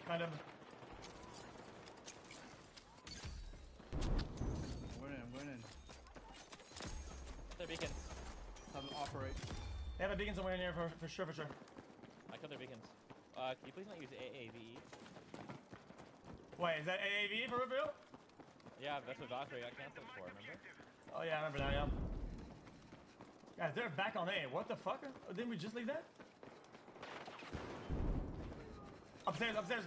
Kind of. I'm going in. Their beacons. Have them operate. They have a beacon somewhere in here for sure, I killed their beacons. Can you please not use AAVE? Wait, is that AAV for real? Yeah, that's what Valkyrie got canceled for, remember? Oh yeah, I remember that, yeah. Guys, they're back on A. What the fuck? Oh, didn't we just leave that? Upstairs, upstairs.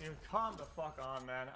Dude, calm the fuck on, man.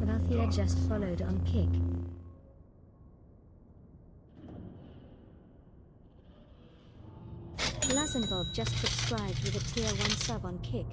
Rathia just followed on Kick. Lazenbob just subscribed with a tier 1 sub on Kick.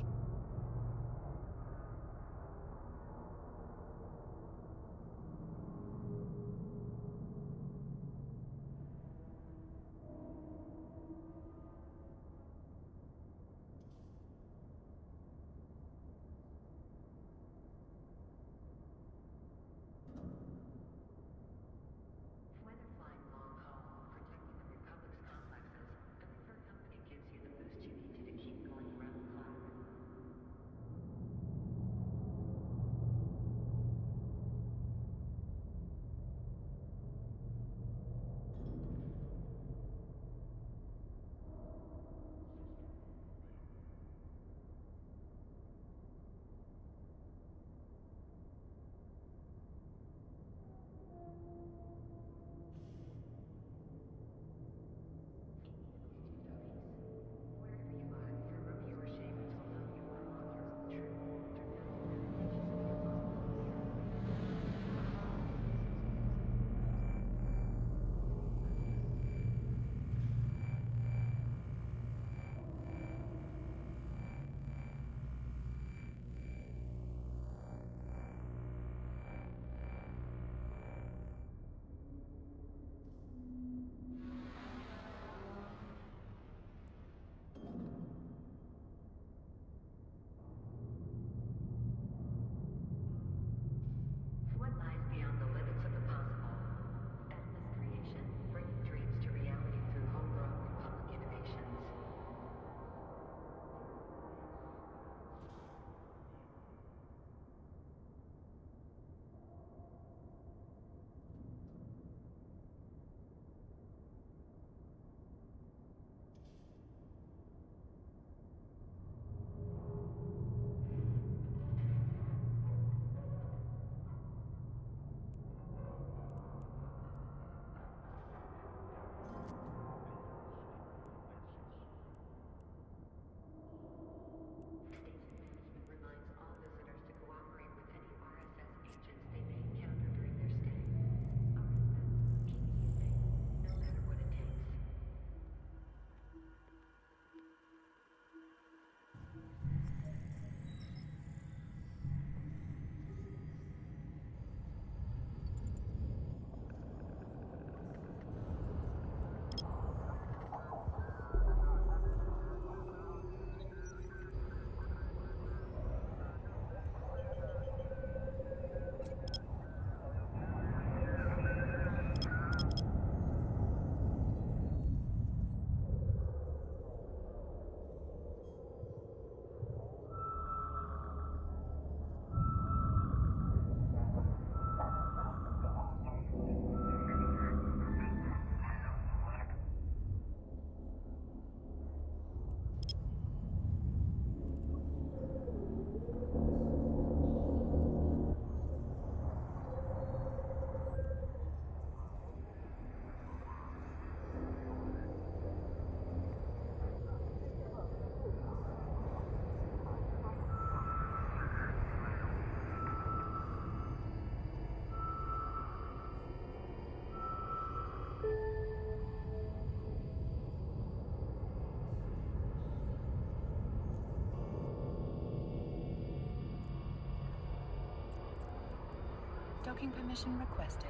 Docking permission requested.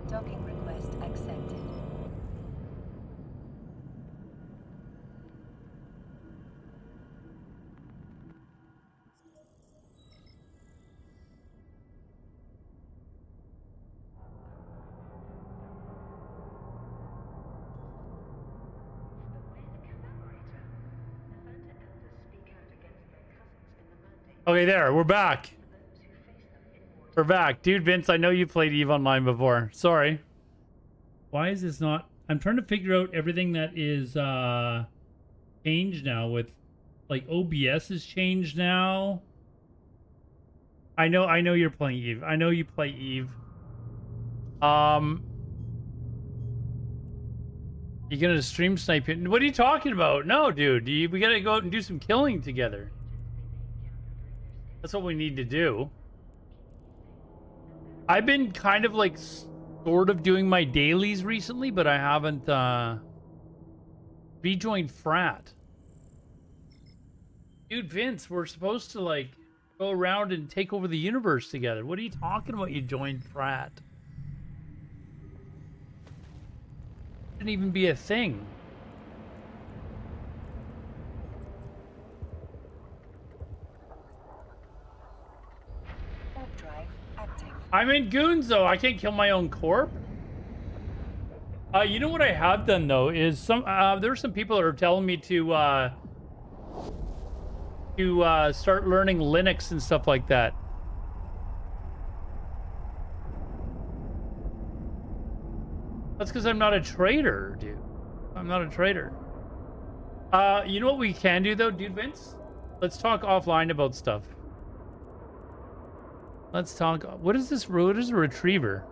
Docking request accepted. Okay, there. We're back. We're back. Dude, Vince, I know you played EVE Online before. Sorry. Why is this not... I'm trying to figure out everything that is changed now with... Like, OBS is changed now. I know you're playing EVE. I know you play EVE. You gonna stream snipe it? What are you talking about? No, dude. We gotta go out and do some killing together. That's what we need to do. I've been kind of like sort of doing my dailies recently, but I haven't rejoined Frat. Dude, Vince, we're supposed to like go around and take over the universe together. What are you talking about? You joined Frat. Shouldn't even be a thing. I'm in goons though. I can't kill my own corp. You know what I have done though is there's some people that are telling me to start learning Linux and stuff like that. That's because I'm not a trader, dude. I'm not a trader. You know what we can do though, dude, Vince? Let's talk offline about stuff. Let's talk. What is this? What is a retriever?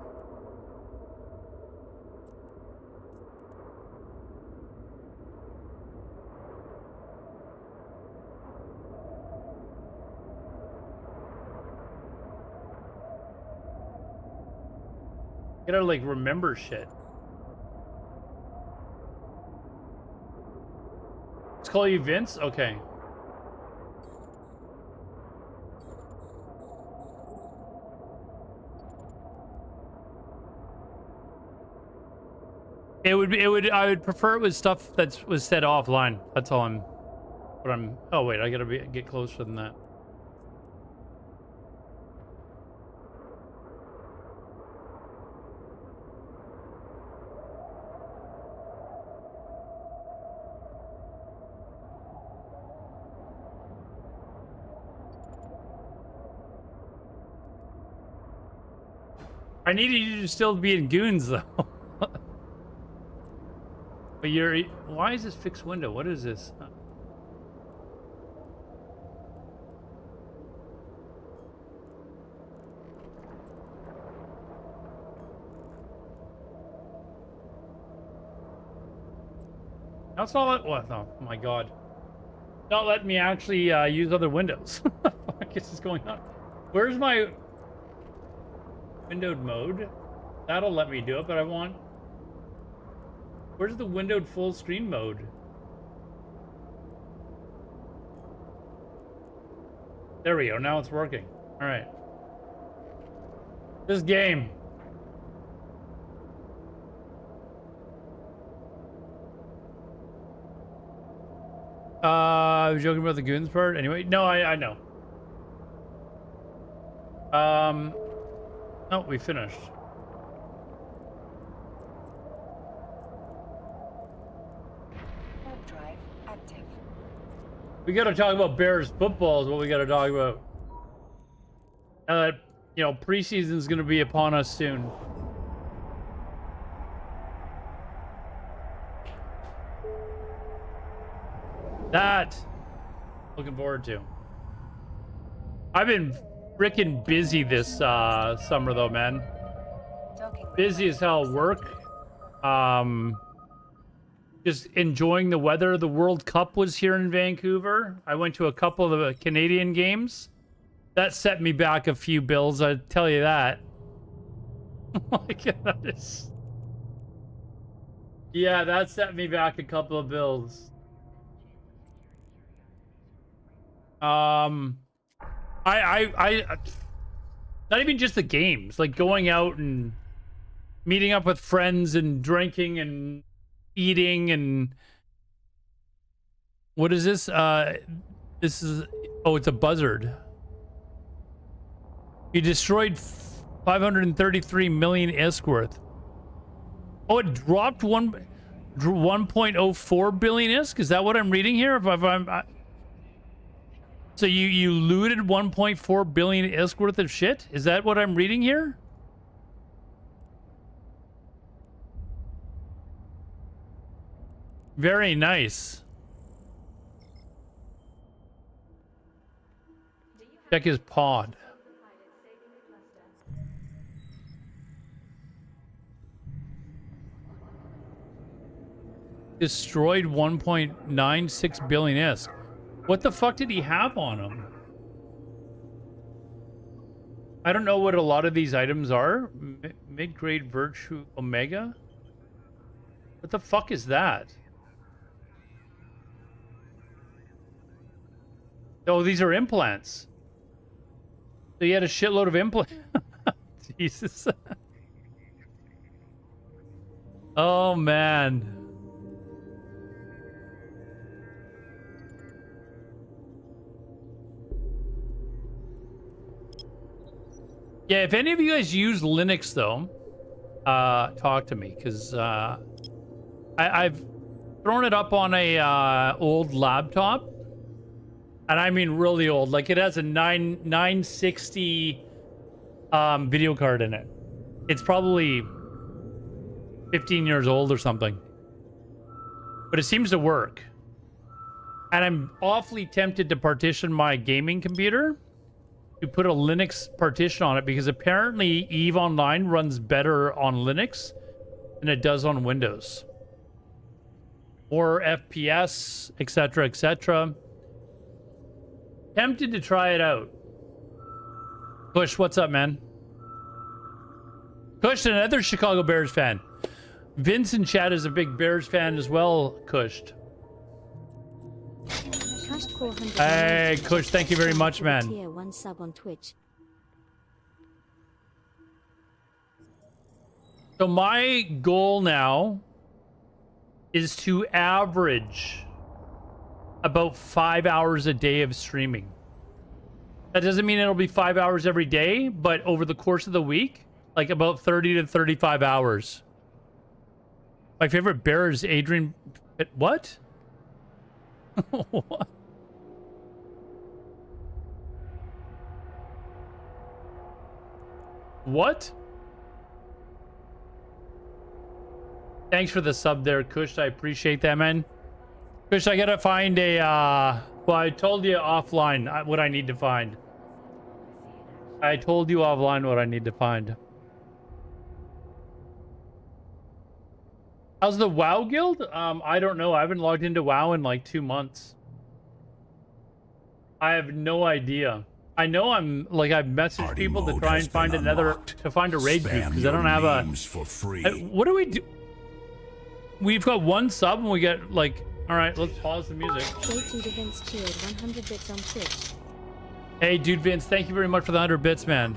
Gotta like remember shit. Let's call you Vince? Okay. I would prefer it with stuff that was said offline. That's all oh wait, I gotta get closer than that. I needed you to still be in goons though. But why is this fixed window? What is this? That's not what? Oh my god. Not letting me actually use other windows. What the fuck is going on? Where's my windowed mode? That'll let me do it, but I want... Where's the windowed full screen mode? There we go. Now it's working. All right. This game. I was joking about the goons part. Anyway, no, I know. Oh, we finished. We gotta talk about Bears football is what we gotta talk about. Now that, you know, preseason's gonna be upon us soon. That, looking forward to. I've been freaking busy this summer though, man. Busy as hell. Work. Just enjoying the weather. The World Cup was here in Vancouver. I went to a couple of the Canadian games. That set me back a few bills, I tell you that. Oh my god. Yeah, that set me back a couple of bills. I not even just the games, like going out and meeting up with friends and drinking and eating and what is this? This is, oh, it's a buzzard. He destroyed 533 million ISK worth. Oh, it dropped 1.04 billion ISK. Is that what I'm reading here? So you looted 1.4 billion ISK worth of shit? Is that what I'm reading here? Very nice. Check his pod. Destroyed 1.96 billion ISK. What the fuck did he have on him? I don't know what a lot of these items are. Mid-grade Virtue Omega? What the fuck is that? Oh, these are implants. So you had a shitload of implants. Jesus. Oh, man. Yeah, if any of you guys use Linux, though, talk to me, because I've thrown it up on a old laptop, and I mean really old. Like, it has a 960 video card in it. It's probably 15 years old or something, but it seems to work. And I'm awfully tempted to partition my gaming computer, to put a Linux partition on it, because apparently EVE Online runs better on Linux than it does on Windows. Or FPS, etc., etc. Tempted to try it out. Kush, what's up, man? Kush, another Chicago Bears fan. Vince in chat is a big Bears fan as well, Kush. Hey, Kush, thank you very much, man. Tier 1 sub on Twitch. So my goal now is to average about 5 hours a day of streaming. That doesn't mean it'll be 5 hours every day, but over the course of the week, like about 30 to 35 hours. My favorite bear is Adrian. What? What? What? Thanks for the sub there, Kush. I appreciate that, man. Kush, I gotta find a, well, I told you offline what I need to find. I told you offline what I need to find. How's the WoW guild? I don't know. I haven't logged into WoW in like 2 months. I have no idea. I know I've messaged people to try and find find a raid group, because I don't have a. What do we do? We've got one sub and we get like, all right, let's pause the music. Dude Vince cheered 100 bits on Twitch. Hey, Dude Vince, thank you very much for the 100 bits, man.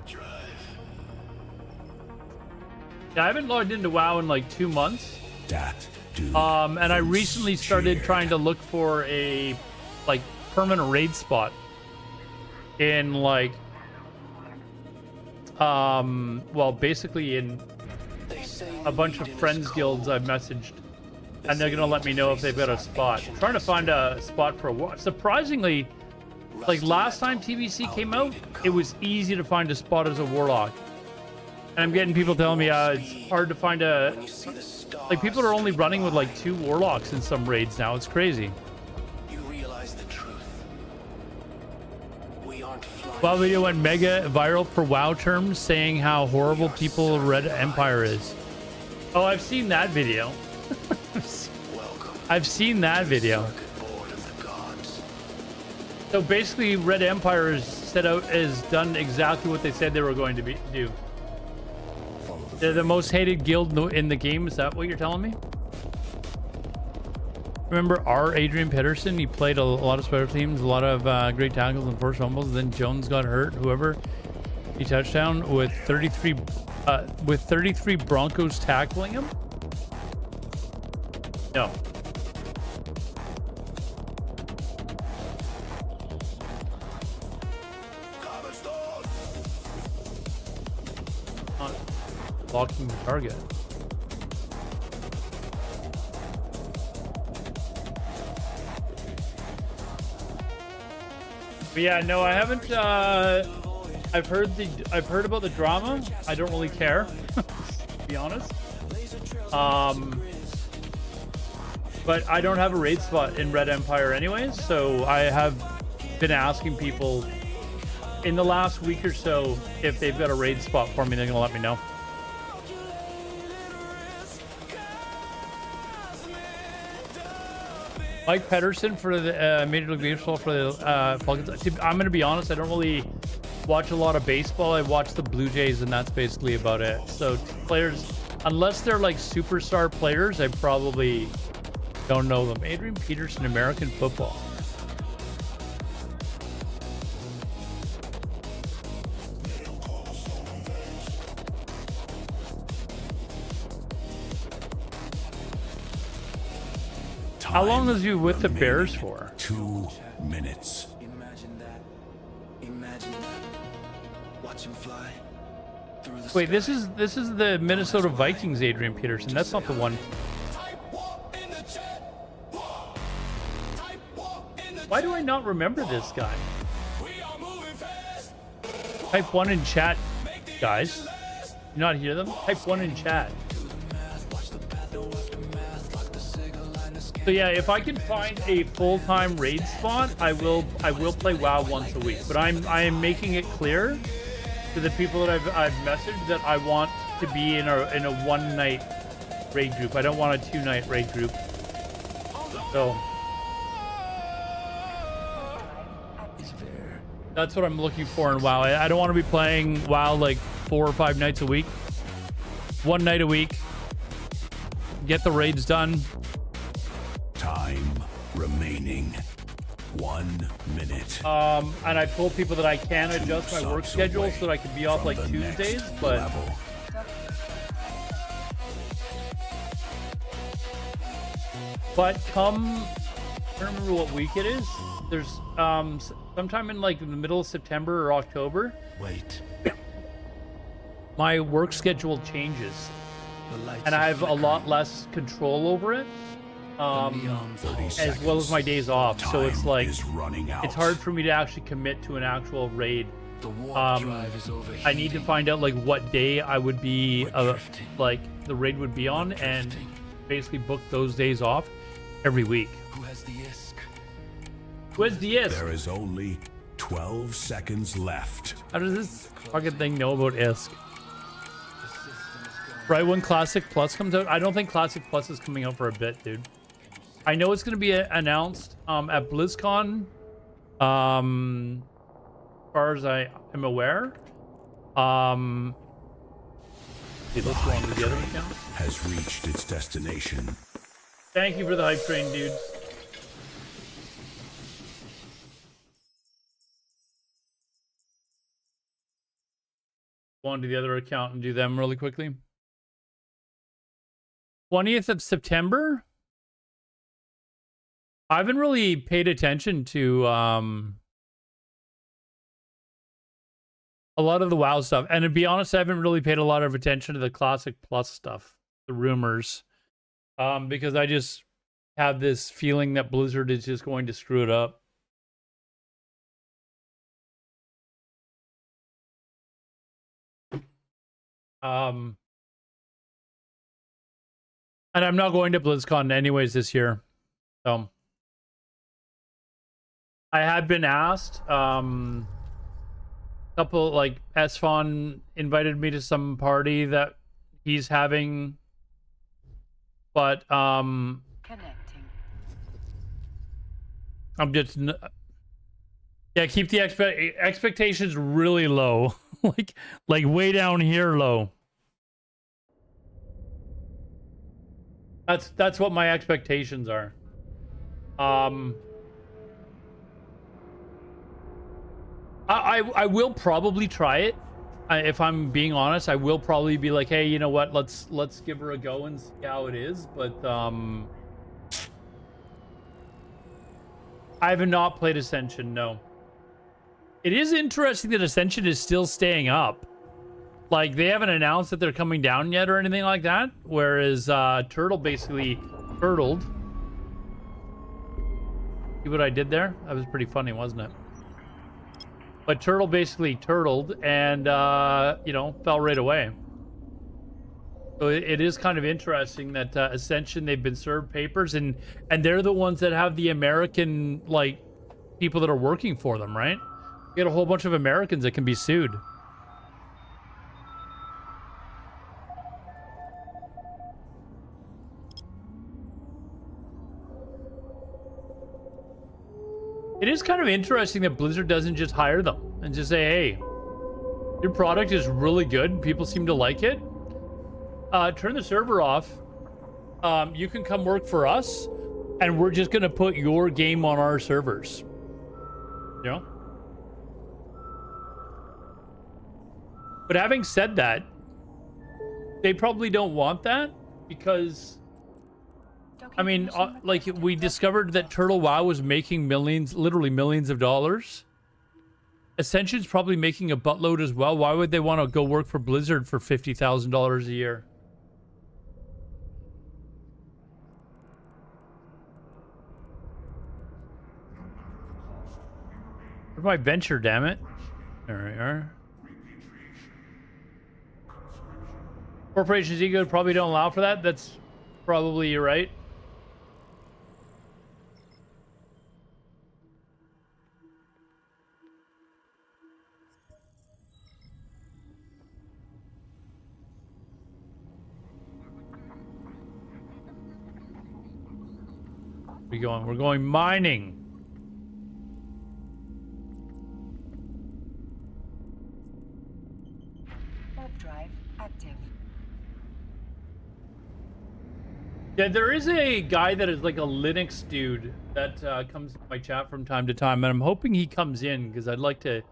Yeah, I haven't logged into WoW in like 2 months. And I recently started trying to look for a like permanent raid spot in like well, basically in a bunch of friends guilds I've messaged, and they're gonna let me know if they've got a spot. I'm trying to find a spot for a war. Surprisingly, like last time TBC came out, it was easy to find a spot as a warlock, and I'm getting people telling me it's hard to find a, like, people are only running with like 2 warlocks in some raids now. It's crazy. WoW video went mega viral for WoW terms, saying how horrible people Red Empire is. Oh, I've seen that video. I've seen that video. So basically, Red Empire has done exactly what they said they were going to do. They're the most hated guild in the game. Is that what you're telling me? Remember our Adrian Pedersen? He played a lot of special teams, a lot of great tackles and forced fumbles. Then Jones got hurt. Whoever he touchdown with 33 Broncos tackling him. No. Not blocking the target. But yeah, no, I haven't. I've heard about the drama. I don't really care, to be honest. But I don't have a raid spot in Red Empire anyways, so I have been asking people in the last week or so if they've got a raid spot for me. They're gonna let me know. Mike Pedersen for the Major League Baseball for the Falcons. I'm going to be honest, I don't really watch a lot of baseball. I watch the Blue Jays, and that's basically about it. So players, unless they're like superstar players, I probably don't know them. Adrian Peterson, American football. How long was you with the Bears for? 2 minutes. Imagine that. Imagine that. Watch him fly through the Wait, this is the Minnesota Vikings Adrian Peterson. That's not the one. Why do I not remember this guy? Type 1 in chat, guys. You not hear them? Type 1 in chat. So yeah, if I can find a full-time raid spot, I will play WoW once a week. But I am making it clear to the people that I've messaged that I want to be in a one-night raid group. I don't want a 2-night raid group. So that's what I'm looking for in WoW. I don't want to be playing WoW like 4 or 5 nights a week. One night a week. Get the raids done. Time remaining 1 minute. And I told people that I can adjust my work schedule so that I can be off like Tuesdays, but level. come, I don't remember what week it is. There's sometime in like the middle of September or October. Wait. My work schedule changes, and I have a lot less control over it. As well as my days off, so it's like it's hard for me to actually commit to an actual raid. I need to find out like what day I would be like the raid would be on, and basically book those days off every week. Who has the ISK? Who has the ISK? There is only 12 seconds left. How does this fucking thing know about ISK? Right when Classic Plus comes out? I don't think Classic Plus is coming out for a bit, dude. I know it's going to be announced at BlizzCon, as far as I am aware. Okay, let's go on to the other account. Has reached its destination. Thank you for the hype train, dude. Go on to the other account and do them really quickly. 20th of September? I haven't really paid attention to a lot of the WoW stuff. And to be honest, I haven't really paid a lot of attention to the Classic Plus stuff, the rumors. Because I just have this feeling that Blizzard is just going to screw it up. And I'm not going to BlizzCon anyways this year. So I had been asked, couple like Esfon invited me to some party that he's having, but Connecting. I'm just yeah, keep the expectations really low. like way down here low. That's what my expectations are. I will probably try it. If I'm being honest, I will probably be like, hey, you know what? Let's give her a go and see how it is. But I have not played Ascension. No. It is interesting that Ascension is still staying up. Like, they haven't announced that they're coming down yet or anything like that. Whereas Turtle basically turtled. See what I did there? That was pretty funny, wasn't it? But Turtle basically turtled and, you know, fell right away. So it is kind of interesting that Ascension, they've been served papers, and they're the ones that have the American, like, people that are working for them, right? You get a whole bunch of Americans that can be sued. It is kind of interesting that Blizzard doesn't just hire them and just say, hey, your product is really good. People seem to like it. Turn the server off. You can come work for us, and we're just going to put your game on our servers. You know? But having said that, they probably don't want that because... I mean, like, we discovered that Turtle WoW was making millions, literally millions of dollars. Ascension's probably making a buttload as well. Why would they want to go work for Blizzard for $50,000 a year? Where's my venture, damn it? There we are. Corporations ego probably don't allow for that. That's probably, you're right. Where we going? We're going mining. Warp drive active. Yeah, there is a guy that is like a Linux dude that comes to my chat from time to time, and I'm hoping he comes in because I'd like to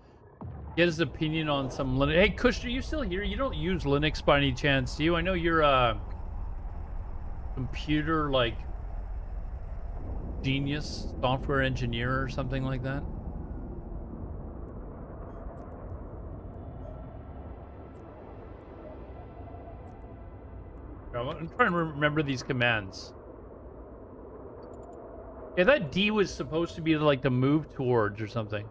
get his opinion on some Linux. Hey, Kush, are you still here? You don't use Linux by any chance, do you? I know you're a computer, like, genius software engineer or something like that. I'm trying to remember these commands. Yeah, that D was supposed to be like the move towards or something.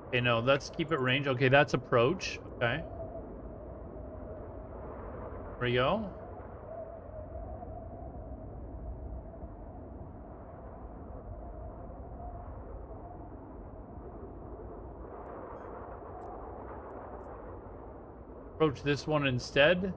Okay, no, let's keep it range. Okay, that's approach. Okay. There we go. Approach this one instead.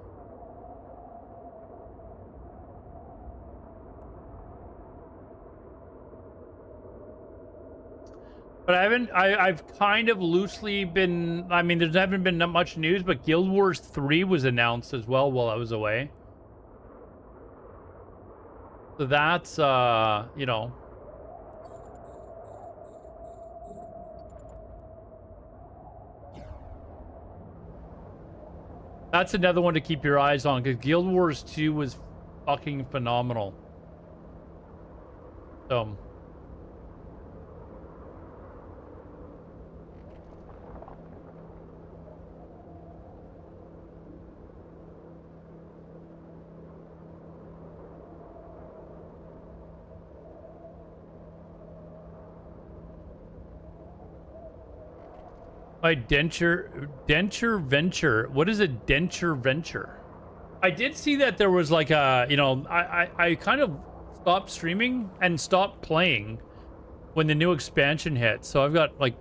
But I've kind of loosely been, I mean, there haven't been that much news, but Guild Wars 3 was announced as well while I was away. So that's, you know. That's another one to keep your eyes on, because Guild Wars 2 was fucking phenomenal. So... My denture venture. What is a denture venture? I did see that there was like a, you know, I kind of stopped streaming and stopped playing when the new expansion hit. So I've got like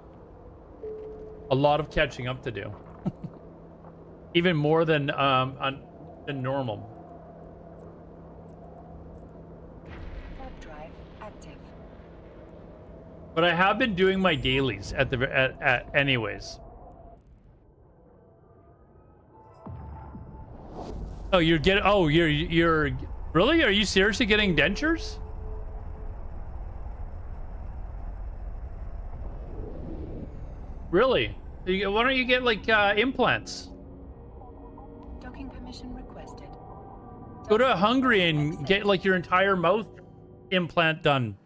a lot of catching up to do. Even more than normal. Drive active. But I have been doing my dailies at anyways. Oh, you're Really? Are you seriously getting dentures? Really? Why don't you get like implants? Docking permission requested. Go to Hungary and get like your entire mouth implant done.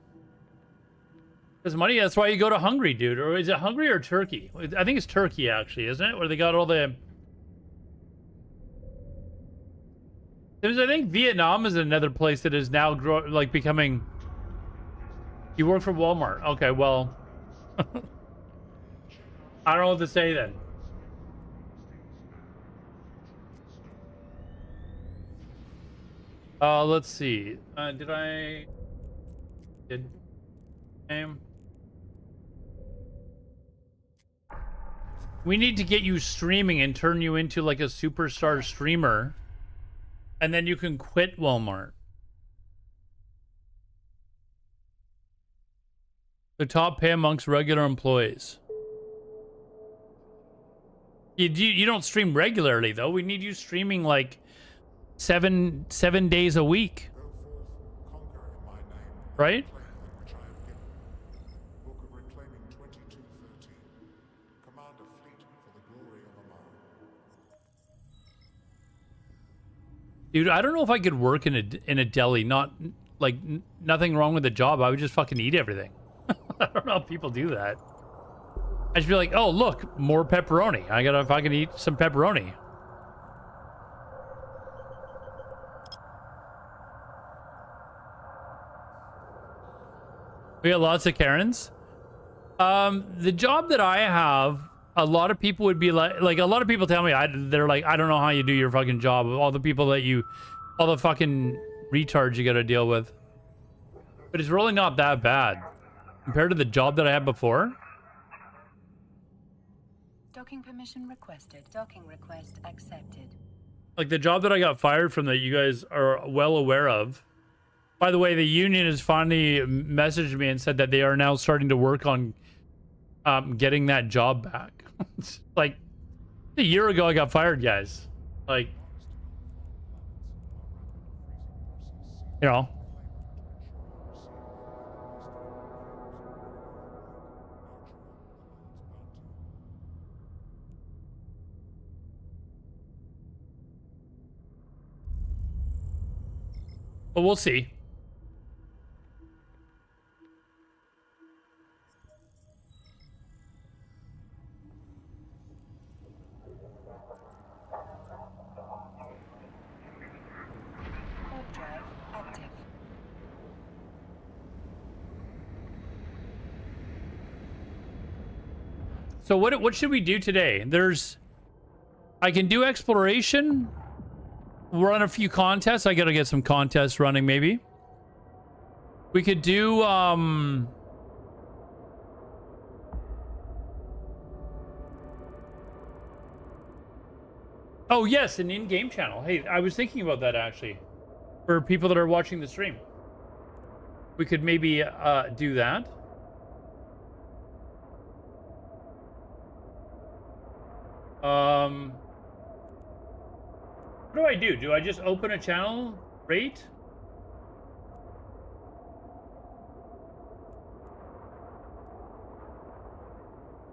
Because money, that's why you go to Hungary, dude. Or is it Hungary or Turkey? I think it's Turkey, actually, isn't it? Where they got all the... I think Vietnam is another place that is now becoming... You work for Walmart. Okay, well... I don't know what to say then. Let's see. We need to get you streaming and turn you into like a superstar streamer. And then you can quit Walmart. The top pay amongst regular employees. You don't stream regularly though. We need you streaming like seven days a week. Right? Dude, I don't know if I could work in a deli. Not like nothing wrong with the job. I would just fucking eat everything. I don't know how people do that. I'd just be like, oh look, more pepperoni. I gotta fucking eat some pepperoni. We got lots of Karens. The job that I have, a lot of people would be like a lot of people tell me, they're like, I don't know how you do your fucking job. All the people that all the fucking retards you gotta deal with. But it's really not that bad compared to the job that I had before. Docking permission requested. Docking request accepted. Like the job that I got fired from that you guys are well aware of. By the way, the union has finally messaged me and said that they are now starting to work on getting that job back. Like a year ago I got fired, guys. Like, you know. But we'll see. Warp drive active. So what should we do today? I can do exploration. Run a few contests. I gotta get some contests running, maybe. We could do oh yes, an in-game channel. Hey, I was thinking about that actually. For people that are watching the stream. We could maybe do that. What do I do? Do I just open a channel? Rate?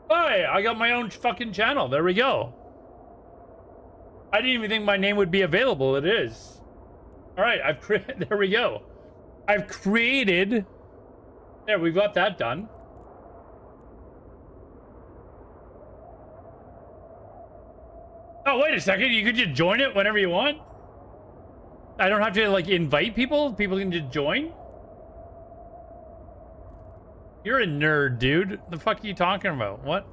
Hey, I got my own fucking channel. There we go. I didn't even think my name would be available. It is. All right, there we go. I've created... There, we've got that done. Oh, wait a second. You could just join it whenever you want? I don't have to, like, invite people? People can just join? You're a nerd, dude. The fuck are you talking about? What?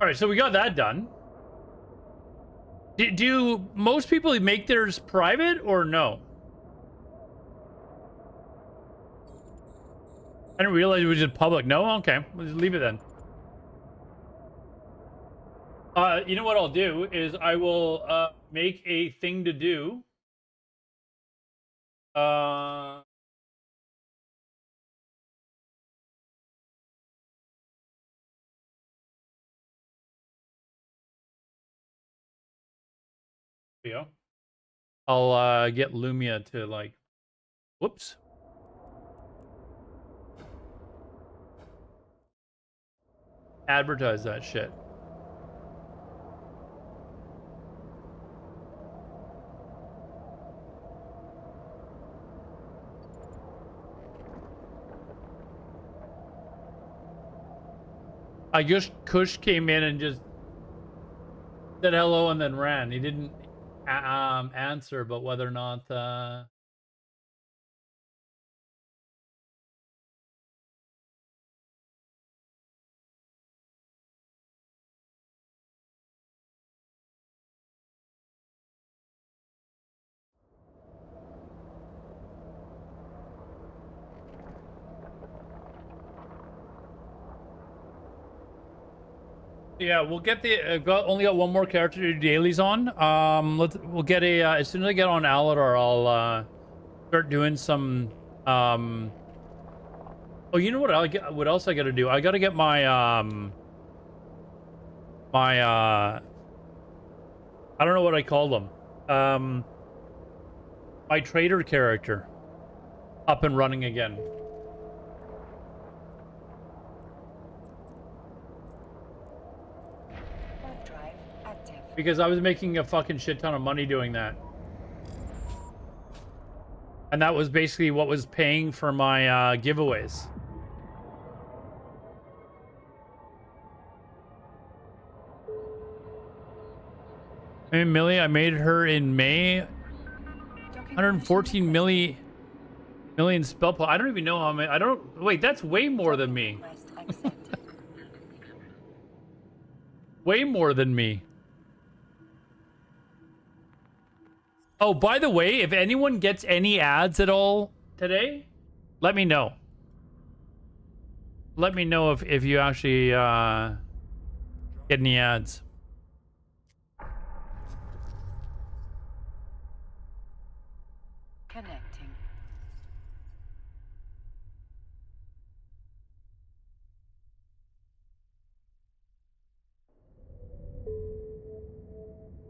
All right, so we got that done. Do most people make theirs private or no? I didn't realize it was just public. No? Okay. We'll just leave it then. You know what I'll do is I will make a thing to do. There you go. I'll get Lumia to like, whoops. Advertise that shit. I guess Kush came in and just said hello and then ran. He didn't answer, but whether or not yeah, we'll get the only got one more character to do dailies on. We'll get a as soon as I get on Aladar, I'll start doing some oh, you know what else I got to do? I got to get my I don't know what I call them. My trader character up and running again. Drive active. Because I was making a fucking shit ton of money doing that. And that was basically what was paying for my giveaways. Hey, Millie, I made her in May. 114 million spell point. I don't even know how many. I don't. Wait, that's way more than me. Way more than me. Oh, by the way, if anyone gets any ads at all today, let me know. Let me know if you actually get any ads. Connecting.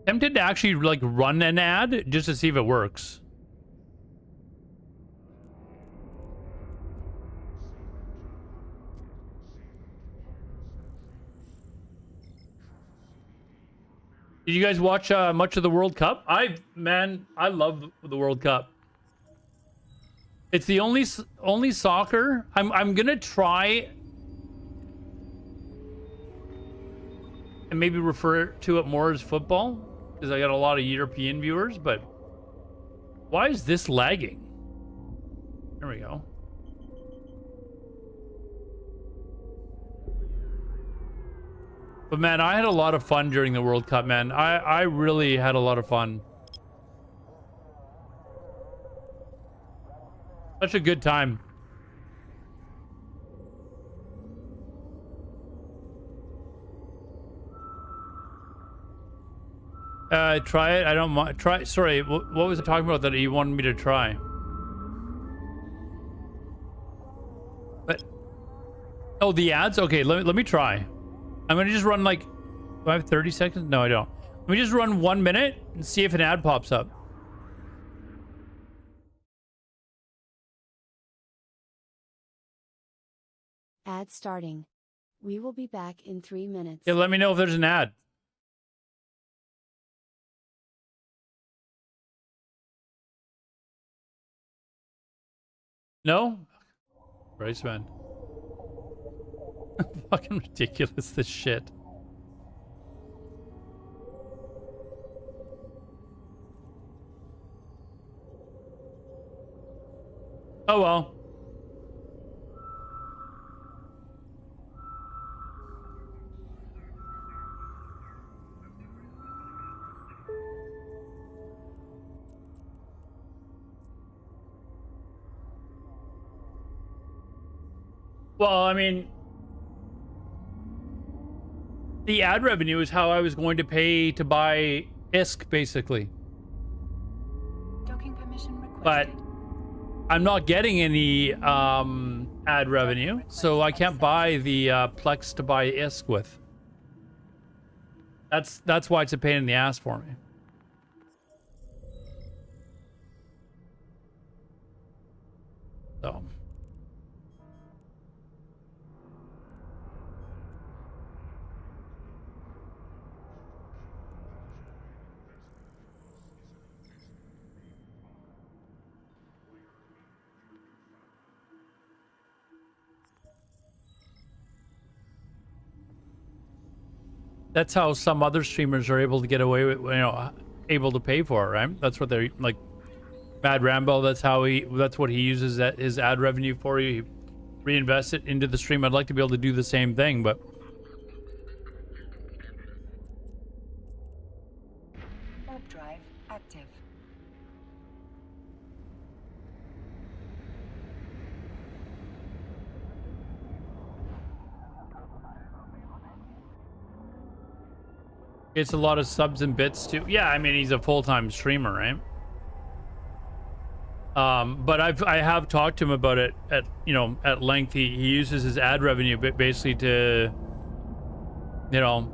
Tempted to actually like run an ad just to see if it works. Did you guys watch much of the World Cup? I love the World Cup. It's the only soccer. I'm gonna try and maybe refer to it more as football because I got a lot of European viewers. But why is this lagging? There we go. But man, I had a lot of fun during the World Cup, man. I really had a lot of fun. Such a good time. Try it. I don't mind. Try. Sorry, what was I talking about that you wanted me to try? But oh, the ads. Okay, let me try. I'm gonna just run like. Do I have 30 seconds? No, I don't. Let me just run 1 minute and see if an ad pops up. Ad starting. We will be back in 3 minutes. Yeah, let me know if there's an ad. No? Christ, man. Fucking ridiculous, this shit. Oh well. Well, I mean, the ad revenue is how I was going to pay to buy ISK, basically. Docking permission requested. But I'm not getting any ad revenue, so I can't buy the Plex to buy ISK with. That's why it's a pain in the ass for me. So. That's how some other streamers are able to get away with, able to pay for it, right? That's what they're like. Mad Rambo, that's what he uses his ad revenue for. He reinvests it into the stream. I'd like to be able to do the same thing, but Warp drive active. it's a lot of subs and bits too. Yeah, I mean, he's a full-time streamer, right? But I have talked to him about it at length. He uses his ad revenue basically to, to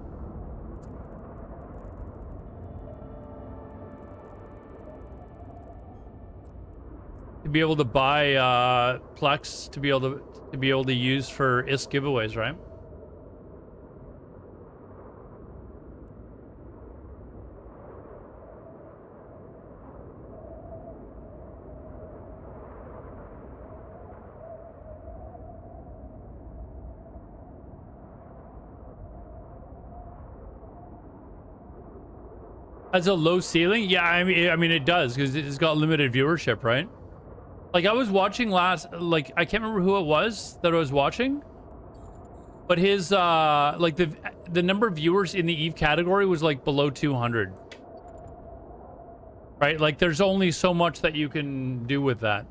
be able to buy Plex to be able to use for ISK giveaways, right? Has a low ceiling? Yeah, I mean it does because it's got limited viewership, right? Like I was watching I can't remember who it was that I was watching, but his like the number of viewers in the Eve category was like below 200. Right? Like there's only so much that you can do with that.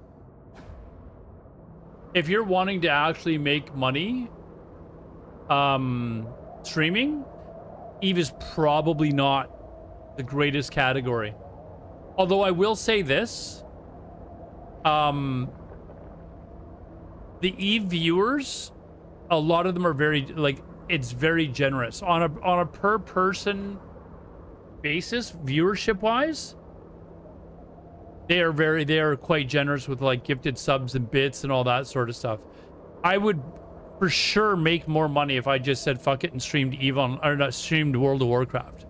If you're wanting to actually make money streaming, Eve is probably not the greatest category. Although I will say this, the Eve viewers, a lot of them are very it's very generous on a per person basis, viewership wise. They are quite generous with like gifted subs and bits and all that sort of stuff. I would for sure make more money if I just said fuck it and streamed Eve streamed World of Warcraft.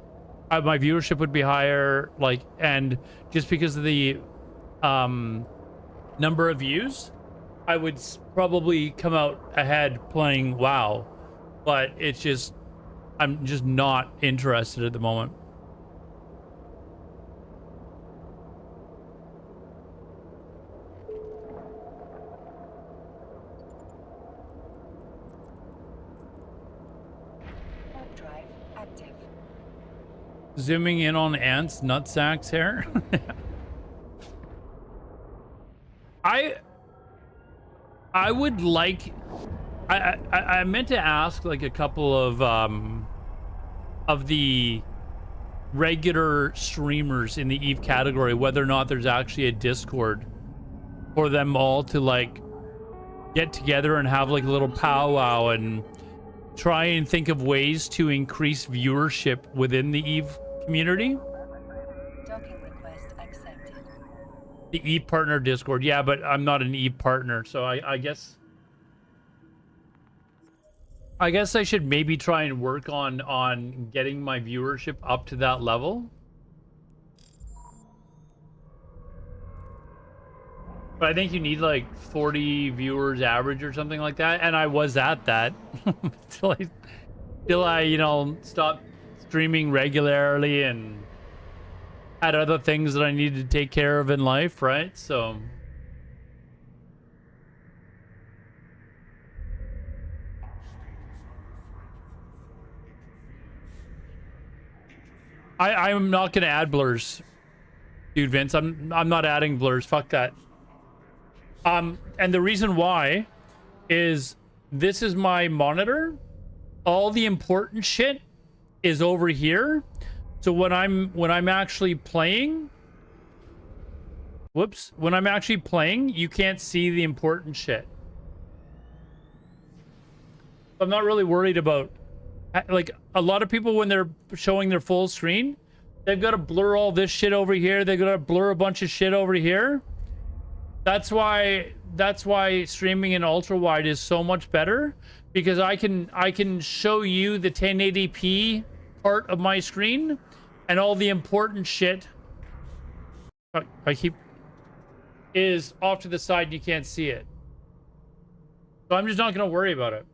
My viewership would be higher, and just because of the number of views, I would probably come out ahead playing WoW, but it's just, I'm just not interested at the moment. Warp drive active. Zooming in on Ant's nutsack's hair. I would like, I meant to ask like a couple of the regular streamers in the Eve category whether or not there's actually a Discord for them all to like get together and have like a little powwow and try and think of ways to increase viewership within the Eve community. Docking request accepted. The Eve partner Discord. Yeah, but I'm not an Eve partner, so I guess I should maybe try and work on getting my viewership up to that level. But I think you need like 40 viewers average or something like that, and I was at that till I stopped streaming regularly and had other things that I needed to take care of in life, right? So I'm not gonna add blurs, dude. Vince, I'm not adding blurs. Fuck that. And the reason why is this is my monitor. All the important shit is over here. So when I'm actually playing, when I'm actually playing, you can't see the important shit. I'm not really worried about, like, a lot of people when they're showing their full screen, they've got to blur all this shit over here. They've got to blur a bunch of shit over here. That's why that's why streaming in ultra wide is so much better, because I can show you the 1080p part of my screen and all the important shit I keep is off to the side and you can't see it. So I'm just not going to worry about it.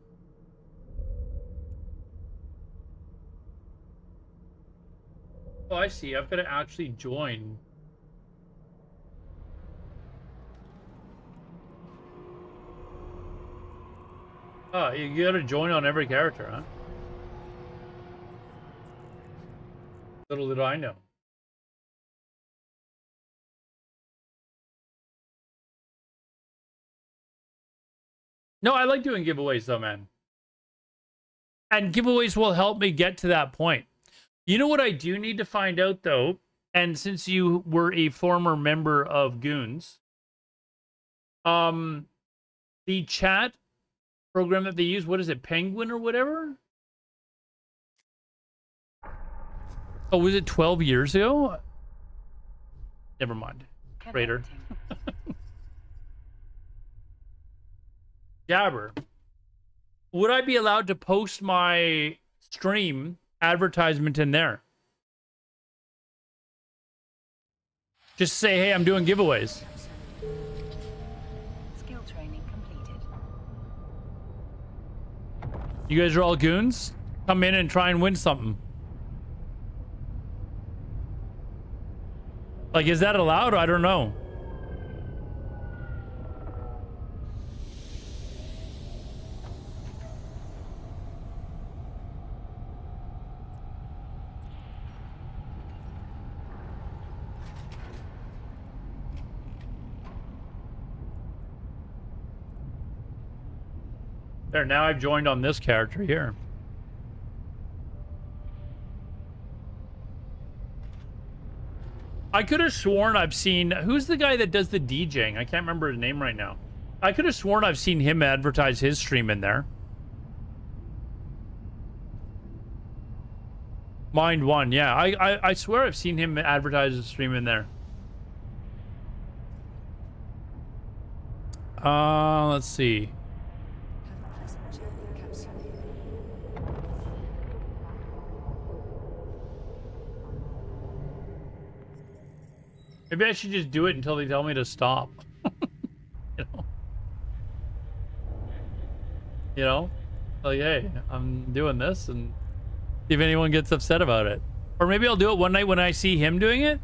Oh, I see. I've got to actually join. Oh, you got to join on every character, huh? Little did I know. No, I like doing giveaways though, man. And giveaways will help me get to that point. You know what I do need to find out though, and since you were a former member of Goons, the chat program that they use, what is it, Penguin or whatever? Oh, was it 12 years ago? Never mind. Raider. Jabber. Would I be allowed to post my stream advertisement in there? Just say, hey, I'm doing giveaways. Skill training completed. You guys are all goons? Come in and try and win something. Like, is that allowed? I don't know. There, now I've joined on this character here. I could have sworn I've seen... Who's the guy that does the DJing? I can't remember his name right now. I could have sworn I've seen him advertise his stream in there. Mind One, yeah. I swear I've seen him advertise his stream in there. Let's see. Maybe I should just do it until they tell me to stop. You know? Like, hey, I'm doing this and see if anyone gets upset about it. Or maybe I'll do it one night when I see him doing it.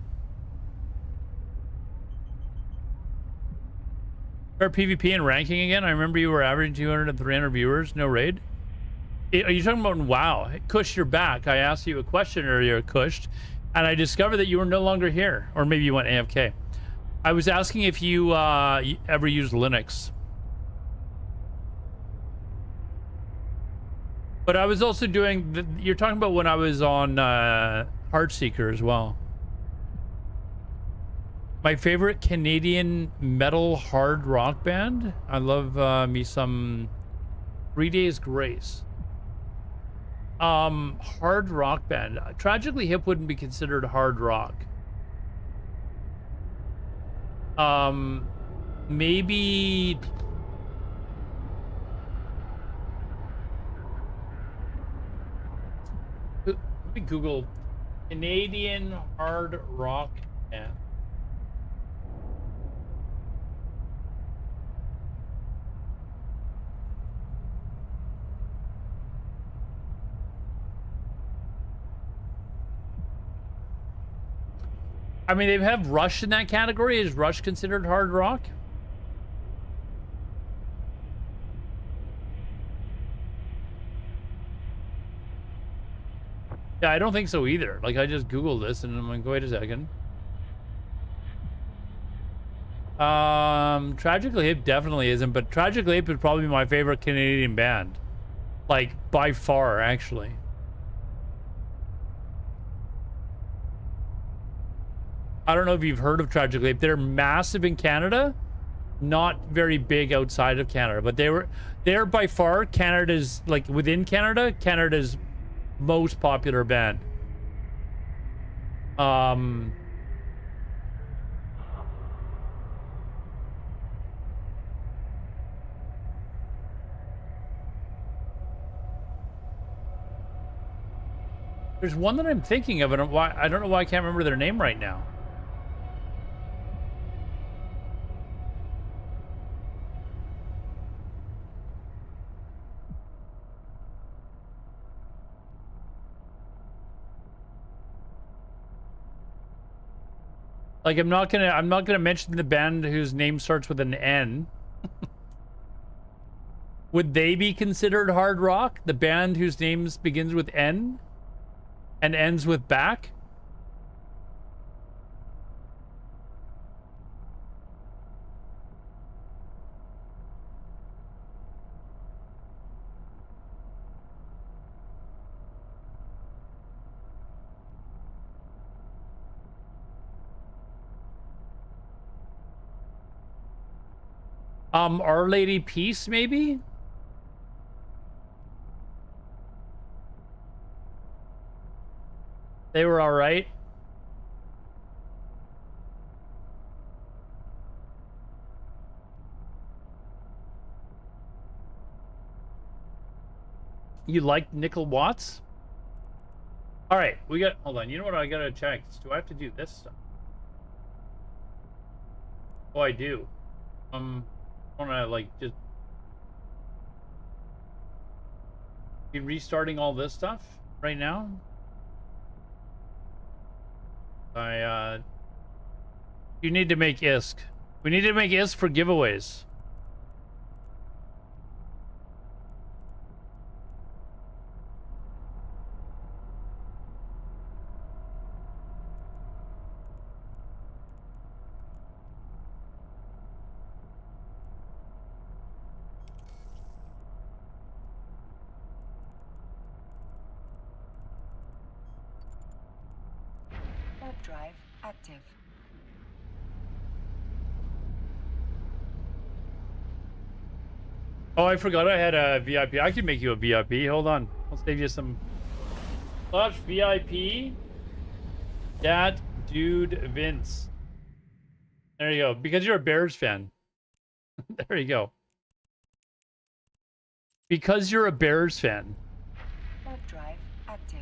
Start PvP and ranking again. I remember you were averaging 200 and 300 viewers. No raid. Are you talking about WoW? Kush, you're back. I asked you a question earlier, Kush. And I discovered that you were no longer here. Or maybe you went AFK. I was asking if you ever used Linux. But I was also doing... You're talking about when I was on Heartseeker as well. My favorite Canadian metal hard rock band? I love me some 3 Days Grace. Hard rock band. Tragically Hip wouldn't be considered hard rock. Maybe... Let me Google Canadian hard rock band. I mean, they have Rush in that category. Is Rush considered hard rock? Yeah, I don't think so either. Like, I just Googled this and I'm like, wait a second. Tragically Hip definitely isn't, but Tragically Hip is probably my favorite Canadian band. Like, by far, actually. I don't know if you've heard of Tragically Hip. They're massive in Canada, not very big outside of Canada, but they're by far Canada's, like, within Canada, Canada's most popular band. Let There's one that I'm thinking of, and I don't know why I can't remember their name right now. Like I'm not gonna mention the band whose name starts with an N. Would they be considered hard rock? The band whose name begins with N and ends with back? Our Lady Peace, maybe? They were all right. You like Nickel Watts? All right, we got. Hold on. You know what I gotta check? Do I have to do this stuff? Oh, I do. I wanna like just be restarting all this stuff right now. You need to make ISK. We need to make ISK for giveaways. Warp drive active. Oh, I forgot I had a VIP. I can make you a VIP. Hold on. I'll save you some. / VIP. That dude Vince. There you go. Because you're a Bears fan. There you go. Because you're a Bears fan. Warp drive active.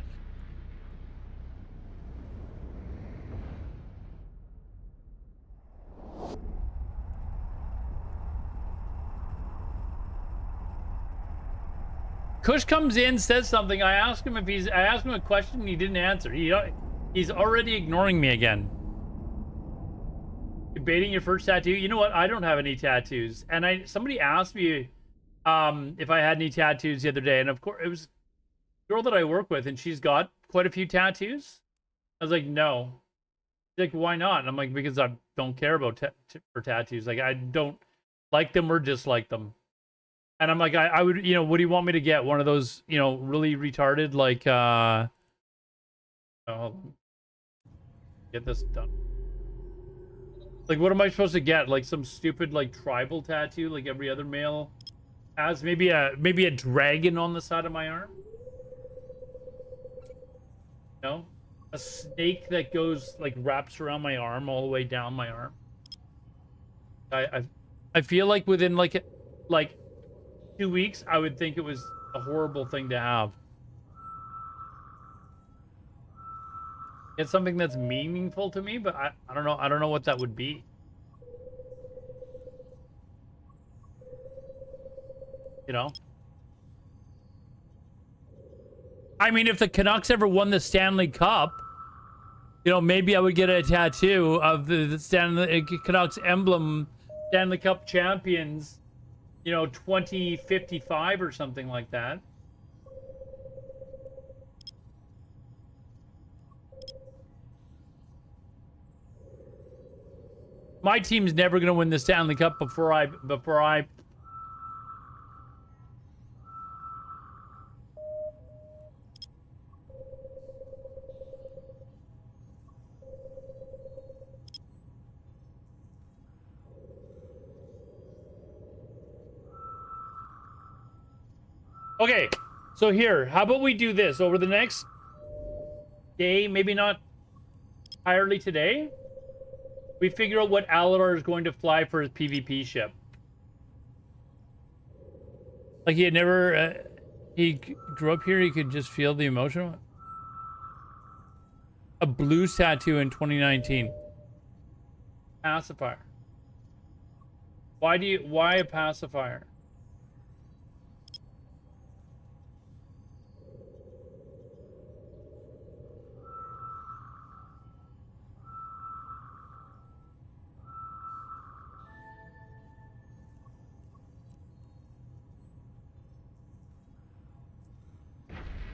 Kush comes in, says something. I asked him a question and he didn't answer. He's already ignoring me again. Debating your first tattoo. You know what? I don't have any tattoos. And somebody asked me if I had any tattoos the other day, and of course it was a girl that I work with, and she's got quite a few tattoos. I was like, no. She's like, why not? And I'm like, because I don't care about for tattoos. Like, I don't like them or dislike them. And I'm like, I would, what do you want me to get? One of those, really retarded, like, oh, get this done. Like, what am I supposed to get? Like some stupid, like, tribal tattoo, like every other male has? Maybe a dragon on the side of my arm? No? A snake that goes, like, wraps around my arm all the way down my arm. I feel like within, like 2 weeks, I would think it was a horrible thing to have. It's something that's meaningful to me, but I don't know. I don't know what that would be. I mean, if the Canucks ever won the Stanley Cup, maybe I would get a tattoo of the Stanley Canucks emblem, Stanley Cup champions, 2055 or something like that. My team's never going to win the Stanley Cup before I Okay, so here, how about we do this over the next day, maybe not entirely today. We figure out what Aladar is going to fly for his PvP ship. Like he had never, he grew up here, he could just feel the emotion. a blues tattoo in 2019. Pacifier. Why a pacifier?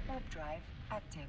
Warp drive active.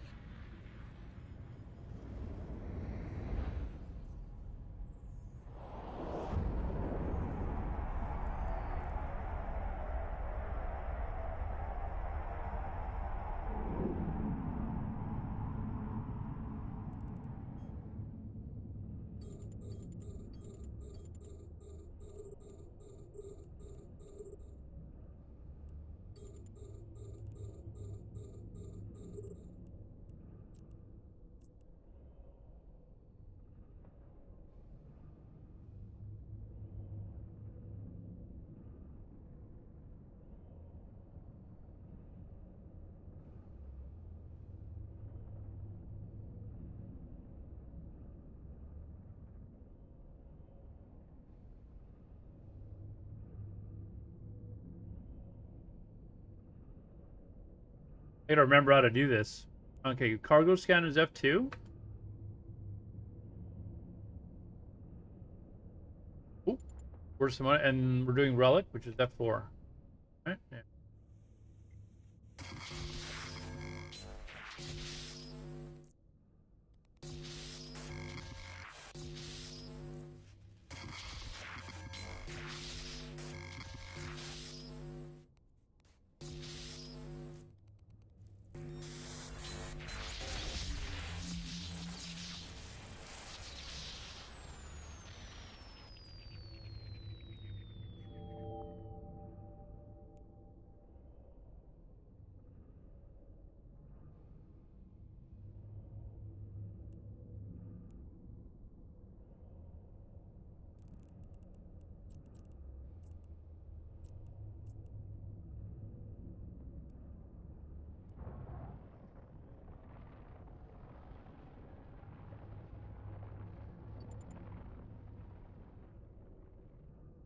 I gotta remember how to do this. Okay, cargo scan is F2. Ooh, where's some, and we're doing relic, which is F4. Right? Yeah.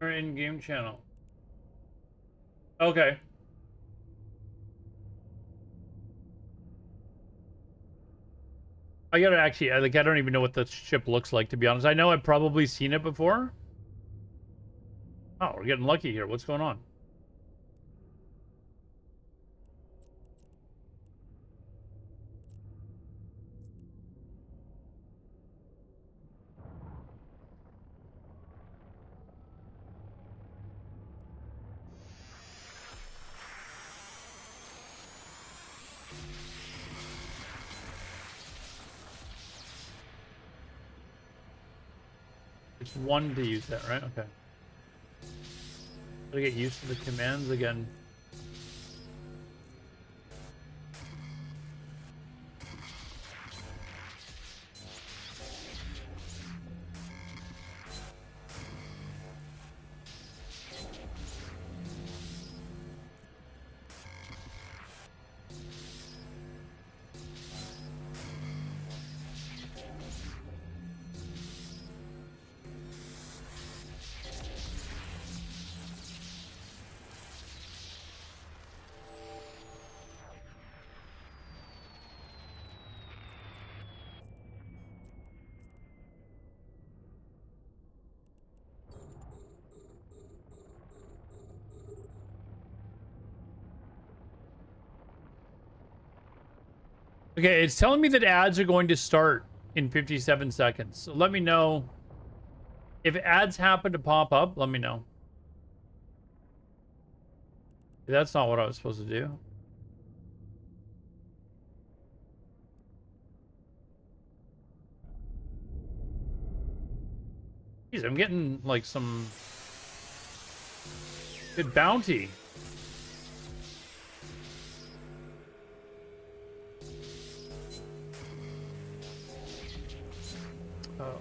Our in-game channel. Okay. I gotta actually, I don't even know what the ship looks like, to be honest. I know I've probably seen it before. Oh, we're getting lucky here. What's going on? It's one to use that, right? Okay. Gotta get used to the commands again. Okay, it's telling me that ads are going to start in 57 seconds. So let me know if ads happen to pop up. Let me know. That's not what I was supposed to do. Jeez, I'm getting like some good bounty. Oh.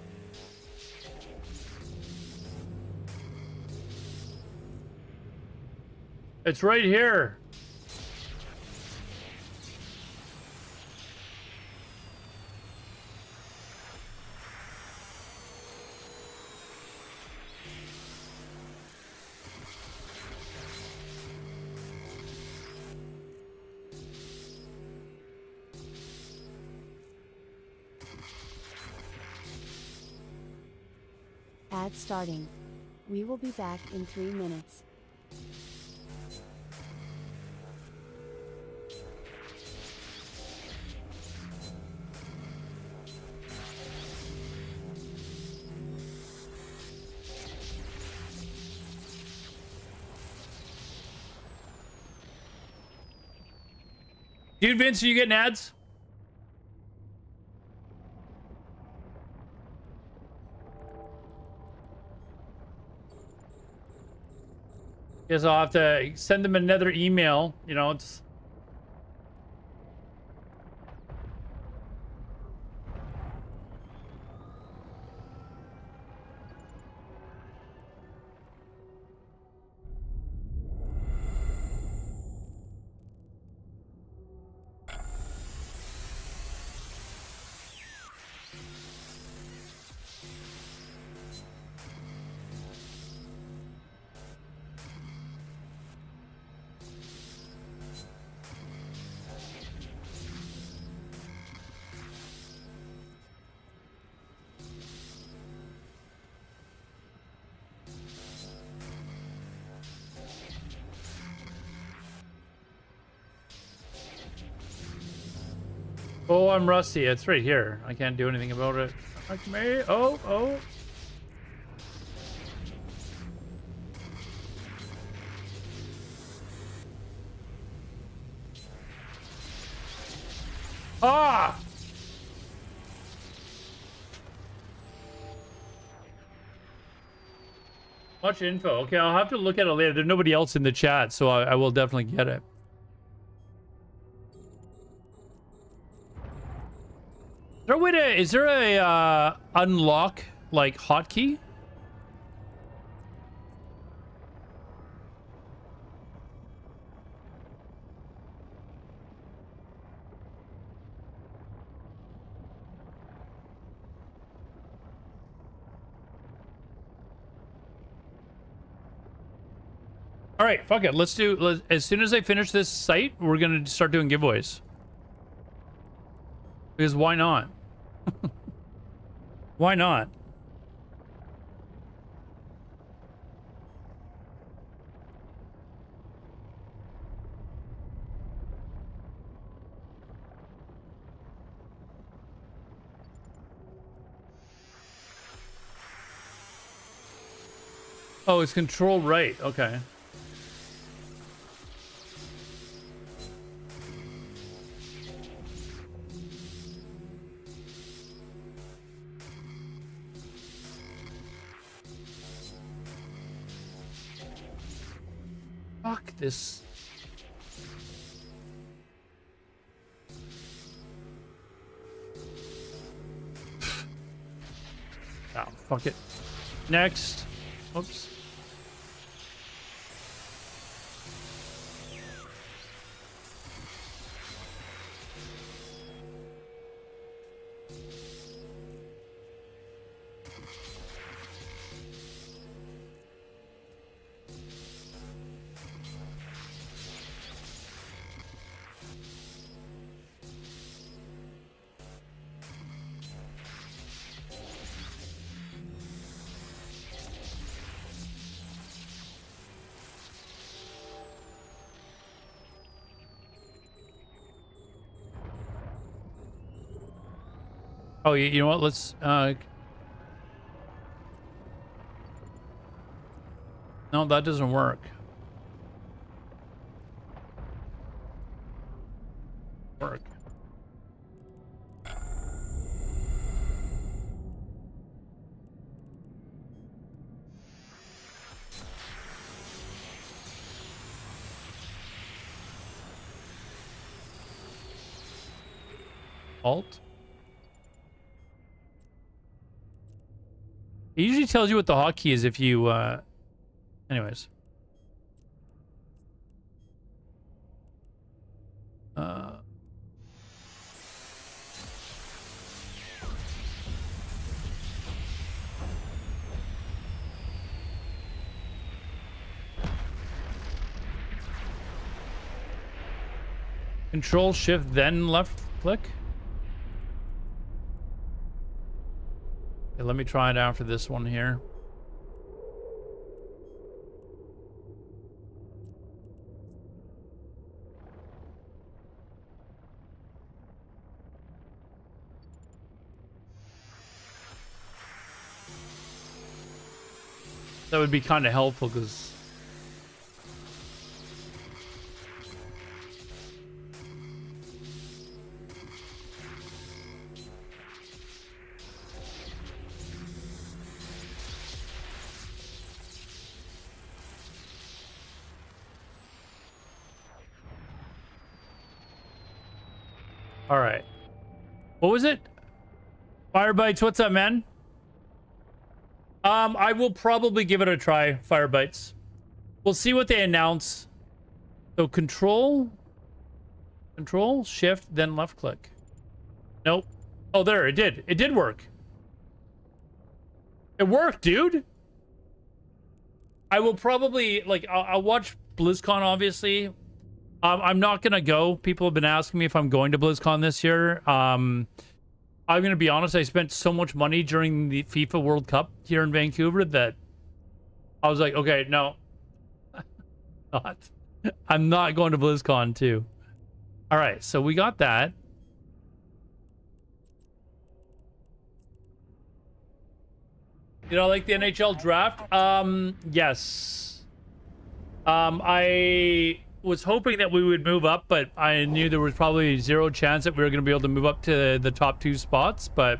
It's right here. Ad starting. We will be back in 3 minutes. Dude, Vince, are you getting ads? Guess I'll have to send them another email. You know, it's... Oh, I'm rusty. It's right here. I can't do anything about it. Like me. Oh, oh. Ah! Much info. Okay, I'll have to look at it later. There's nobody else in the chat, so I will definitely get it. Is there a way to, is there a unlock like hotkey? All right, fuck it. Let's do, as soon as I finish this site, we're going to start doing giveaways. Because why not? Why not? Oh, it's control right. Okay. Fuck this. Oh, fuck it. Next. Oops. Oh, you know what? Let's no, that doesn't work. Work. Alt. It usually tells you what the hotkey is if you, anyways. Control Shift then left click. Okay, let me try it after this one here. That would be kind of helpful because. All right. What was it? Firebites, what's up, man? I will probably give it a try, Firebites. We'll see what they announce. So control, shift, then left click. Nope. Oh, there, it did. It did work. It worked, dude. I will probably, like, I'll watch BlizzCon, obviously. I'm not gonna go. People have been asking me if I'm going to BlizzCon this year. I'm gonna be honest. I spent so much money during the FIFA World Cup here in Vancouver that I was like, okay, no, not. I'm not going to BlizzCon too. All right, so we got that. You know, like the NHL draft. Yes. I was hoping that we would move up, but I knew there was probably zero chance that we were going to be able to move up to the top 2 spots. But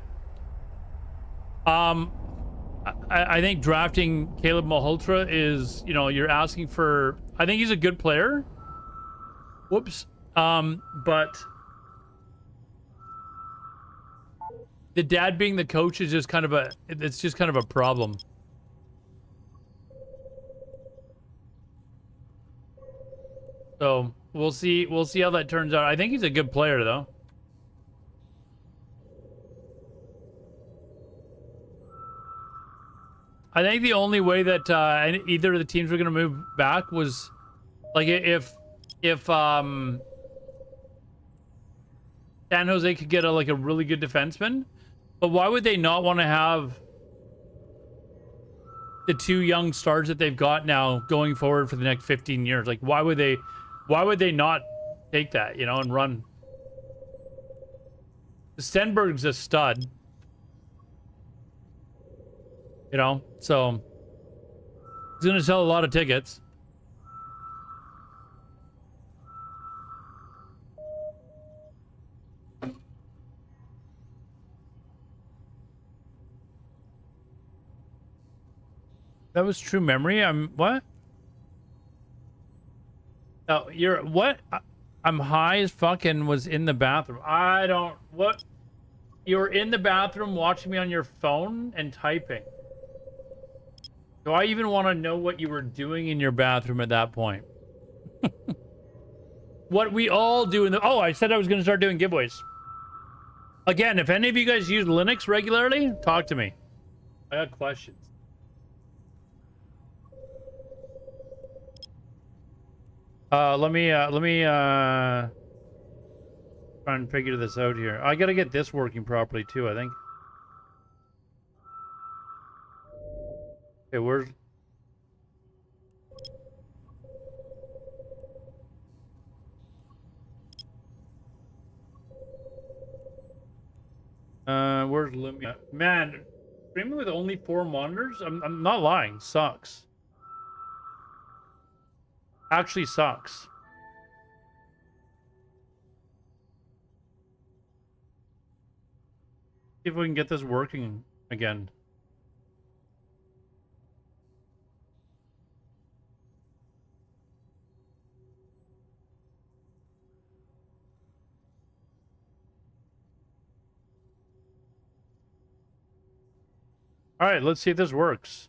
I think drafting Caleb Malhotra is, you know, you're asking for. I think he's a good player. Whoops. But the dad being the coach is just kind of a. It's just kind of a problem. So we'll see how that turns out. I think he's a good player though. I think the only way that either of the teams were going to move back was like if San Jose could get a really good defenseman. But why would they not want to have the 2 young stars that they've got now going forward for the next 15 years? Like why would they not take that, you know, and run? Stenberg's a stud. You know, so he's going to sell a lot of tickets. That was true memory. What? Oh, you're what? I'm high as fuck and was in the bathroom. What? You were in the bathroom watching me on your phone and typing. Do I even want to know what you were doing in your bathroom at that point? What we all do in the... Oh, I said I was going to start doing giveaways. Again, if any of you guys use Linux regularly, talk to me. I got questions. Let me try and figure this out here. I gotta get this working properly too, I think. Okay, where's... where's Lumia? Man, streaming with only 4 monitors? I'm not lying. Sucks. Actually sucks. See if we can get this working again. All right, let's see if this works.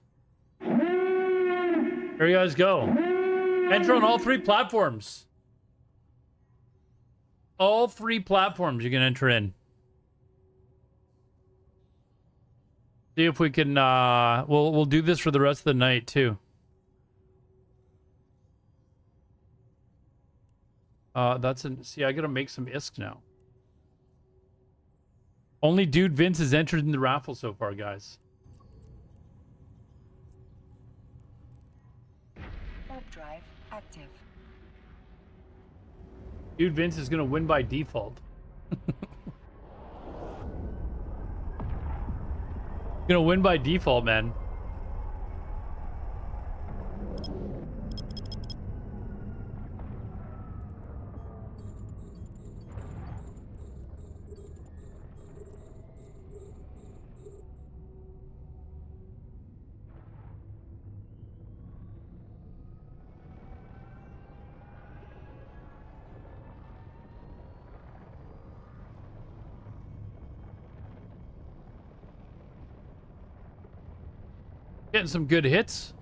Here you guys go. Enter on all 3 platforms. All 3 platforms you can enter in. See if we can, we'll do this for the rest of the night too. See, I gotta make some ISK now. Only Dude Vince has entered in the raffle so far, guys. Drive active. Dude Vince is gonna win by default. Gonna win by default, man. Getting some good hits.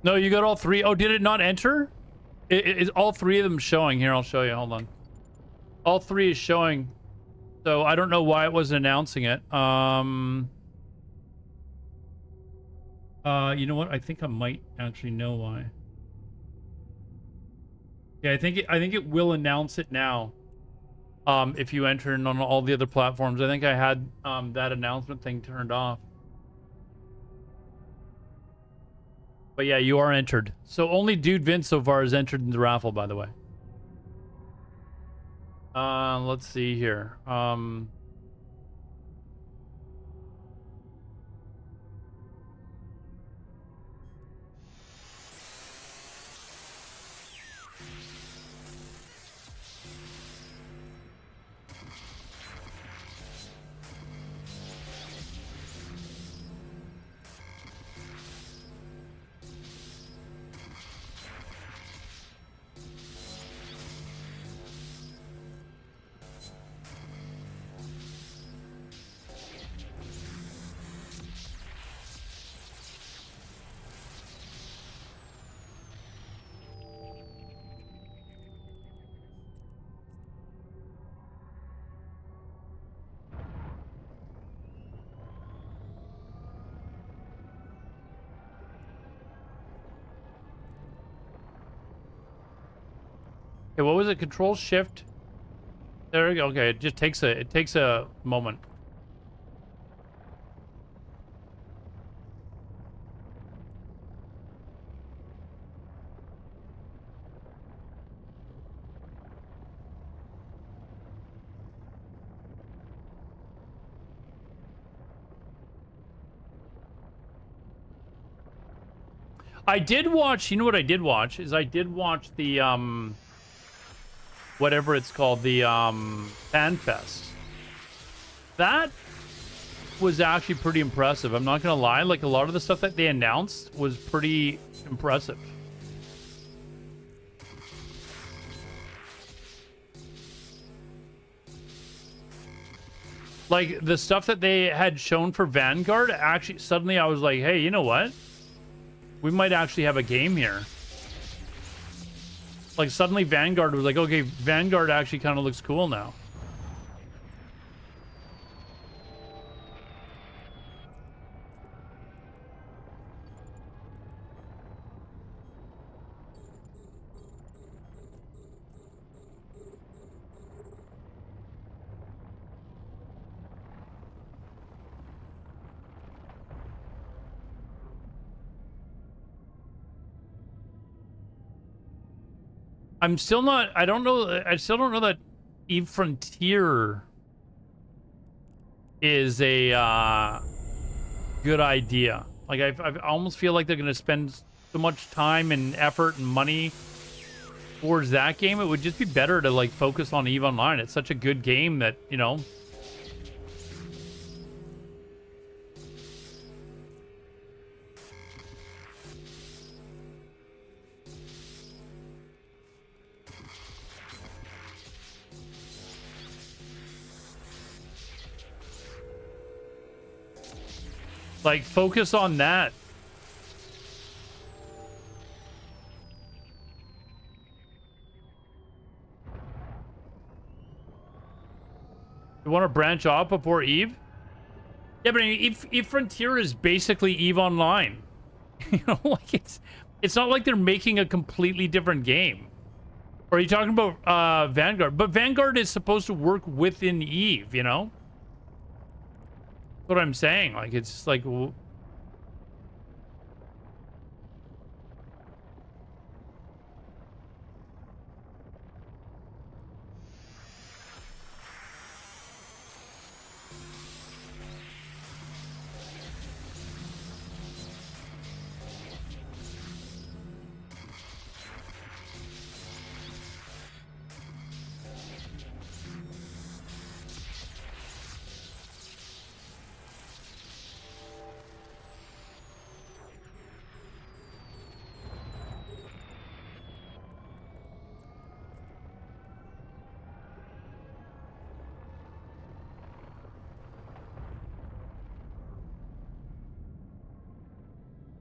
No, you got all three. Oh, did it not enter? Is all three of them showing? Here, I'll show you. Hold on. All three is showing. So I don't know why it wasn't announcing it. You know what? I think I might actually know why. Yeah, I think it will announce it now. If you enter in on all the other platforms. I think I had that announcement thing turned off. But yeah, you are entered. So only Dude Vince so far has entered in the raffle, by the way. Let's see here. Okay, what was it? Control Shift. There we go. Okay, it just takes a moment. I did watch, you know what I did watch? Is I did watch the, whatever it's called, the, Fan Fest. That was actually pretty impressive. I'm not gonna lie. Like, a lot of the stuff that they announced was pretty impressive. Like, the stuff that they had shown for Vanguard, actually, suddenly I was like, hey, you know what? We might actually have a game here. Like, suddenly Vanguard was like, okay, Vanguard actually kind of looks cool now. I'm still not, I still don't know that Eve Frontier is a good idea. Like, I almost feel like they're going to spend so much time and effort and money towards that game. It would just be better to, like, focus on Eve Online. It's such a good game that, you know. Like, focus on that. You want to branch off before Eve? Yeah, but I mean, Eve Frontier is basically Eve Online. You know, like, it's not like they're making a completely different game. Or are you talking about Vanguard? But Vanguard is supposed to work within Eve, you know? That's what I'm saying. Like, it's just like...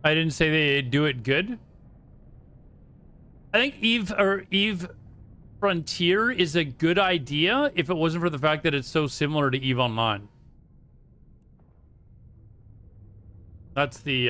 I didn't say they do it good. I think Eve Frontier is a good idea if it wasn't for the fact that it's so similar to Eve Online. That's the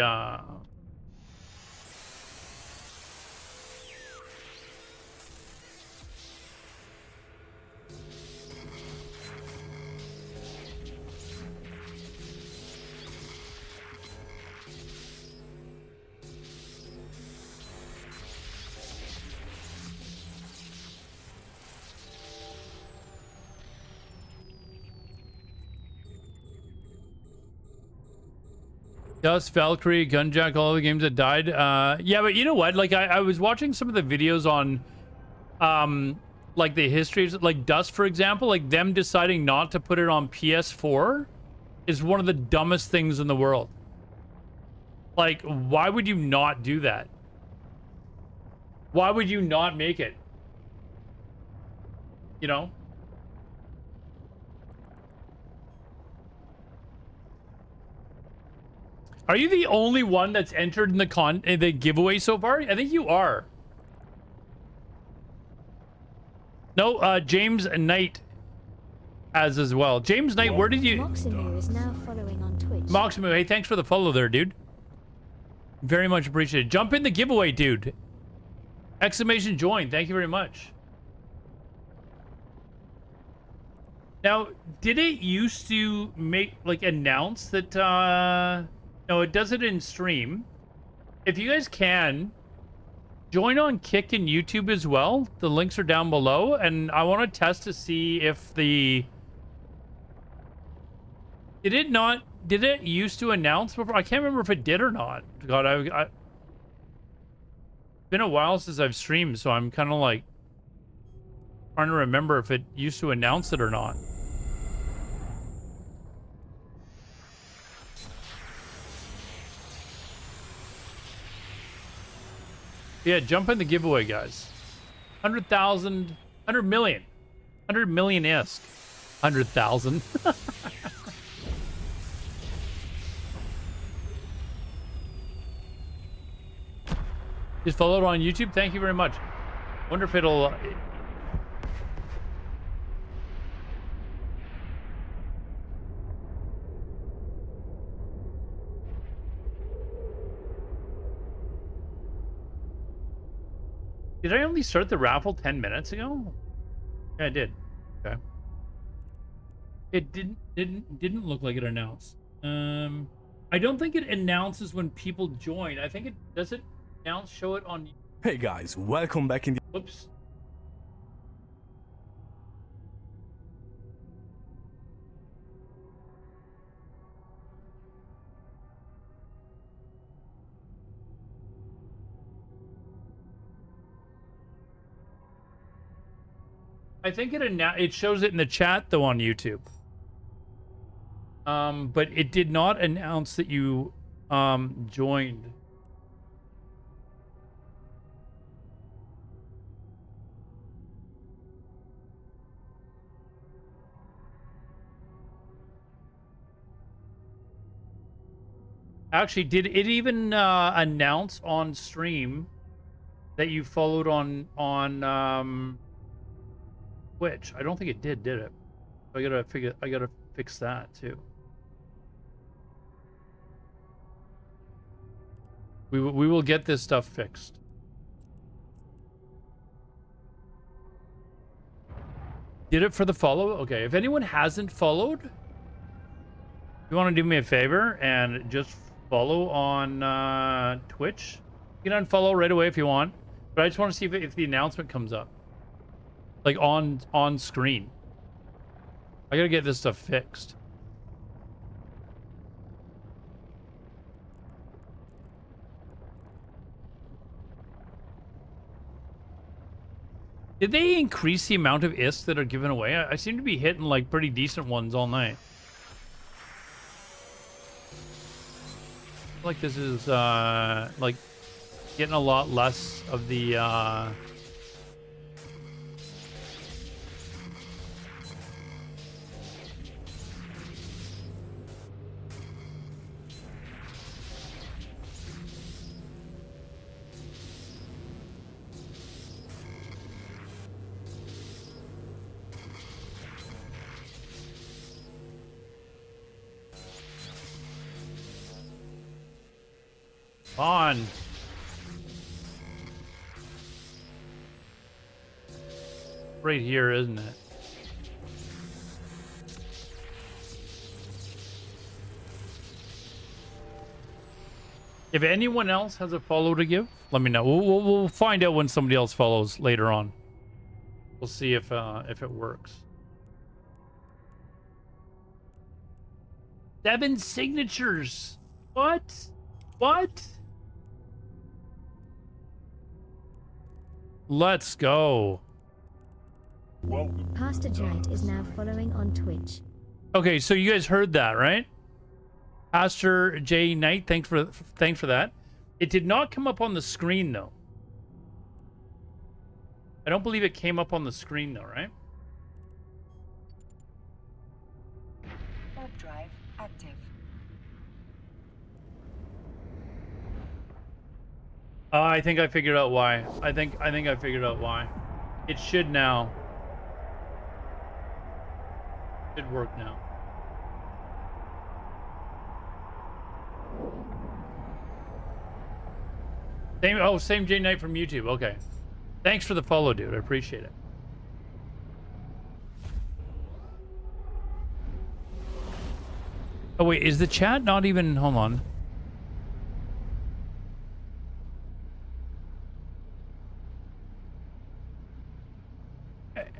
Dust, Valkyrie, Gunjack, all the games that died. Yeah, but you know what? Like I was watching some of the videos on like the histories, like Dust, for example, like them deciding not to put it on PS4 is one of the dumbest things in the world. Like, why would you not do that? Why would you not make it? You know? Are you the only one that's entered in the giveaway so far? I think you are. No, James Knight as well. James Knight, where did you... Moxamu is now following on Twitch. Moxamu, hey, thanks for the follow there, dude. Very much appreciated. Jump in the giveaway, dude. Exclamation join. Thank you very much. Now, did it used to announce that, no, it does it in stream. If you guys can, join on Kick and YouTube as well. The links are down below, and I want to test to see if the... Did it used to announce before? I can't remember if it did or not. God, it's been a while since I've streamed, so I'm kind of like trying to remember if it used to announce it or not. Yeah, jump in the giveaway, guys. 100,000, 100 million. 100 million-esque. 100,000. Just follow it on YouTube. Thank you very much. Wonder if it'll... Did I only start the raffle 10 minutes ago? Yeah, I did. Okay. It didn't look like it announced. I don't think it announces when people join. I think it does it announce, show it on... Hey guys, welcome back in the... Whoops. I think it shows it in the chat though on YouTube. But it did not announce that you joined. Actually, did it even announce on stream that you followed on Twitch? I don't think it did it? I gotta fix that too. We will get this stuff fixed. Did it for the follow? Okay, if anyone hasn't followed, you want to do me a favor and just follow on Twitch. You can unfollow right away if you want, but I just want to see if the announcement comes up. Like on screen. I gotta get this stuff fixed. Did they increase the amount of ISK that are given away? I seem to be hitting like pretty decent ones all night. I feel like this is like getting a lot less of the On. Right here, isn't it? If anyone else has a follow to give, let me know. We'll find out when somebody else follows later on. We'll see if it works. 7 signatures. What? What? Let's go. Pastor Giant is now following on Twitch. Okay, so you guys heard that, right? Pastor J Knight, thanks for that. It did not come up on the screen though. I don't believe it came up on the screen though, right? Warp drive active. I think I figured out why. I think I figured out why. It should now. Should work now. Same J Knight from YouTube. Okay. Thanks for the follow, dude. I appreciate it. Oh wait, is the chat not even? Hold on.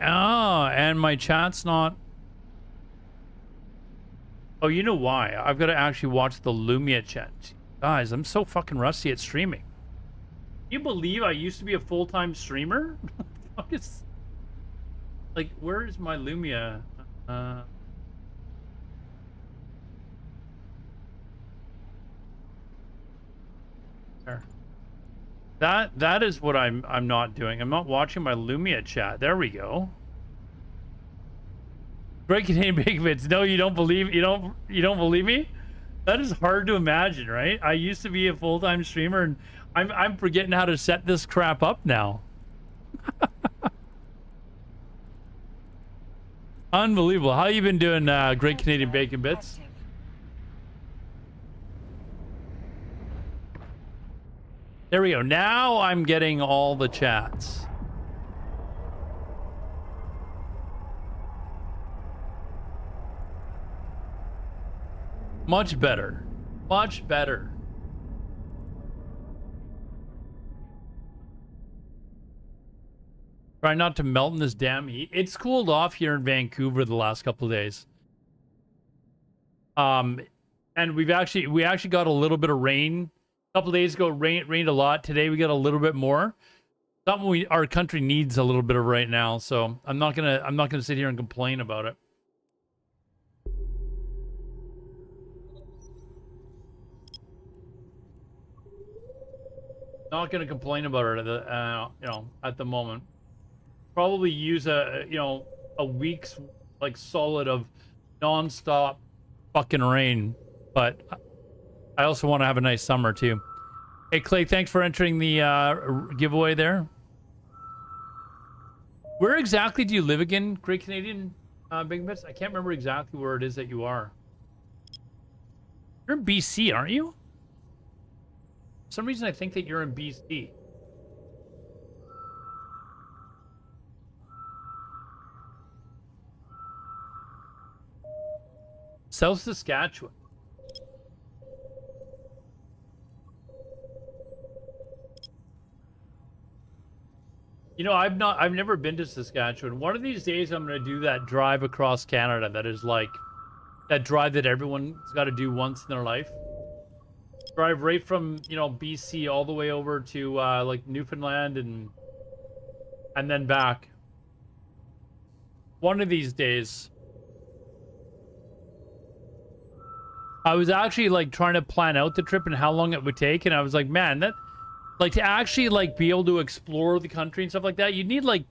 Ah, and my chat's not. Oh, you know why? I've got to actually watch the Lumia chat. Guys, I'm so fucking rusty at streaming. Can you believe I used to be a full-time streamer? Like, where is my Lumia? There. That is what I'm not doing. I'm not watching my Lumia chat. There we go. Great Canadian Big Bits. No, you don't believe me? That is hard to imagine, right? I used to be a full-time streamer and I'm forgetting how to set this crap up now. Unbelievable. How you been doing, Great Canadian Bacon Bits? There we go. Now I'm getting all the chats. Much better. Much better. Try not to melt in this damn heat. It's cooled off here in Vancouver the last couple of days. And we actually got a little bit of rain. A couple of days ago, rained a lot. Today we got a little bit more. Something our country needs a little bit of right now. So I'm not gonna sit here and complain about it. Not gonna complain about it at the moment. Probably use a week's like solid of non-stop fucking rain, but I also want to have a nice summer too. Hey Clay, thanks for entering the giveaway there. Where exactly do you live again, Great Canadian Big Bits? I can't remember exactly where it is that you are. You're in BC, aren't you? For some reason I think that you're in BC. South Saskatchewan. You know, I've never been to Saskatchewan. One of these days I'm going to do that drive across Canada that is like that drive that everyone's got to do once in their life. Drive right from, BC all the way over to like Newfoundland and then back. One of these days. I was actually like trying to plan out the trip and how long it would take, and I was like, man, that like to actually like be able to explore the country and stuff like that, you need like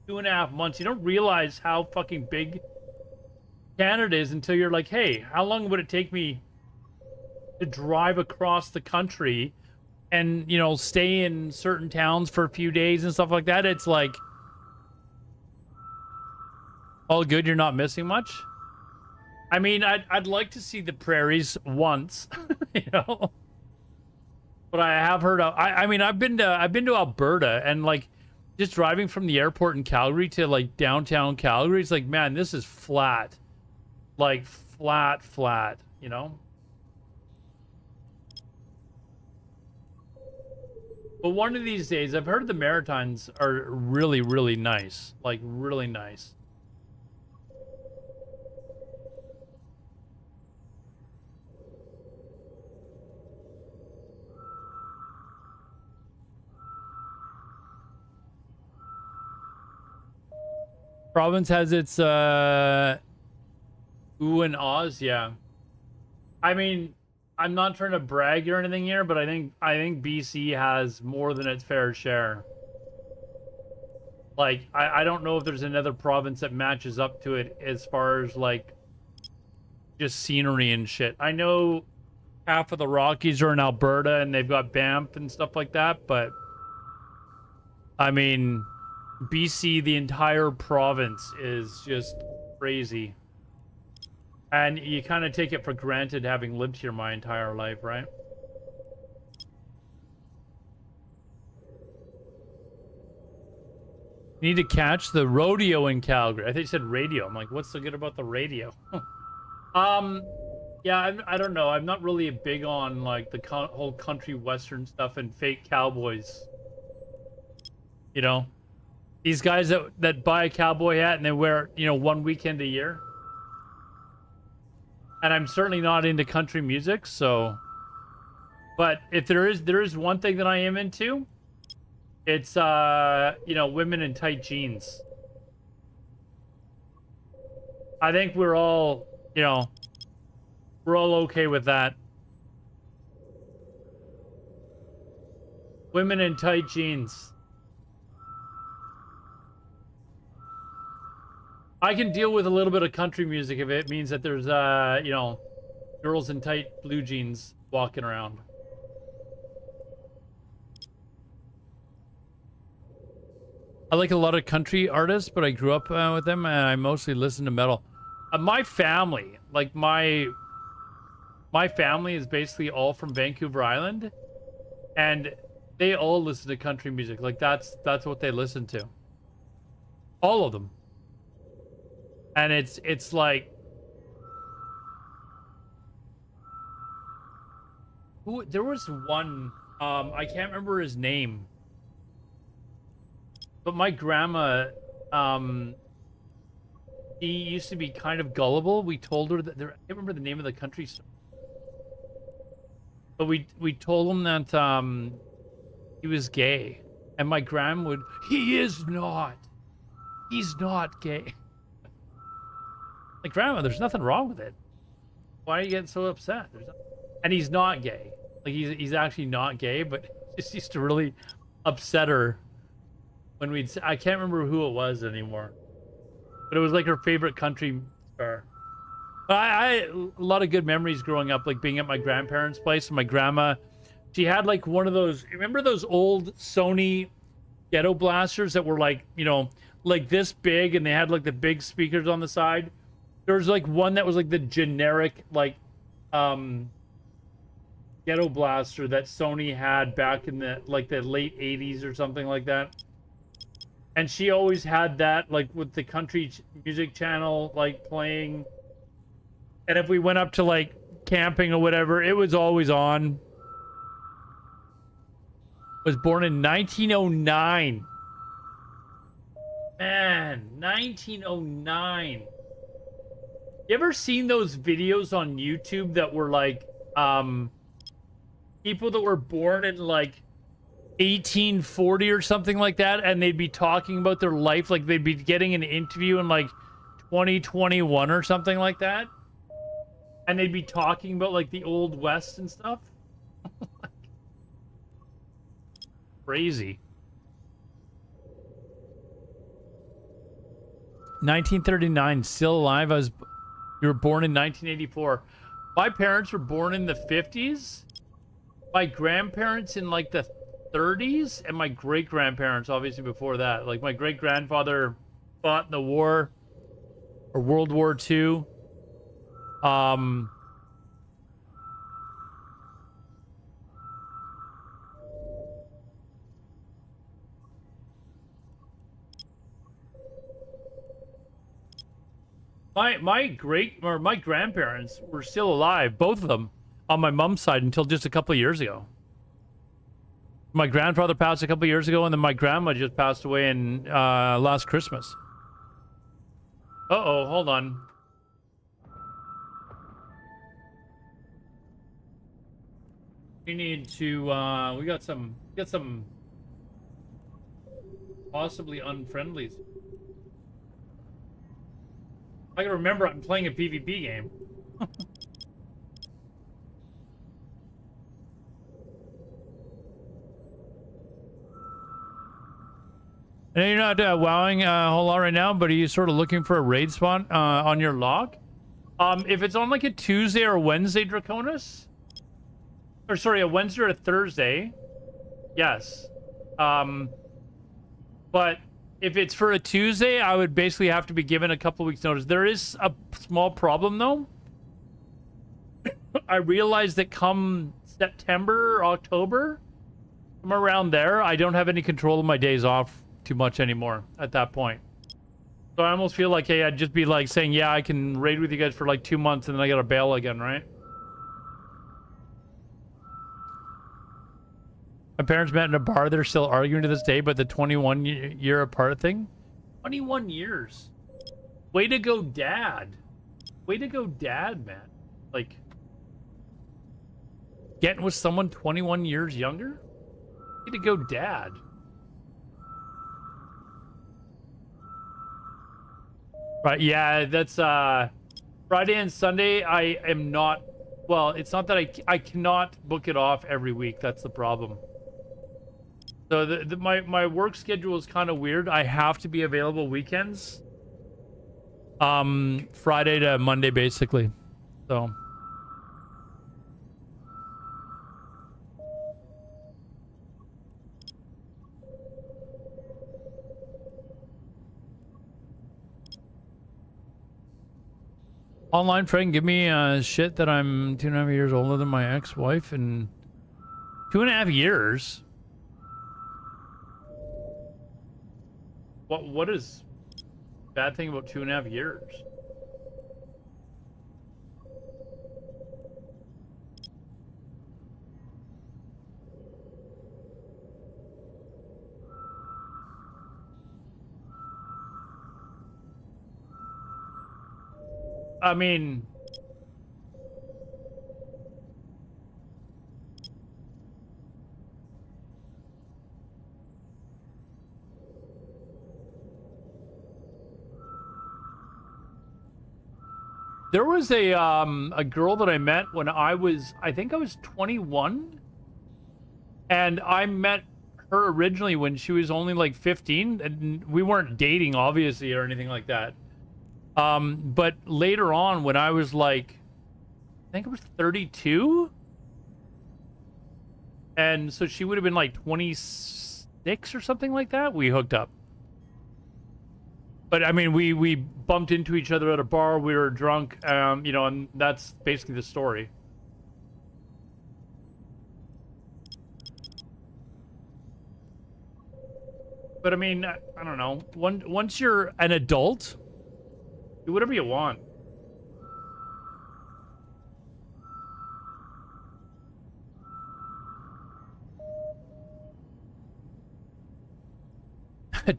2.5 months. You don't realize how fucking big Canada is until you're like, hey, how long would it take me to drive across the country and stay in certain towns for a few days and stuff like that? It's like all good. You're not missing much. I mean, I'd like to see the prairies once, But I have heard of, I mean, I've been to Alberta, and like just driving from the airport in Calgary to like downtown Calgary, it's like, man, this is flat. Like flat, you know? But one of these days, I've heard the Maritimes are really, really nice. Like, really nice. Province has its ooh and ahs, yeah. I mean, I'm not trying to brag or anything here, but I think BC has more than its fair share. Like, I don't know if there's another province that matches up to it as far as like just scenery and shit. I know half of the Rockies are in Alberta and they've got Banff and stuff like that, but I mean, BC, the entire province is just crazy. And you kind of take it for granted having lived here my entire life, right? You need to catch the rodeo in Calgary. I think you said radio. I'm like, what's so good about the radio? Yeah, I don't know. I'm not really big on like the whole country western stuff and fake cowboys. You know? These guys that buy a cowboy hat and they wear it, you know, one weekend a year. And I'm certainly not into country music, so. But if there is one thing that I am into, it's you know, women in tight jeans. I think we're all, you know, we're all okay with that. Women in tight jeans. I can deal with a little bit of country music if it means that there's, you know, girls in tight blue jeans walking around. I like a lot of country artists, but I grew up with them, and I mostly listen to metal. My family, like my family is basically all from Vancouver Island, and they all listen to country music. Like that's what they listen to. All of them. And it's like, there was one, I can't remember his name, but my grandma, she used to be kind of gullible. We told her that I can't remember the name of the country song, but we told him that he was gay, and my grandma would, he's not gay. Like, grandma, there's nothing wrong with it. Why are you getting so upset? And he's not gay. Like, he's actually not gay, but it just used to really upset her when I can't remember who it was anymore. But it was like her favorite country star. But I a lot of good memories growing up, like being at my grandparents' place. And my grandma, she had like one of those, remember those old Sony ghetto blasters that were like, you know, like this big, and they had like the big speakers on the side? There was like one that was like the generic like ghetto blaster that Sony had back in the like the late 80s or something like that. And she always had that like with the country music channel like playing. And if we went up to like camping or whatever, it was always on. Was born in 1909. Man, 1909. You ever seen those videos on YouTube that were like, people that were born in like 1840 or something like that, and they'd be talking about their life, like they'd be getting an interview in like 2021 or something like that, and they'd be talking about like the Old West and stuff? Crazy. 1939, still alive. You were born in 1984. My parents were born in the 50s. My grandparents in like the 30s, and my great-grandparents obviously before that. Like my great-grandfather fought in the war, or World War II. My grandparents were still alive, both of them, on my mom's side until just a couple of years ago. My grandfather passed a couple of years ago, and then my grandma just passed away in last Christmas. Uh-oh, hold on. We need to we got some possibly unfriendlies. I gotta remember I'm playing a PvP game. I know you're not wowing a whole lot right now, but are you sort of looking for a raid spot on your log? If it's on like a Tuesday or Wednesday, Draconis, or sorry, a Wednesday or a Thursday, yes. But if it's for a Tuesday, I would basically have to be given a couple weeks notice. There is a small problem though. I realized that come September or October, from around there, I don't have any control of my days off too much anymore at that point. So I almost feel like, hey, I'd just be like saying, yeah, I can raid with you guys for like 2 months and then I gotta bail again, right? My parents met in a bar. They're still arguing to this day, but the 21-year apart thing? 21 years. Way to go, Dad. Way to go, Dad, man. Like, getting with someone 21 years younger? Way to go, Dad. Right, yeah, that's, Friday and Sunday, I am not, well, it's not that I cannot book it off every week. That's the problem. So my work schedule is kind of weird. I have to be available weekends. Friday to Monday, basically. So. Online friend, give me shit that I'm 2.5 years older than my ex-wife and 2.5 years. What is bad thing about 2.5 years? I mean, there was a girl that I met when I think I was 21, and I met her originally when she was only like 15, and we weren't dating obviously or anything like that. But later on when I was like, I think I was 32, and so she would have been like 26 or something like that, we hooked up. But I mean, we bumped into each other at a bar. We were drunk, you know, and that's basically the story. But I mean, I don't know. Once you're an adult, do whatever you want.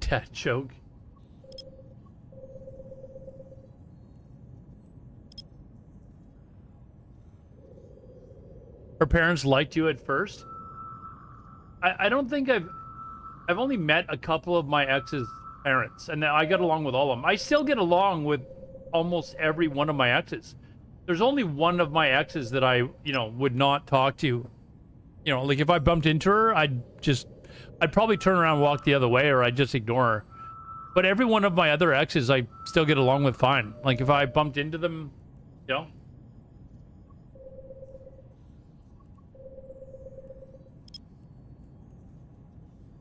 Dad joke. Her parents liked you at first? I don't think I've only met a couple of my ex's parents, and I got along with all of them. I still get along with almost every one of my exes. There's only one of my exes that I, you know, would not talk to. You know, like if I bumped into her, I'd probably turn around and walk the other way, or I'd just ignore her. But every one of my other exes, I still get along with fine. Like if I bumped into them, you know.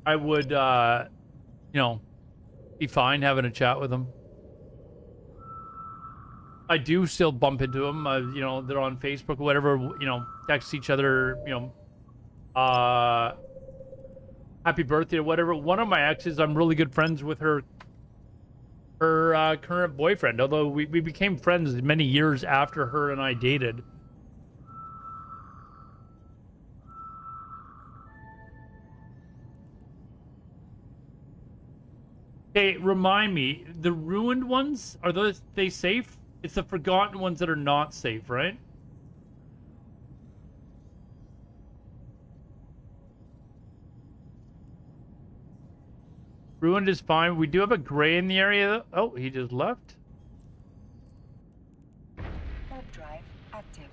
I would, you know, be fine having a chat with them. I do still bump into them. You know, they're on Facebook or whatever, you know, text each other, you know, happy birthday or whatever. One of my exes, I'm really good friends with her her current boyfriend, although we became friends many years after her and I dated. Hey, remind me, the ruined ones, are they safe? It's the forgotten ones that are not safe, right? Ruined is fine. We do have a gray in the area. Oh, he just left. Warp drive active.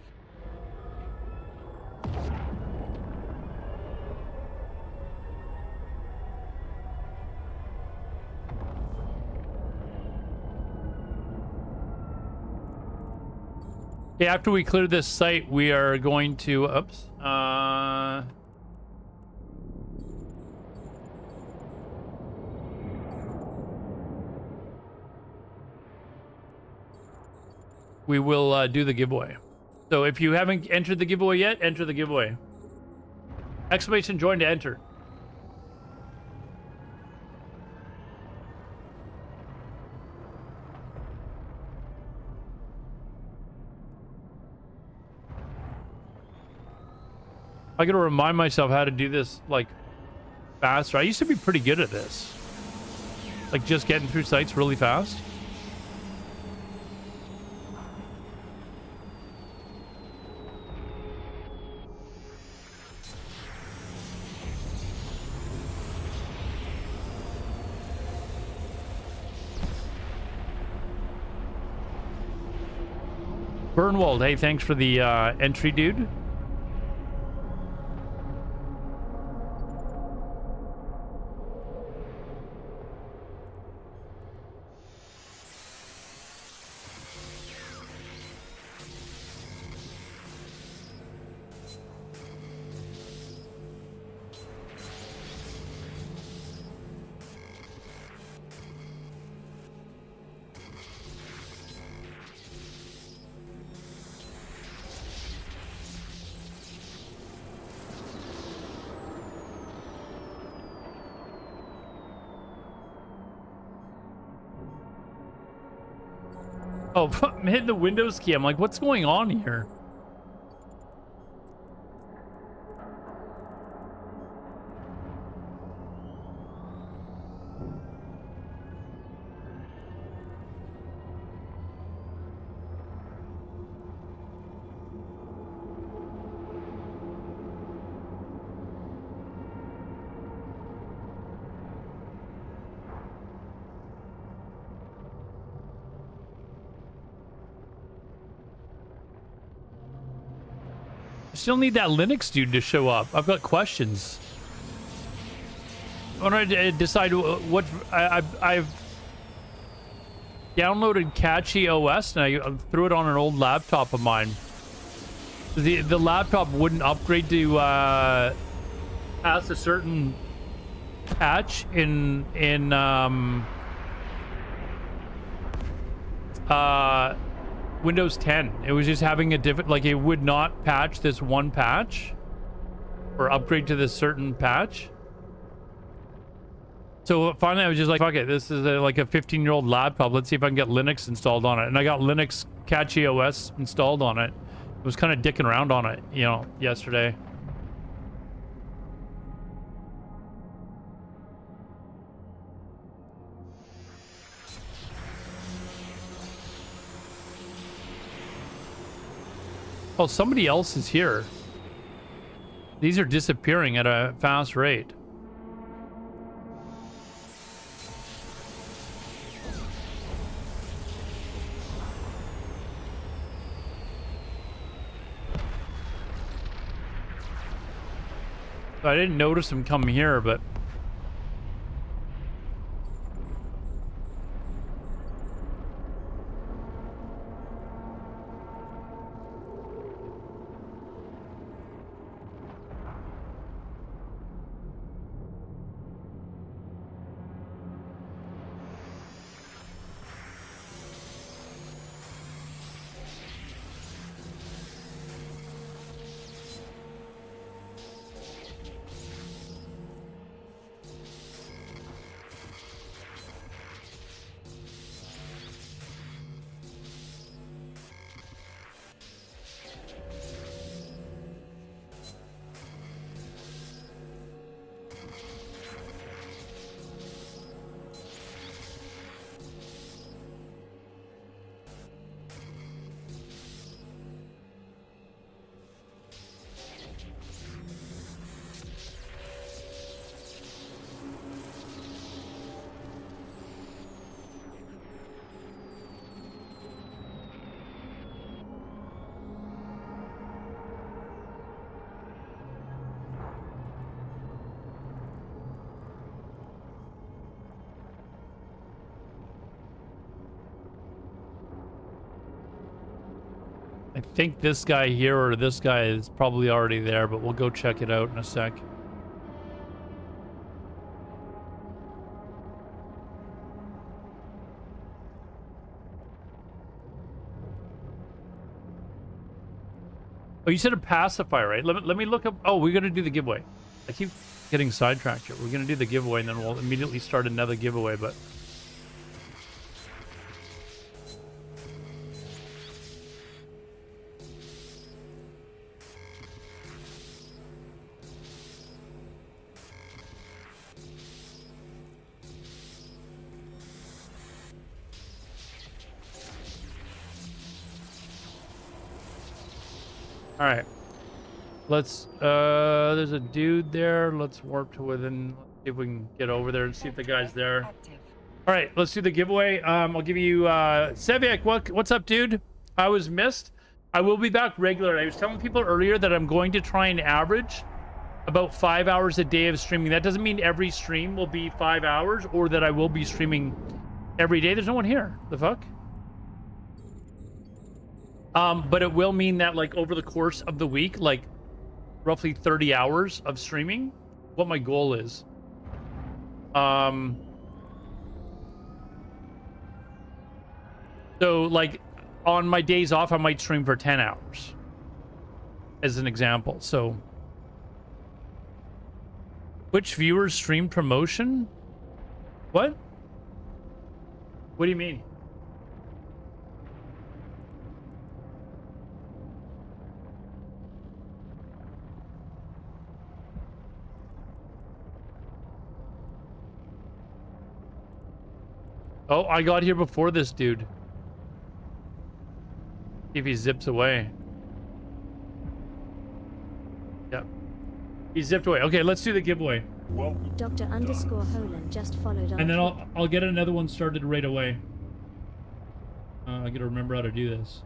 Okay, after we clear this site, we are going to... Oops. We will do the giveaway. So if you haven't entered the giveaway yet, enter the giveaway. Exclamation join to enter. I gotta remind myself how to do this like faster. I used to be pretty good at this. Like just getting through sites really fast. Burnwald, hey, thanks for the entry, dude. Oh, I'm hitting the Windows key. I'm like, what's going on here? Still need that Linux dude to show up. I've got questions. When I decide what I've downloaded Catchy OS and I threw it on an old laptop of mine. The laptop wouldn't upgrade to pass a certain patch in Windows 10. It was just having a different, like it would not patch this one patch or upgrade to this certain patch. So finally I was just like, fuck it, this is like a 15-year-old laptop. Let's see if I can get Linux installed on it. And I got Linux Catchy OS installed on it. I was kind of dicking around on it, you know, yesterday. Oh, somebody else is here. These are disappearing at a fast rate. I didn't notice them come here, but... think this guy here or this guy is probably already there, but we'll go check it out in a sec. Oh, you said a pacifier, right? Let me look up. Oh, we're going to do the giveaway. I keep getting sidetracked here. We're going to do the giveaway, and then we'll immediately start another giveaway, but... All right, let's, there's a dude there. Let's warp to within, let's see if we can get over there and see if the guy's there. All right, let's do the giveaway. I'll give you, Seviak, what's up, dude? I was missed. I will be back regular. I was telling people earlier that I'm going to try and average about 5 hours a day of streaming. That doesn't mean every stream will be 5 hours or that I will be streaming every day. There's no one here. The fuck? But it will mean that, like, over the course of the week, like, roughly 30 hours of streaming, what my goal is. So, like, on my days off, I might stream for 10 hours, as an example. So, which viewers stream promotion? What? What do you mean? Oh, I got here before this dude. See if he zips away. Yep. He zipped away. Okay, let's do the giveaway. Dr. underscore Holand just followed on. And then I'll get another one started right away. I gotta remember how to do this.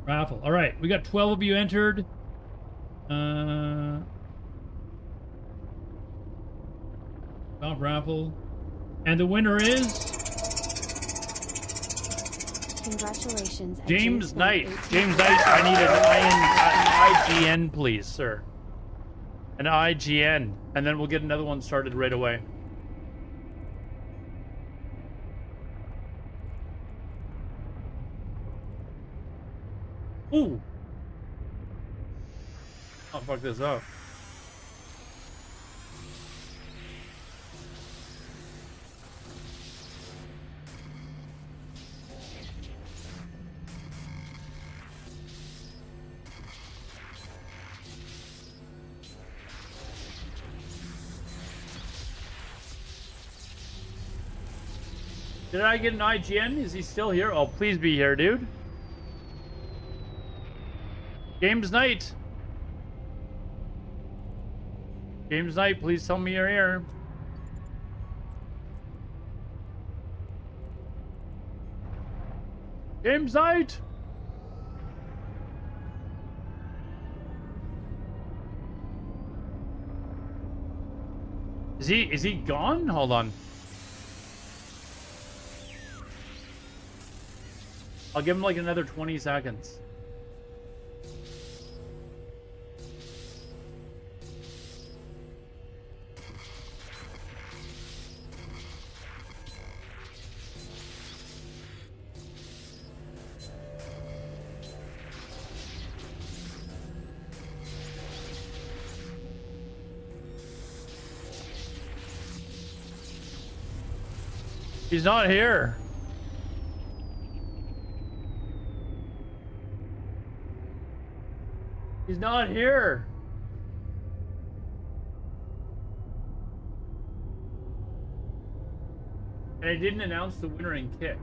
Raffle. All right, we got 12 of you entered. Top raffle. And the winner is... Congratulations. James Knight. James Knight, I need an IGN, please, sir. An IGN. And then we'll get another one started right away. Ooh. I'll fuck this up. Did I get an IGN? Is he still here? Oh, please be here, dude. James Knight. James Knight, please tell me you're here. James Knight. Is he gone? Hold on. I'll give him like another 20 seconds. He's not here. He's not here. And I didn't announce the winner in kick.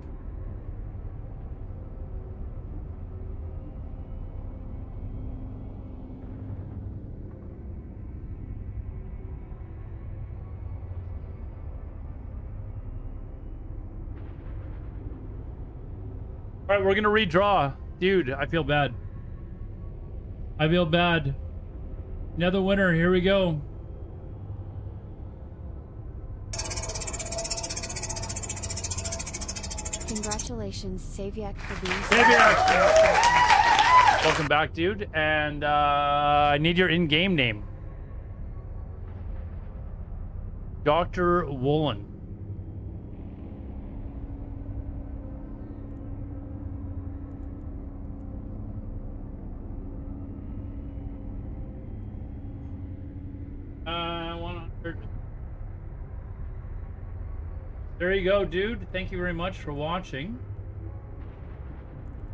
All right, we're gonna redraw. Dude, I feel bad. I feel bad. Another winner. Here we go. Congratulations, Saviak, for being Saviak! Welcome back, dude. And I need your in-game name. Dr. Woolen. Uh, 100. There you go, dude. Thank you very much for watching.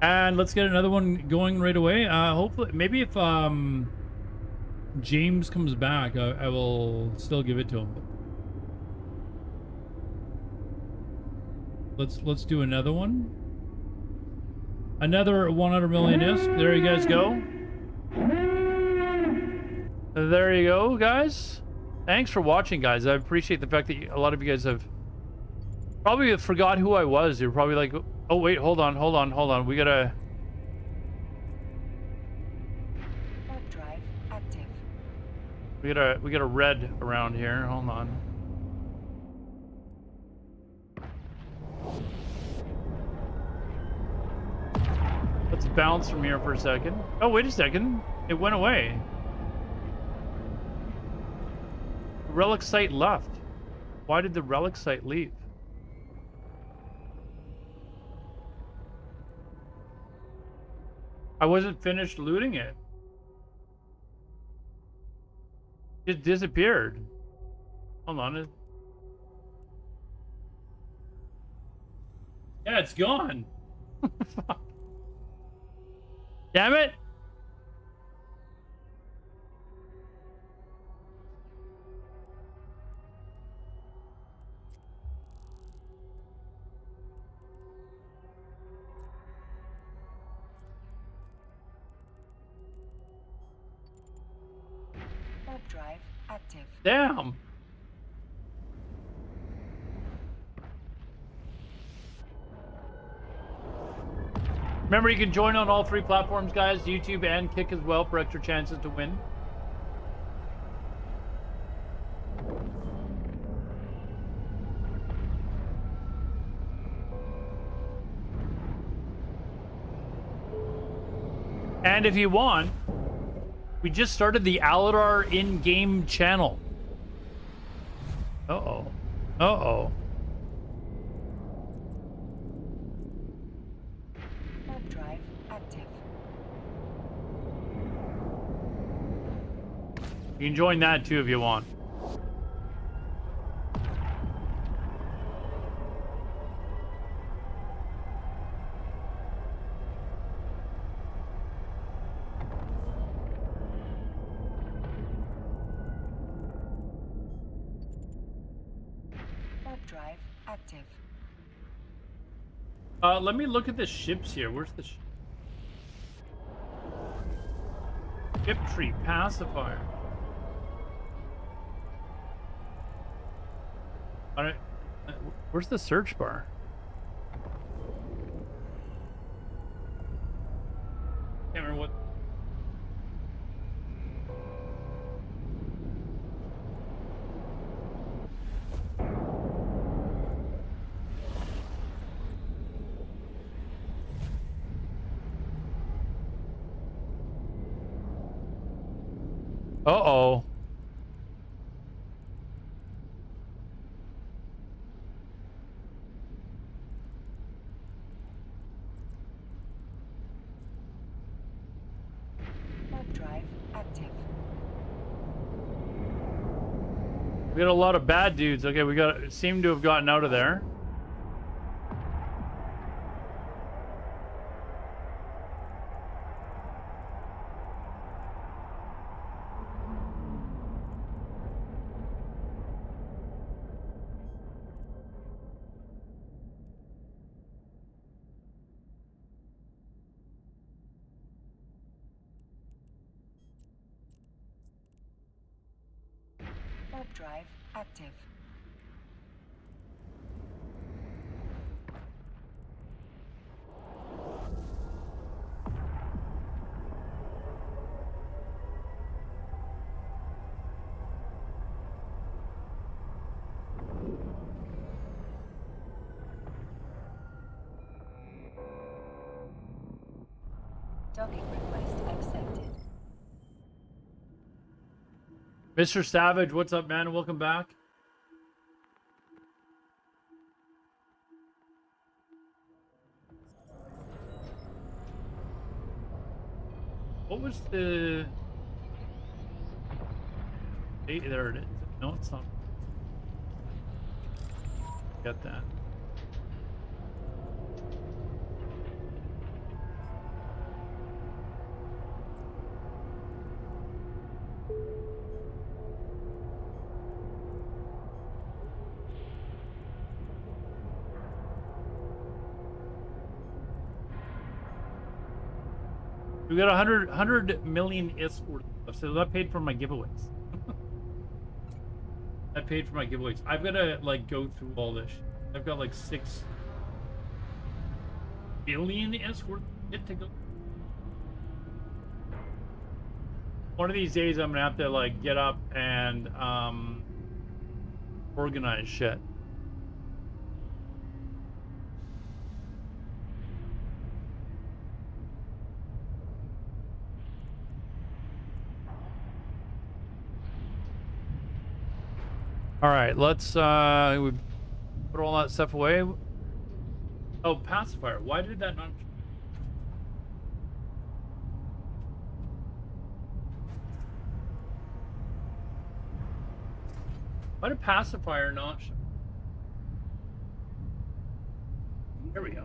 And let's get another one going right away. Hopefully, maybe if James comes back, I will still give it to him. Let's do another one. Another 100 million disc. There you guys go. There you go, guys. Thanks for watching, guys. I appreciate the fact that a lot of you guys have probably forgot who I was. You're probably like, oh wait, hold on. We gotta. Warp drive active. We got a red around here. Hold on. Let's bounce from here for a second. Oh, wait a second. It went away. Relic site left. Why did the relic site leave? I wasn't finished looting it. It disappeared. Hold on. Yeah, it's gone. Fuck. Damn it. Warp drive active. Damn. Remember, you can join on all 3 platforms, guys. YouTube and Kick as well for extra chances to win. And if you want, we just started the Aladar in-game channel. Uh-oh. Uh-oh. Warp drive active. You can join that too if you want. Warp drive active. Let me look at the ships here. Where's the ship tree pacifier? All right. Where's the search bar? Can't remember what. Uh-oh. Warp drive active. We got a lot of bad dudes. Okay, we seem to have gotten out of there. Warp drive active. Docking request accepted. Mr. Savage, what's up, man? Welcome back. What was the... Hey, there it is. No, it's not. Got that. We got 100 million ISK worth of stuff, so that paid for my giveaways. That paid for my giveaways. I've got to like go through all this. I've got like 6 billion ISK worth of shit to go. One of these days, I'm gonna have to like get up and organize shit. All right, let's we put all that stuff away. Oh, pacifier. Why did that not? Why did pacifier not show? There we go.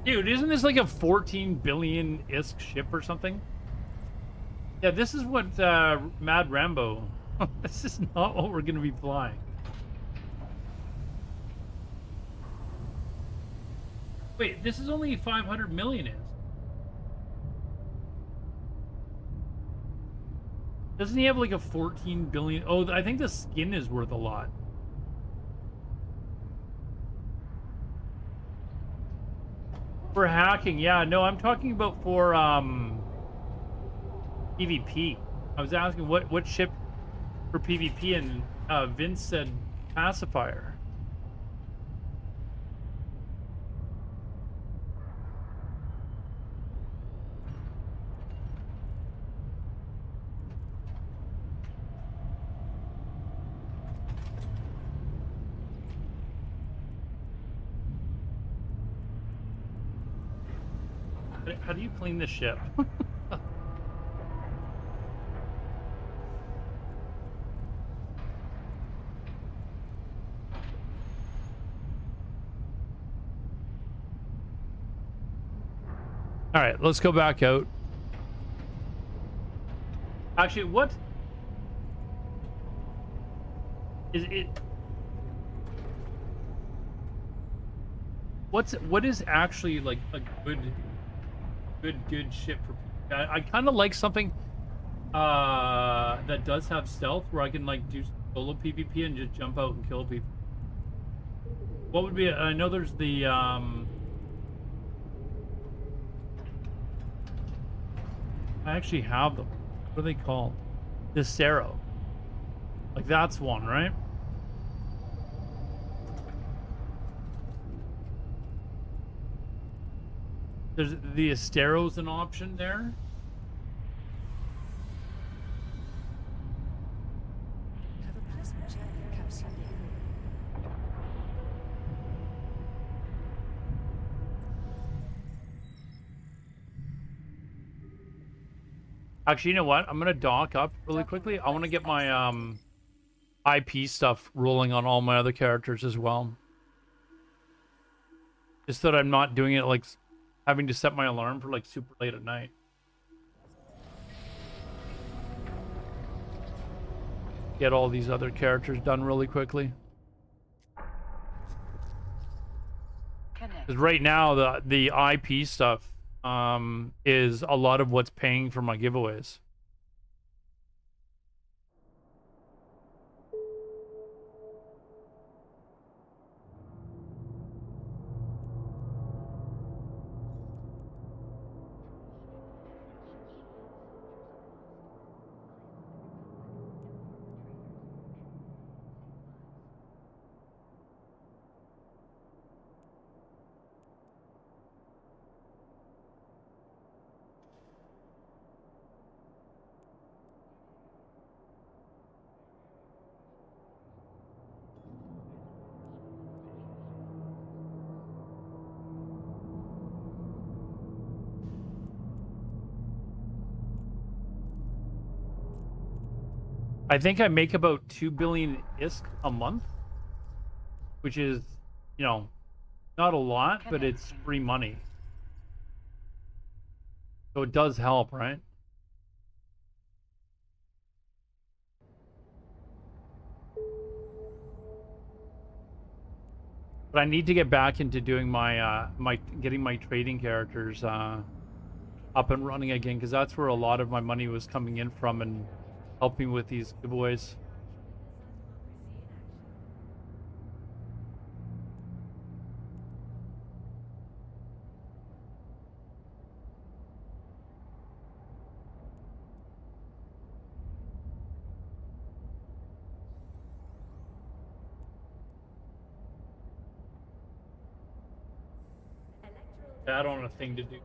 Dude, isn't this like a 14 billion ISK ship or something? Yeah, this is what Mad Rambo. This is not what we're gonna be flying. Wait, this is only 500 million is. Doesn't he have like a 14 billion? Oh, I think the skin is worth a lot. For hacking, yeah. No, I'm talking about for PvP. I was asking what ship for PvP, and Vince said pacifier. How do you clean the ship? All right, let's go back out. Actually, what is it? What is actually like a good ship for? I kind of like something that does have stealth, where I can like do solo PvP and just jump out and kill people. What would be? I know there's the I actually have them. What are they called? The Sero. Like that's one, right? There's the Astero's an option there. Have a pleasant journey, Capsuleer. Actually, you know what? I'm gonna dock up really quickly. I want to get my IP stuff rolling on all my other characters as well. Just that I'm not doing it like having to set my alarm for like super late at night. Get all these other characters done really quickly. Because right now the IP stuff is a lot of what's paying for my giveaways. I think I make about 2 billion ISK a month, which is, you know, not a lot, but it's free money. So it does help, right? But I need to get back into doing my getting my trading characters up and running again, because that's where a lot of my money was coming in from and helping with these giveaways. I don't have a thing to do.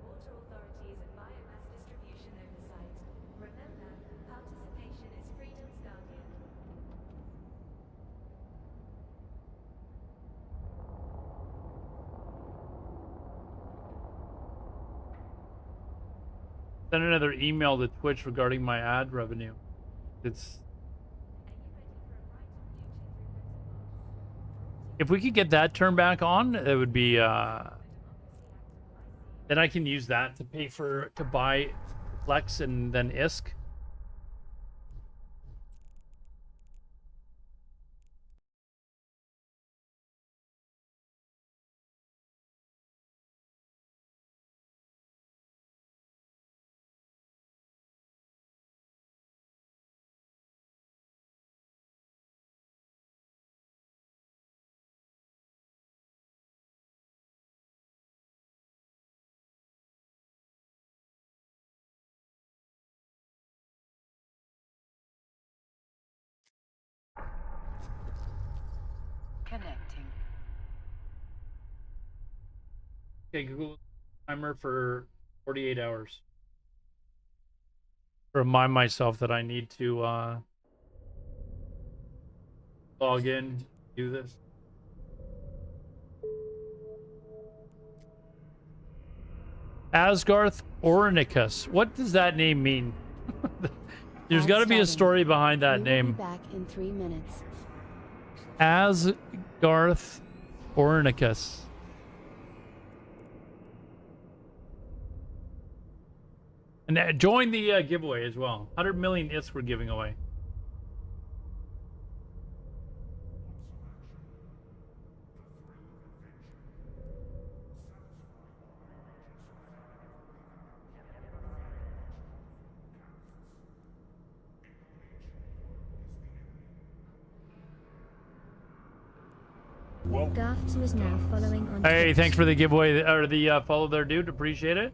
Send another email to Twitch regarding my ad revenue. It's if we could get that turned back on, it would be then I can use that to pay for to buy Flex and then ISK. Connecting. Okay, Google timer for 48 hours. Remind myself that I need to log in, do this. Asgarth Ornicus. What does that name mean? There's got to be a story behind that name. Be back in 3 minutes. Asgarth Ornicus. And join the giveaway as well. 100 million ISK we're giving away. Garths was now following on Hey, Twitch. thanks for the giveaway or the follow there, dude. Appreciate it.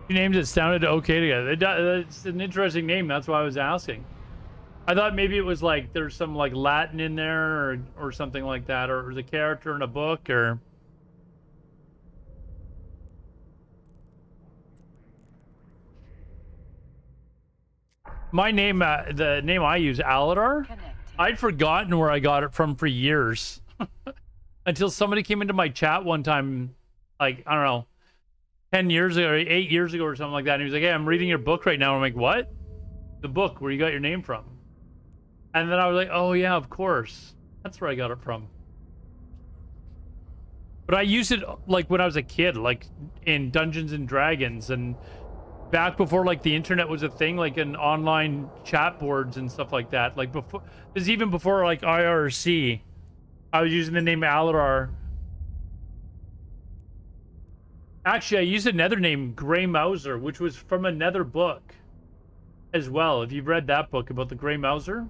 You named it sounded okay together. It's an interesting name. That's why I was asking. I thought maybe it was like there's some like Latin in there or something like that, or the character in a book or. My name, the name I use, Aladar. I'd forgotten where I got it from for years. Until somebody came into my chat one time, like, I don't know, 10 years ago or 8 years ago or something like that. And he was like, hey, I'm reading your book right now. I'm like, what? The book where you got your name from. And then I was like, oh, yeah, of course. That's where I got it from. But I used it, like, when I was a kid, like, in Dungeons and Dragons and back before, like, the internet was a thing, like, in online chat boards and stuff like that. Like, before, this is even before, like, IRC. I was using the name Aladar. Actually, I used another name, Grey Mouser, which was from another book as well. If you've read that book about the Grey Mouser.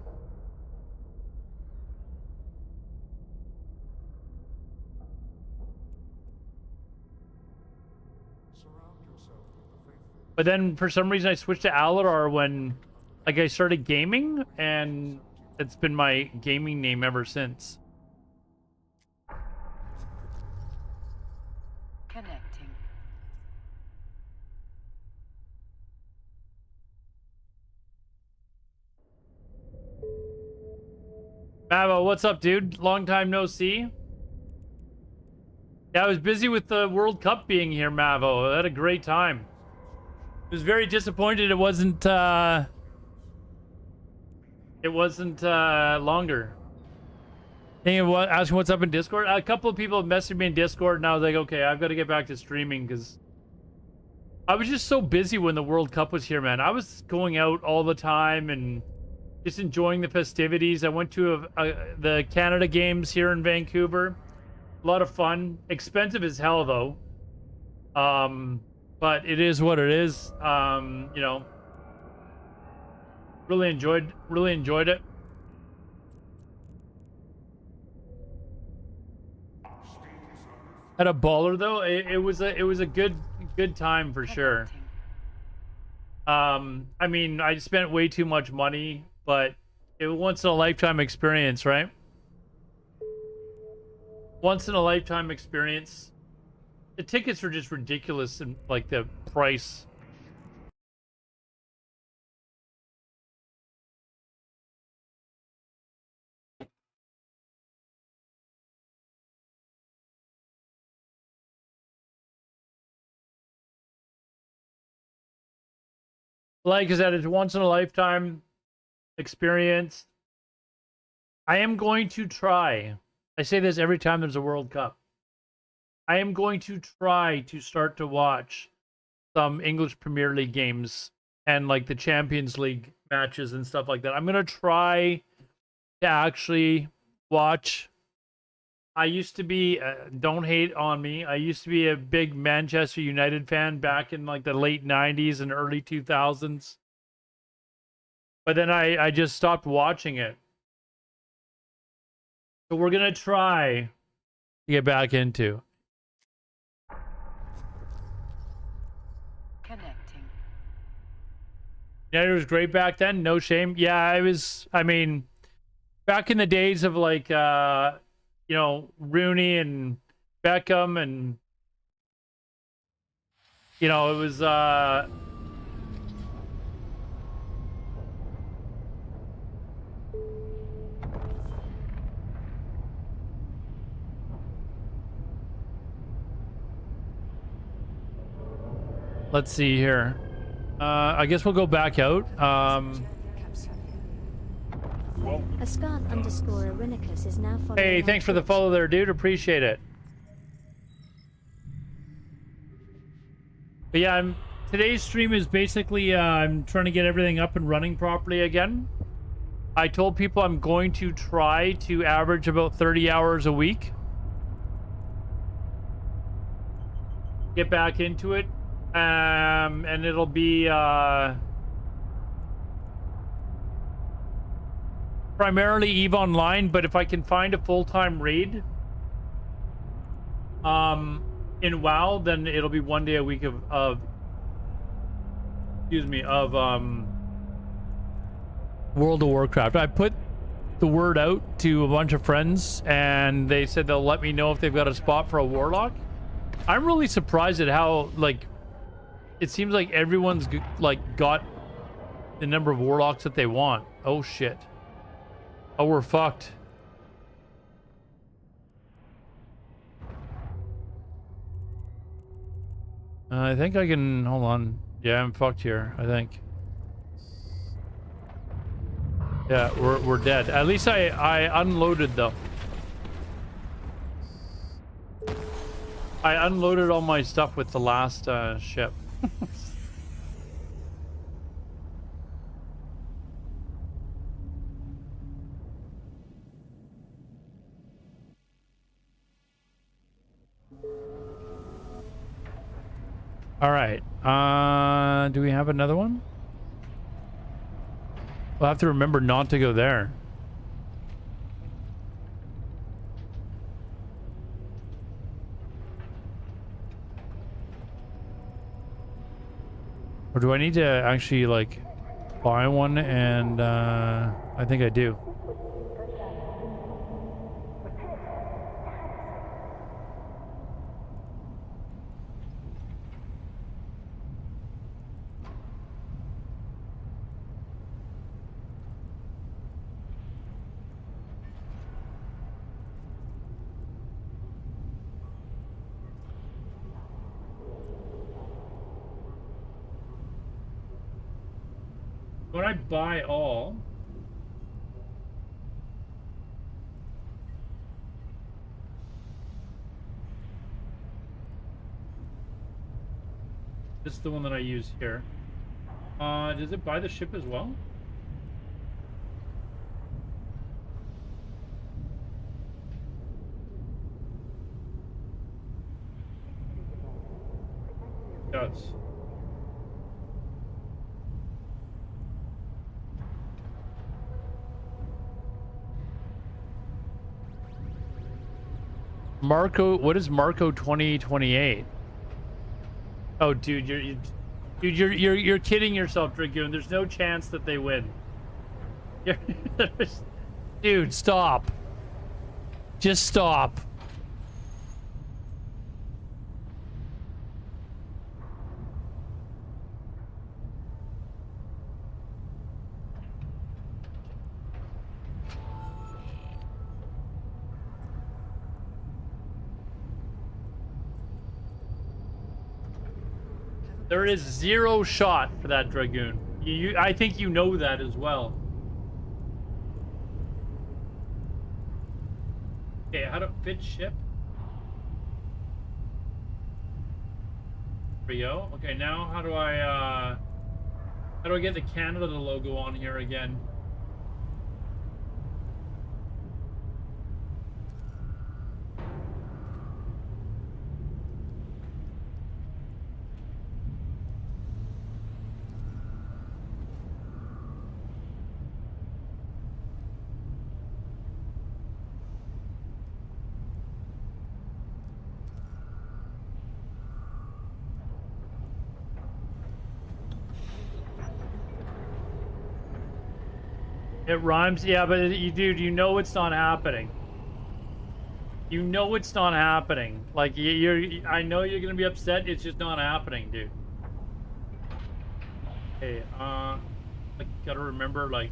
But then for some reason I switched to Aladar when like I started gaming, and it's been my gaming name ever since. Connecting. Mavo, what's up, dude? Long time no see. Yeah, I was busy with the World Cup being here, Mavo. I had a great time. I was very disappointed it wasn't longer. Thinking of what, asking what's up in Discord. A couple of people have messaged me in Discord, and I was like, okay, I've got to get back to streaming because I was just so busy when the World Cup was here, man. I was going out all the time and just enjoying the festivities. I went to the Canada Games here in Vancouver. A lot of fun. Expensive as hell, though. But it is what it is. You know, really enjoyed it. Had a baller though. It was a good time for sure. I mean, I spent way too much money, but it was once in a lifetime experience, right? Once in a lifetime experience. The tickets are just ridiculous and like the price. Like I said, it's once in a lifetime experience. I am going to try. I say this every time there's a World Cup. I am going to try to start to watch some English Premier League games and like the Champions League matches and stuff like that. I'm going to try to actually watch. I used to be, don't hate on me, I used to be a big Manchester United fan back in like the late 90s and early 2000s. But then I just stopped watching it. So we're going to try to get back into. Connecting. United was great back then, no shame. Yeah, I mean, back in the days of like, you know, Rooney and Beckham and, you know, it was, let's see here. I guess we'll go back out. Ascarth_Arinicus is now following. Hey, thanks for the follow there, dude. Appreciate it. But yeah, today's stream is basically I'm trying to get everything up and running properly again. I told people I'm going to try to average about 30 hours a week. Get back into it. And it'll be primarily EVE Online, but if I can find a full-time raid in WoW, then it'll be 1 day a week of World of Warcraft. I put the word out to a bunch of friends, and they said they'll let me know if they've got a spot for a Warlock. I'm really surprised at how, like, it seems like everyone's, like, got the number of Warlocks that they want. Oh, shit. Oh, we're fucked. I think I can... Hold on. Yeah, I'm fucked here, I think. Yeah, we're dead. At least I unloaded, though. I unloaded all my stuff with the last ship. All right. Do we have another one? We'll have to remember not to go there. Or do I need to actually, like, buy one? And I think I do. When I buy all, this is the one that I use here. Does it buy the ship as well? It does. Marco, what is Marco 2028? Oh, dude, you're kidding yourself, Dragoon. There's no chance that they win. Dude, stop. Just stop. There is zero shot for that Dragoon. I think you know that as well. Okay, how to fit ship? There we go. Okay, now how do I get the Canada logo on here again? It rhymes, yeah, but dude, you know it's not happening. You know it's not happening. Like I know you're gonna be upset. It's just not happening, dude. Okay, like gotta remember, like.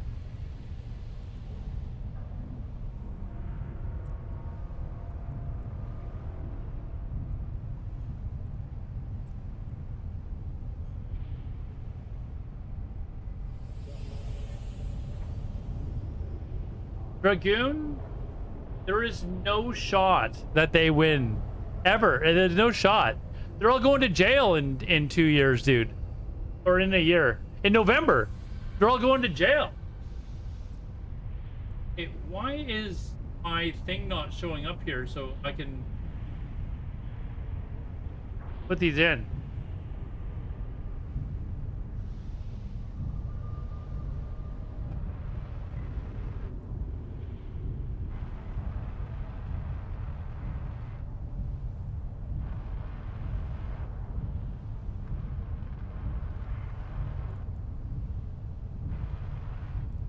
Dragoon, there is no shot that they win. Ever. There's no shot. They're all going to jail in 2 years, dude. Or in a year. In November. They're all going to jail. Hey, why is my thing not showing up here so I can put these in?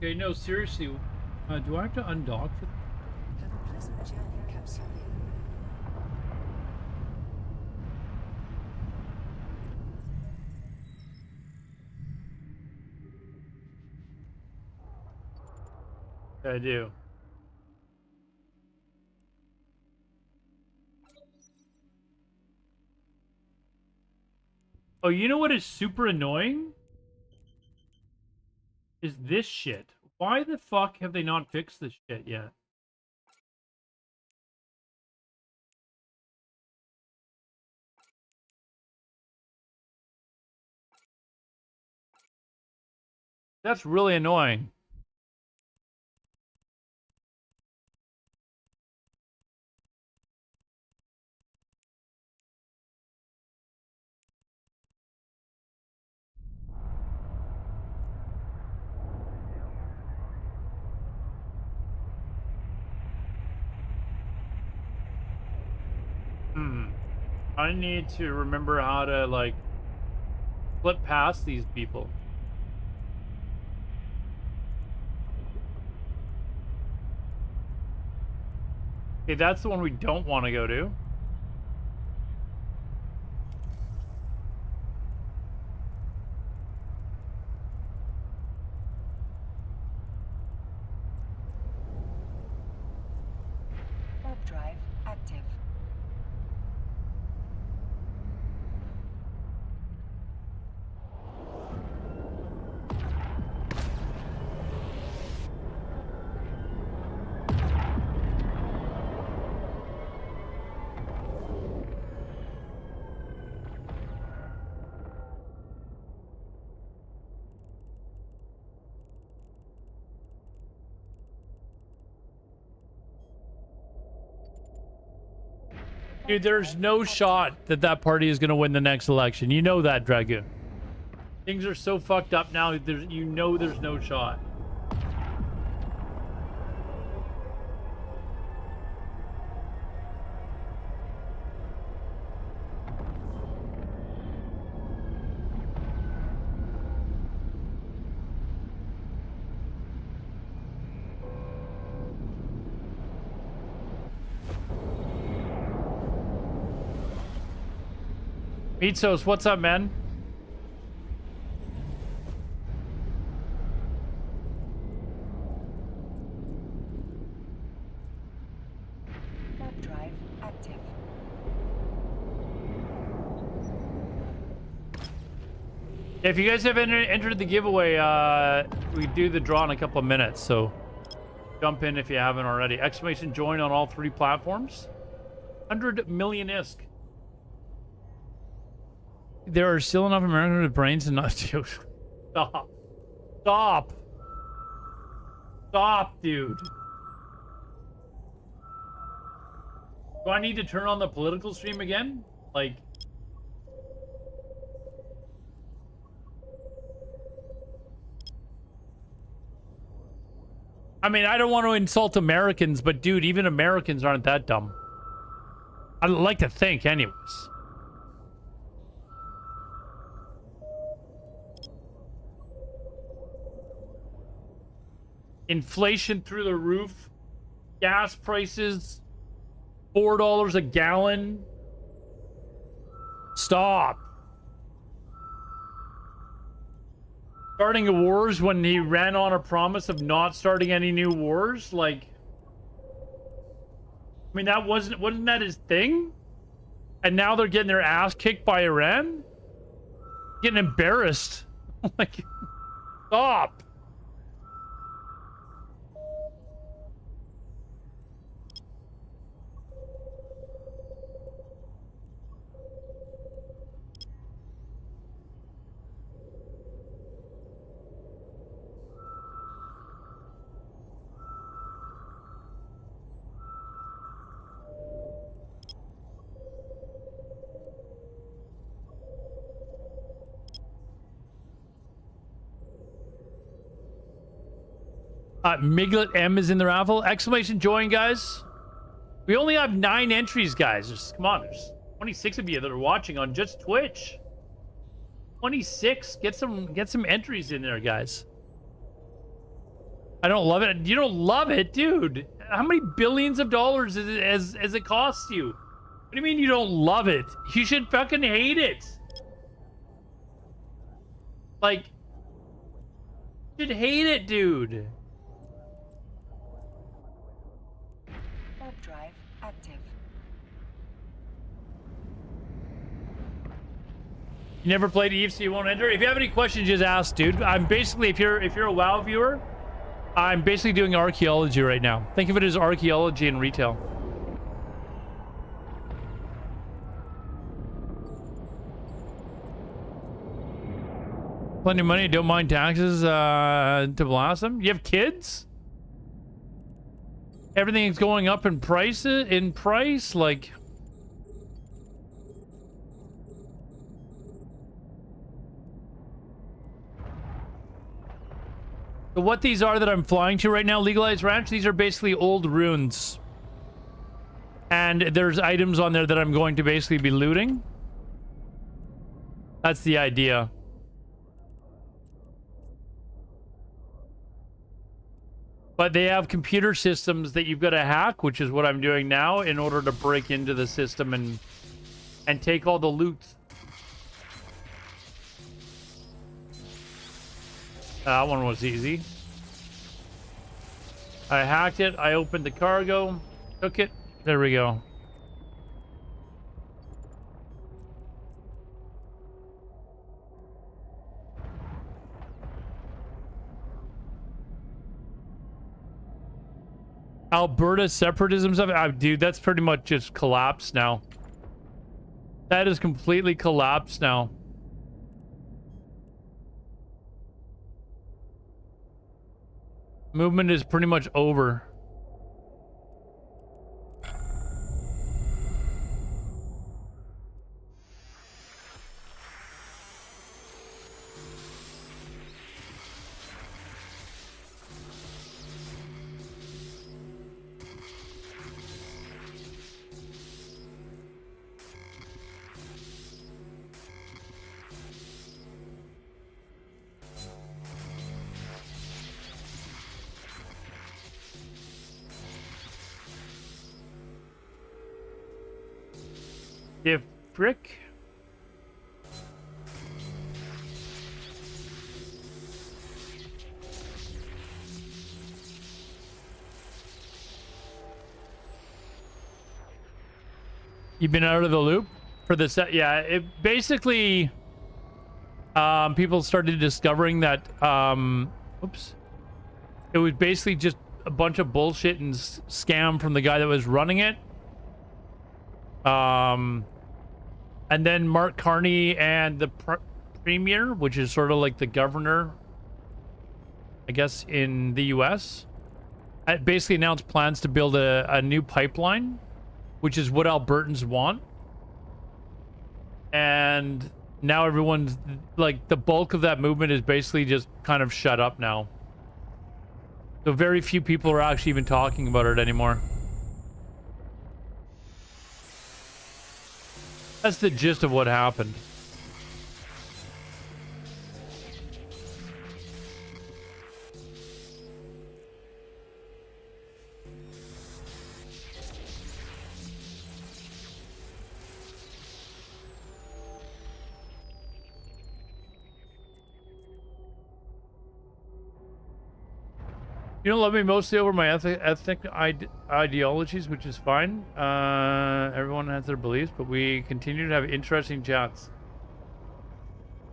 Okay, no, seriously, do I have to undock for? Have a pleasant journey, Capsule. I do. Oh, you know what is super annoying? Is this shit. Why the fuck have they not fixed this shit yet? That's really annoying. I need to remember how to, like, flip past these people. Okay, that's the one we don't want to go to. Warp drive active. Dude, there's no shot that that party is going to win the next election. You know that, Dragoon. Things are so fucked up now, you know there's no shot. Mitsos, what's up, man? Warp drive active. If you guys have entered the giveaway, we do the draw in a couple of minutes, so jump in if you haven't already. Exclamation join on all 3 platforms. 100 million ISK. There are still enough Americans with brains and not to. Stop. Stop. Stop, dude. Do I need to turn on the political stream again? Like... I mean, I don't want to insult Americans, but dude, even Americans aren't that dumb. I'd like to think, anyways. Inflation through the roof. Gas prices. $4 a gallon. Stop. Starting a wars when he ran on a promise of not starting any new wars? Like... I mean, that wasn't that his thing? And now they're getting their ass kicked by Iran? Getting embarrassed. Like, stop. Miglet M is in the raffle. Exclamation join, guys. We only have 9 entries, guys. Come on, there's 26 of you that are watching on just Twitch. 26. Get some entries in there, guys. I don't love it. You don't love it, dude. How many billions of dollars has it cost you? What do you mean you don't love it? You should fucking hate it. Like, you should hate it, dude. Drive active. You never played Eve, so you won't enter. If you have any questions, just ask, dude. I'm basically, if you're a WoW viewer, I'm basically doing archaeology right now. Think of it as archaeology in retail. Plenty of money, don't mind taxes to blast them. You have kids? Everything is going up in price, like... So what these are that I'm flying to right now, Legalized Ranch, these are basically old ruins. And there's items on there that I'm going to basically be looting. That's the idea. But they have computer systems that you've got to hack, which is what I'm doing now, in order to break into the system and take all the loot. That one was easy. I hacked it. I opened the cargo, took it. There we go. Alberta separatism stuff, dude, that's pretty much just collapsed now. That is completely collapsed now. Movement is pretty much over. If frick. You've been out of the loop for the set? Yeah, it basically people started discovering that oops. It was basically just a bunch of bullshit and scam from the guy that was running it. And then Mark Carney and the premier, which is sort of like the governor, I guess, in the US, basically announced plans to build a new pipeline, which is what Albertans want. And now everyone's like, the bulk of that movement is basically just kind of shut up now. So very few people are actually even talking about it anymore. That's the gist of what happened. You don't love me mostly over my ethnic ideologies, which is fine. Everyone has their beliefs, but we continue to have interesting chats.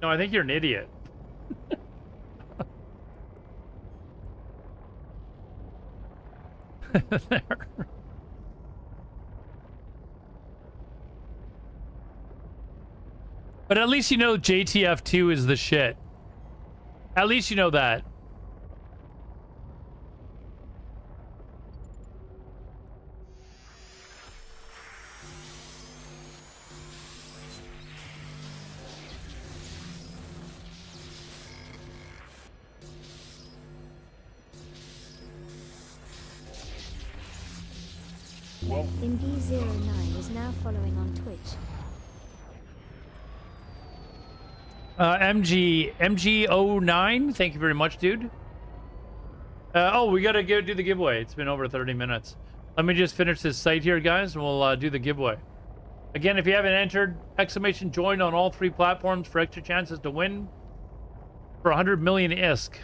No, I think you're an idiot. There. But at least you know JTF2 is the shit. At least you know that. MD09 is now following on Twitch. MG09, thank you very much, dude. Oh, we gotta do the giveaway. It's been over 30 minutes. Let me just finish this site here, guys, and we'll do the giveaway. Again, if you haven't entered, exclamation join on all 3 platforms for extra chances to win for 100 million ISK.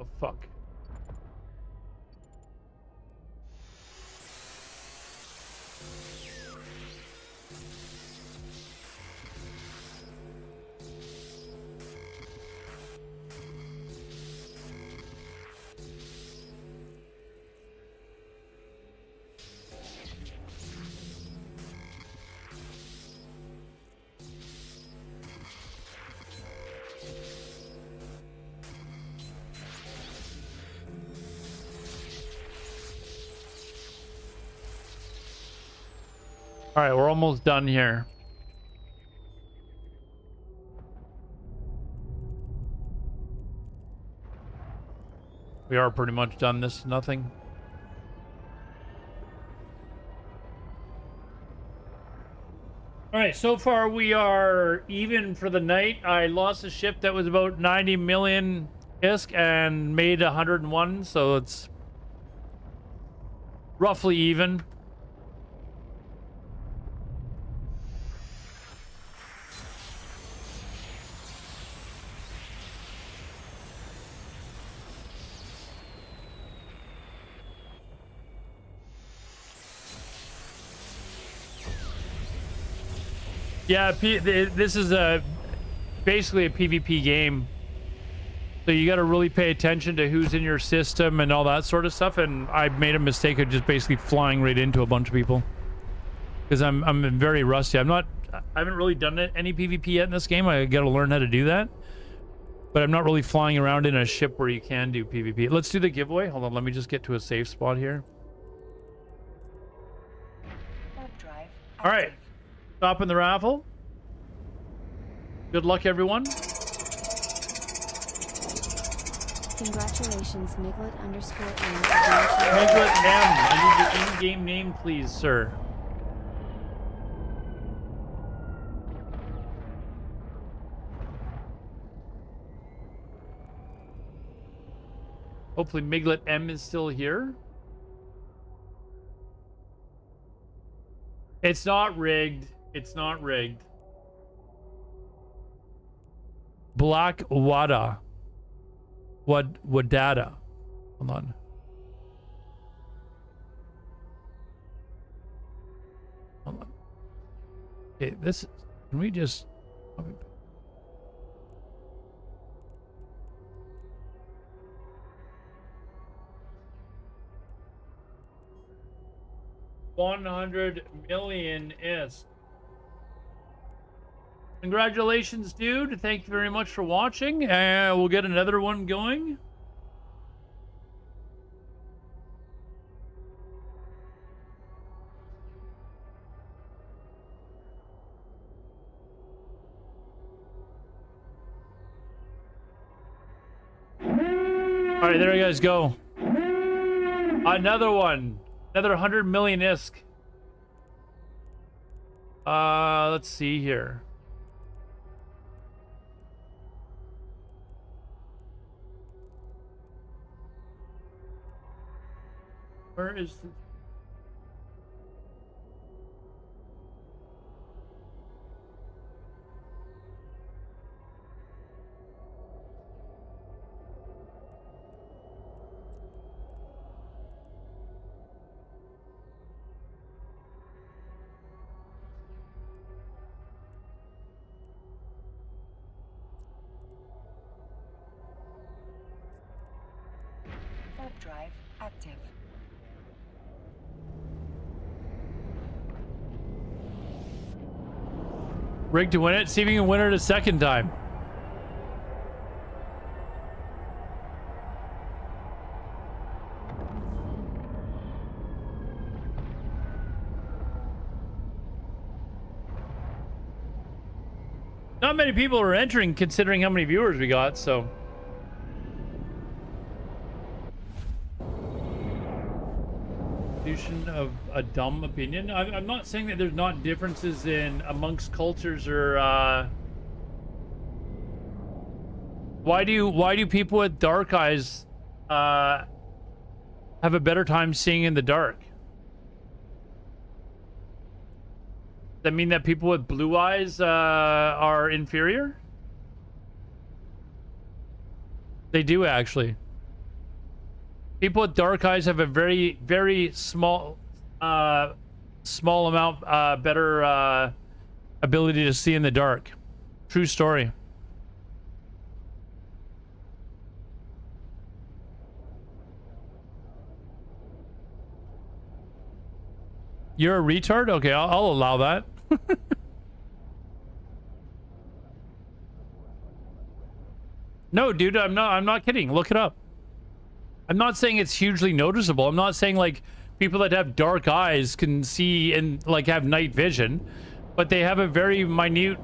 Oh, fuck. All right, we're almost done here. We are pretty much done. This is nothing. All right, so far we are even for the night. I lost a ship that was about 90 million ISK and made 101, so it's roughly even. Yeah, this is basically a PvP game. So you got to really pay attention to who's in your system and all that sort of stuff. And I made a mistake of just basically flying right into a bunch of people. Because I'm very rusty. I haven't really done any PvP yet in this game. I got to learn how to do that. But I'm not really flying around in a ship where you can do PvP. Let's do the giveaway. Hold on, let me just get to a safe spot here. All right. Stopping the raffle. Good luck, everyone. Congratulations, Miglet_M. Miglet M. I need the in-game name, please, sir. Hopefully Miglet M is still here. It's not rigged. It's not rigged. Black Wada. Wadada. Hold on. Hold on. Okay, this... Can we just... $100 million is. Congratulations, dude. Thank you very much for watching. We'll get another one going. All right, there you guys go. Another one. Another 100 million ISK. Let's see here. Where is the... Warp drive active. Rig to win it. See if you can win it a second time. Not many people are entering considering how many viewers we got, so... Of a dumb opinion. I'm not saying that there's not differences in amongst cultures or why do people with dark eyes have a better time seeing in the dark? Does that mean that people with blue eyes are inferior? They do actually. People with dark eyes have a very, very small amount better ability to see in the dark. True story. You're a retard? Okay, I'll allow that. No, dude, I'm not kidding. Look it up. I'm not saying it's hugely noticeable. I'm not saying like people that have dark eyes can see and like have night vision, but they have a very minute,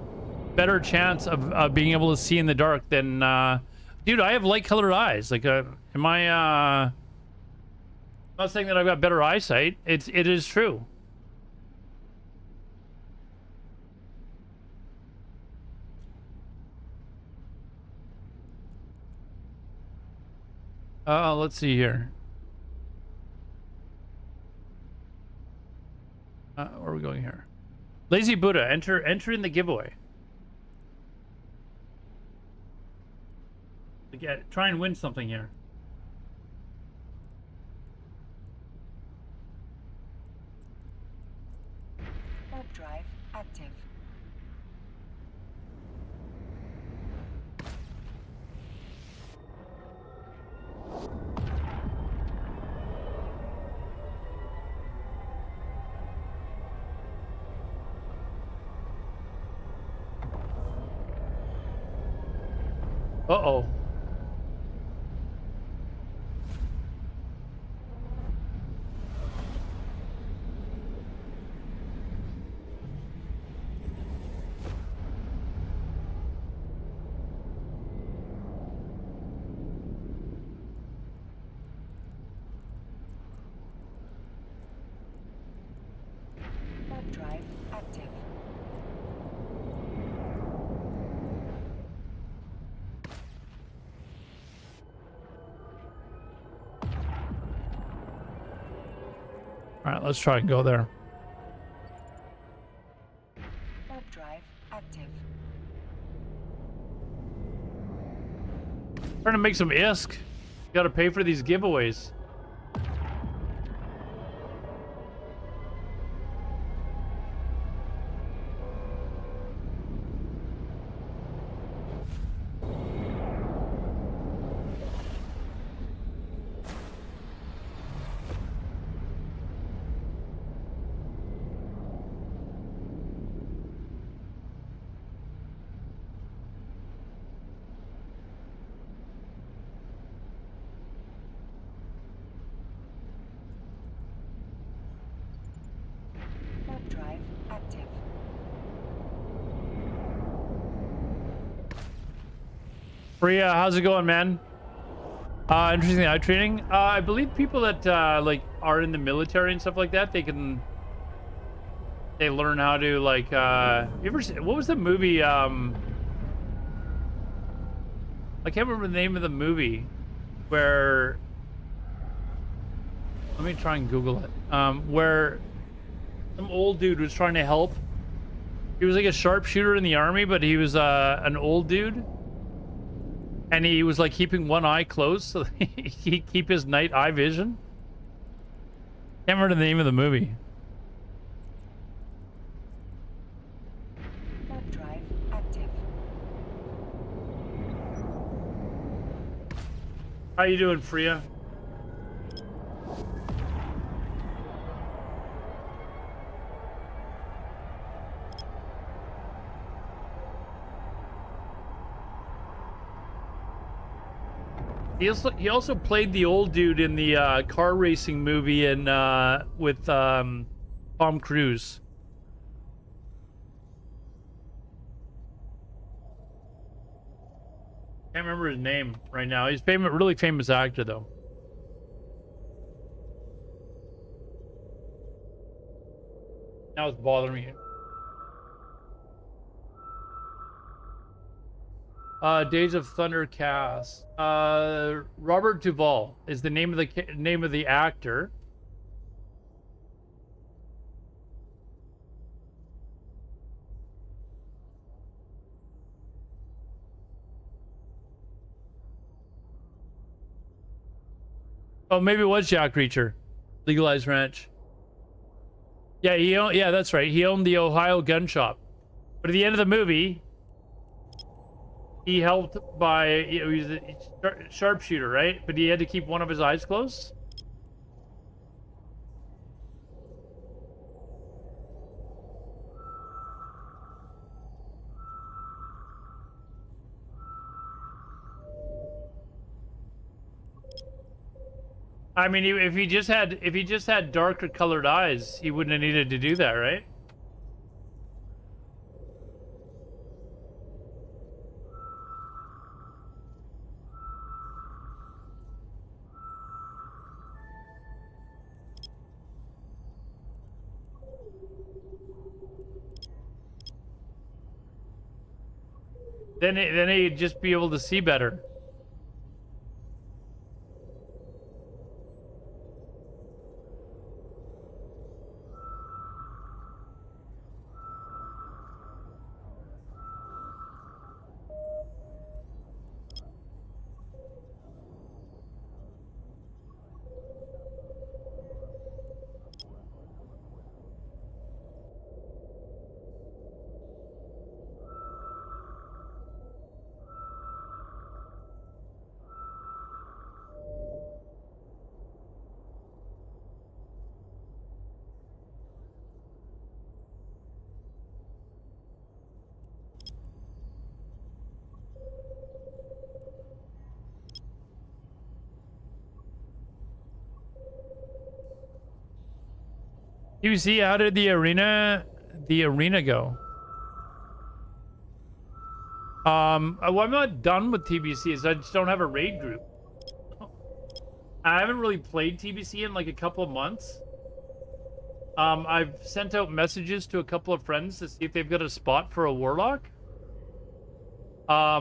better chance of being able to see in the dark than, dude, I have light colored eyes. Like, am I, I'm not saying that I've got better eyesight. It is true. Let's see here. Where are we going here? Lazy Buddha, enter in the giveaway. Try and win something here. Warp drive active. Uh-oh. All right, let's try and go there. Warp drive active. Trying to make some ISK. You gotta pay for these giveaways. Warp drive active. Priya, how's it going, man? Interesting eye training. I believe people that like are in the military and stuff like that, they learn how to like you ever see, what was the movie I can't remember the name of the movie where, let me try and Google it, where some old dude was trying to help. He was like a sharpshooter in the army, but he was an old dude. And he was like keeping one eye closed so that he keep his night eye vision. Can't remember the name of the movie. Warp drive active. How you doing, Freya? He also played the old dude in the car racing movie in with Tom Cruise. Can't remember his name right now. He's famous, really famous actor though. Now it's bothering me. Days of Thunder cast. Robert Duvall is the name of the actor. Oh, maybe it was Jack Reacher. Legalized Ranch. Yeah, yeah, that's right. He owned the Ohio gun shop. But at the end of the movie, he helped by, he was a sharpshooter, right? But he had to keep one of his eyes closed. I mean, if he just had darker colored eyes, he wouldn't have needed to do that, right? Then he'd just be able to see better. QC, how did the arena go? Well, I'm not done with TBC, I just don't have a raid group. I haven't really played TBC in like a couple of months. I've sent out messages to a couple of friends to see if they've got a spot for a warlock. But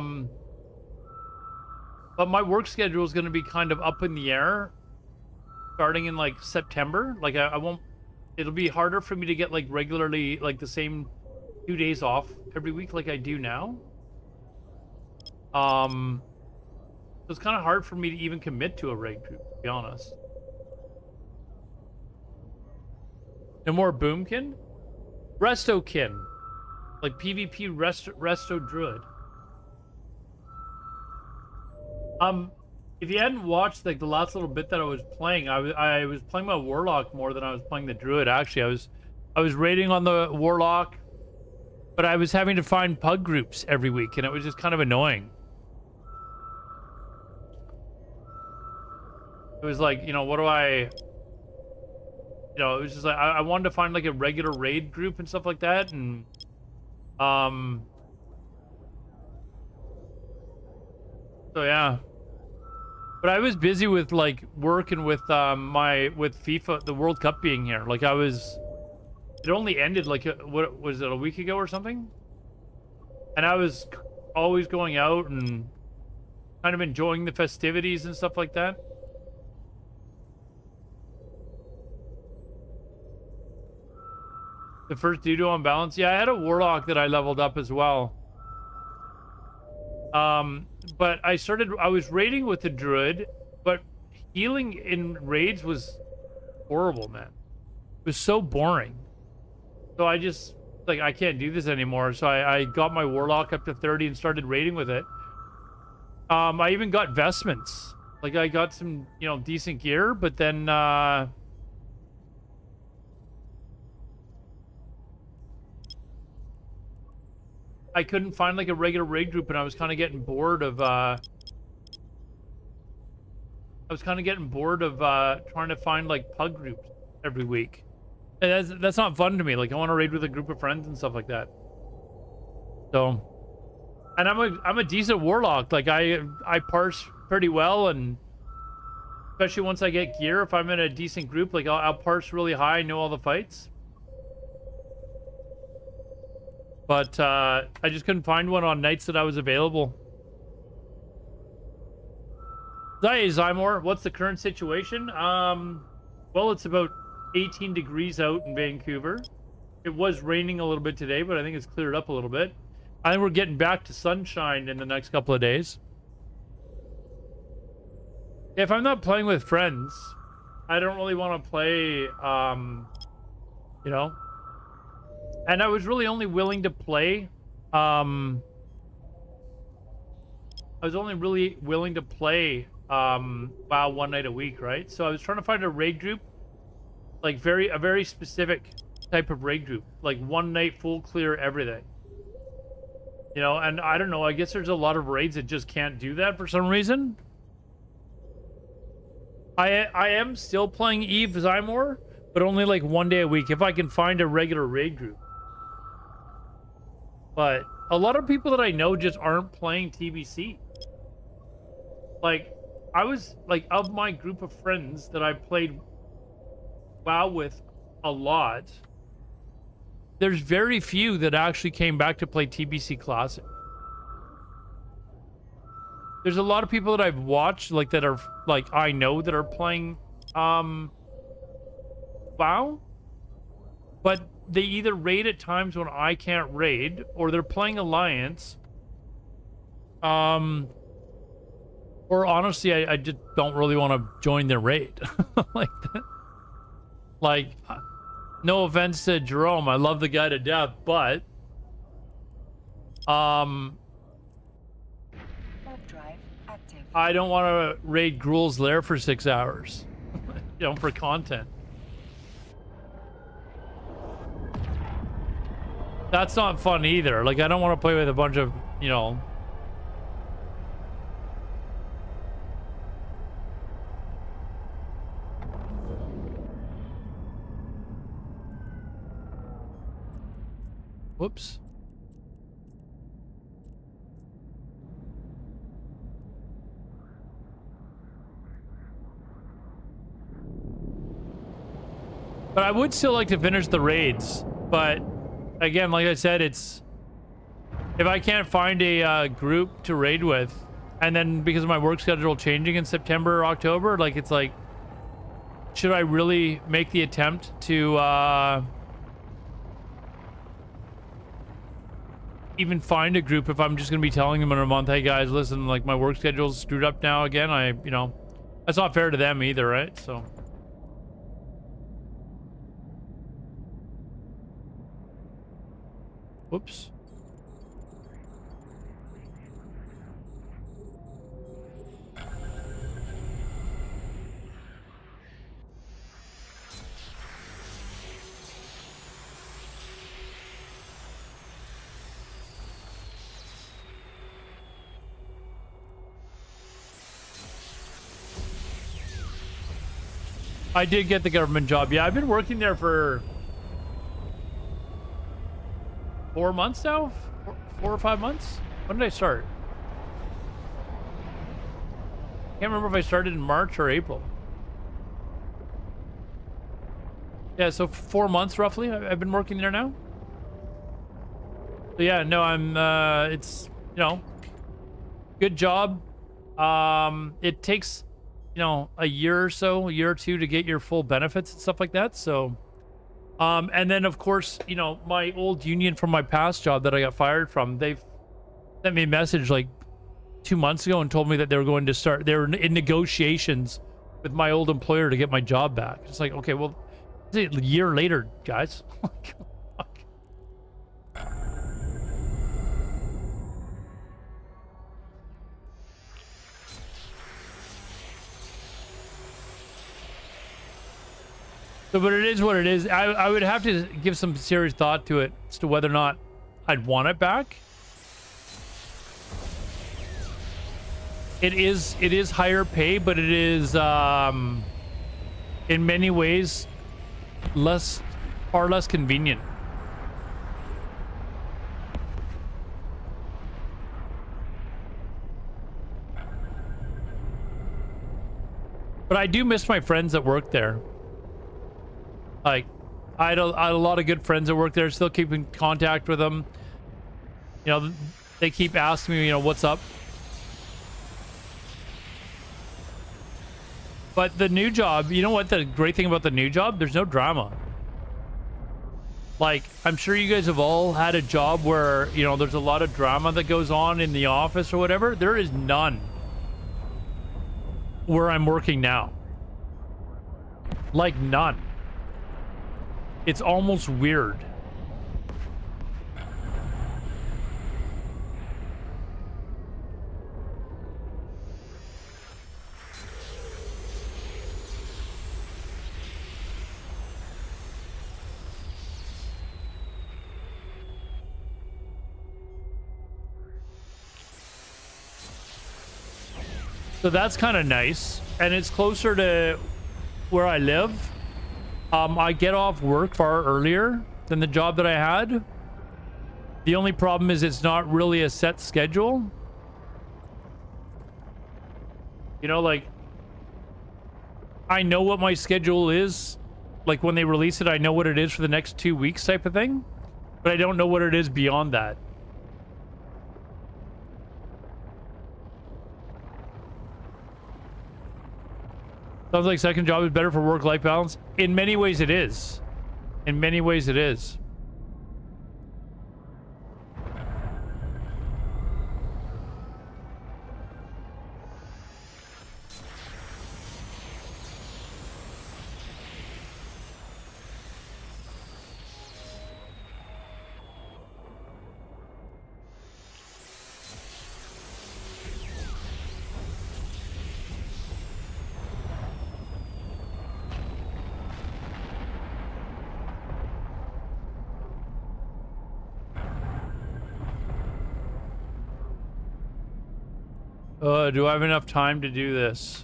my work schedule is going to be kind of up in the air starting in like September. Like I won't it'll be harder for me to get like regularly like the same 2 days off every week like I do now. So it's kind of hard for me to even commit to a raid group, to be honest. No more Boomkin? Restokin. Like PvP Resto Druid. If you hadn't watched like the last little bit that I was playing, I was playing my Warlock more than I was playing the Druid. Actually, I was raiding on the Warlock, but I was having to find pug groups every week, and it was just kind of annoying. It was like, you know, what do I... You know, it was just like, I wanted to find like a regular raid group and stuff like that, and... So yeah. But I was busy with like working with with FIFA, the World Cup being here. Like it only ended like what was it, a week ago or something? And I was always going out and kind of enjoying the festivities and stuff like that. The first Dudo on balance. Yeah, I had a Warlock that I leveled up as well. But I was raiding with the Druid, but healing in raids was horrible, man. It was so boring. So I just, like, I can't do this anymore. So I got my Warlock up to 30 and started raiding with it. I even got vestments. Like, I got some, you know, decent gear, but then, I couldn't find like a regular raid group, and I was kind of getting bored of trying to find like pug groups every week. And that's not fun to me. Like, I want to raid with a group of friends and stuff like that. So, and I'm a decent Warlock. Like, I parse pretty well, and especially once I get gear, if I'm in a decent group, like I'll parse really high, know all the fights. But I just couldn't find one on nights that I was available. Hey, Zymor, what's the current situation? Well, it's about 18 degrees out in Vancouver. It was raining a little bit today, but I think it's cleared up a little bit. I think we're getting back to sunshine in the next couple of days. If I'm not playing with friends, I don't really want to play, you know. And I was really only willing to play, WoW one night a week, right? So I was trying to find a raid group, like a very specific type of raid group, like one night full clear everything. You know, and I don't know, I guess there's a lot of raids that just can't do that for some reason. I am still playing Eve Zymor, but only like one day a week if I can find a regular raid group. But a lot of people that I know just aren't playing TBC. Like, I was, like, of my group of friends that I played WoW with a lot, there's very few that actually came back to play TBC Classic. There's a lot of people that I've watched, like, that are, like, I know that are playing, WoW, but they either raid at times when I can't raid, or they're playing Alliance. Or honestly, I just don't really want to join their raid. Like that. Like, no offense to Jerome, I love the guy to death, but Warp drive active. I don't want to raid Gruul's Lair for 6 hours. You know, for content. That's not fun either. Like, I don't want to play with a bunch of, you know... Whoops. But I would still like to finish the raids, but... Again, like I said, it's if I can't find a group to raid with, and then because of my work schedule changing in September or October, like it's like should I really make the attempt to even find a group if I'm just gonna be telling them in a month, hey guys, listen, like my work schedule's screwed up now again. You know, that's not fair to them either, right? So. Whoops. I did get the government job. Yeah, I've been working there for 4 months now? 4 or 5 months? When did I start? Can't remember if I started in March or April. Yeah, so 4 months roughly. I've been working there now. So yeah, no, I'm, it's, you know, good job. It takes, you know, a year or two to get your full benefits and stuff like that. So, and then of course, you know, my old union from my past job that I got fired from, they've sent me a message like 2 months ago and told me that they were going to start, they were in negotiations with my old employer to get my job back. It's like, okay, well, it's a year later, guys. So, but it is what it is. I would have to give some serious thought to it as to whether or not I'd want it back. It is higher pay, but it is in many ways far less convenient. But I do miss my friends that work there. Like, I had a lot of good friends that work there, still keep in contact with them. You know, they keep asking me, you know, what's up. But the new job, you know what the great thing about the new job? There's no drama. Like, I'm sure you guys have all had a job where, you know, there's a lot of drama that goes on in the office or whatever. There is none where I'm working now. Like, none. It's almost weird. So that's kind of nice, and it's closer to where I live. I get off work far earlier than the job that I had. The only problem is it's not really a set schedule. You know, like, I know what my schedule is. Like, when they release it, I know what it is for the next 2 weeks type of thing. But I don't know what it is beyond that. Sounds like second job is better for work-life balance. In many ways it is. In many ways it is. Do I have enough time to do this?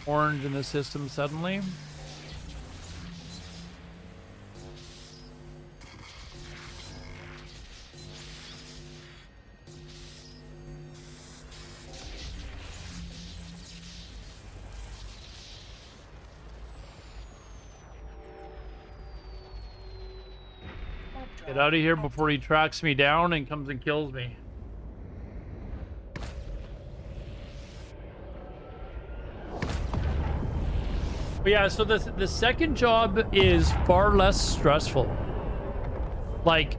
Orange in the system suddenly. Get out of here before he tracks me down and comes and kills me. But yeah, so the second job is far less stressful. Like,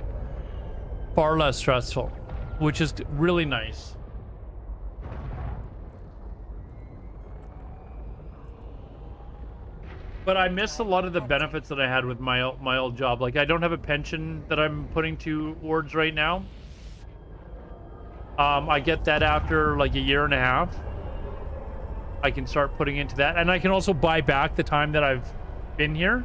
far less stressful, which is really nice. But I miss a lot of the benefits that I had with my old job. Like, I don't have a pension that I'm putting towards right now. I get that after like a year and a half. I can start putting into that, and I can also buy back the time that I've been here.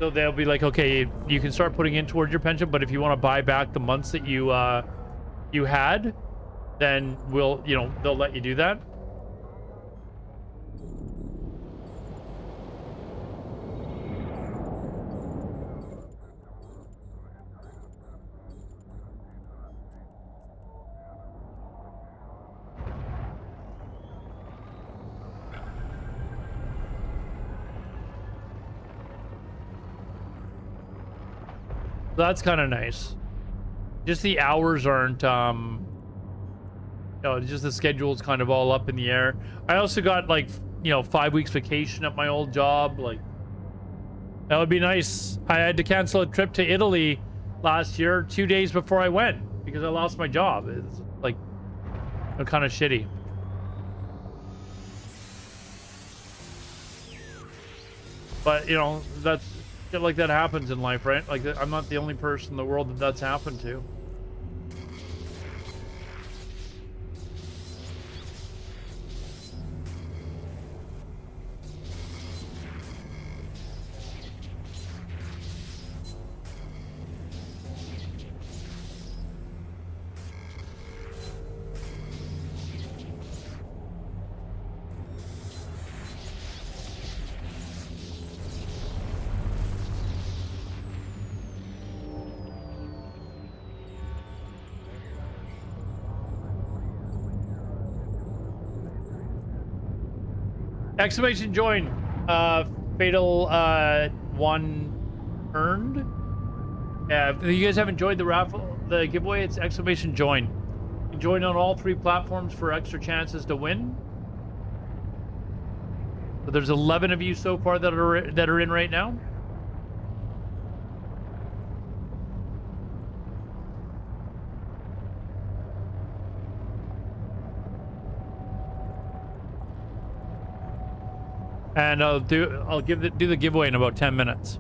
So they'll be like, okay, you can start putting in towards your pension, but if you want to buy back the months that you had, then they'll let you do that. That's kind of nice. Just the hours aren't, just the schedule's kind of all up in the air. I also got like, 5 weeks vacation at my old job. Like, that would be nice. I had to cancel a trip to Italy last year 2 days before I went because I lost my job. It's like, kind of shitty. But, that's... shit like that happens in life, right? Like, I'm not the only person in the world that's happened to. Exclamation join. Fatal one earned. Yeah, if you guys have enjoyed the raffle, the giveaway, it's exclamation join. You can join on all 3 platforms for extra chances to win. So there's 11 of you so far that are in right now. And I'll do the giveaway in about 10 minutes.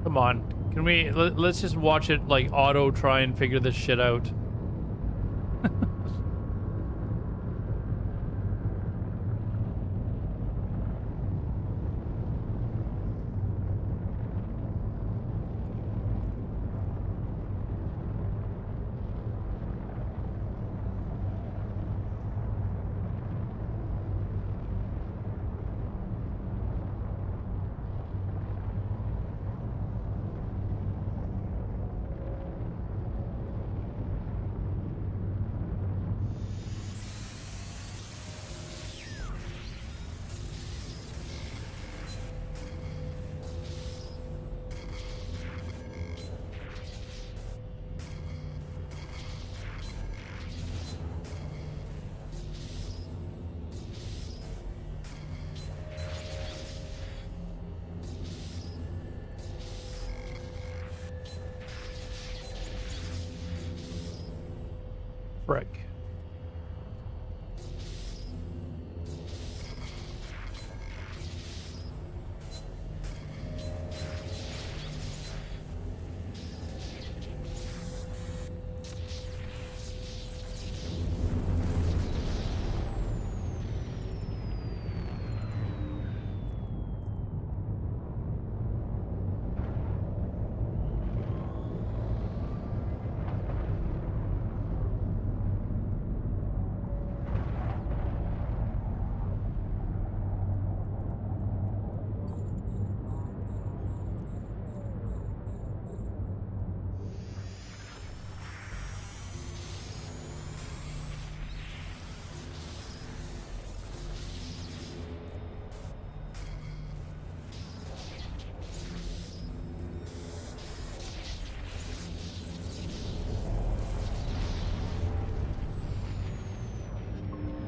Come on, can we let's just watch it like auto try and figure this shit out. Frick.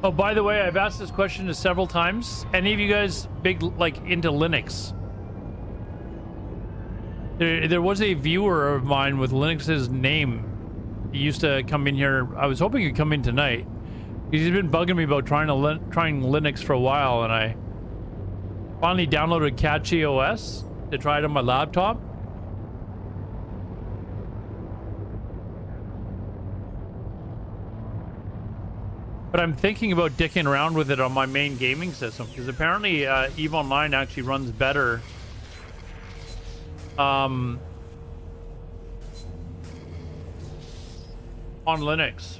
Oh, by the way, I've asked this question several times. Any of you guys big like into Linux? There was a viewer of mine with Linux's name. He used to come in here. I was hoping he'd come in tonight. He's been bugging me about trying Linux for a while, and I finally downloaded Catchy OS to try it on my laptop. But I'm thinking about dicking around with it on my main gaming system, because apparently EVE Online actually runs better on Linux.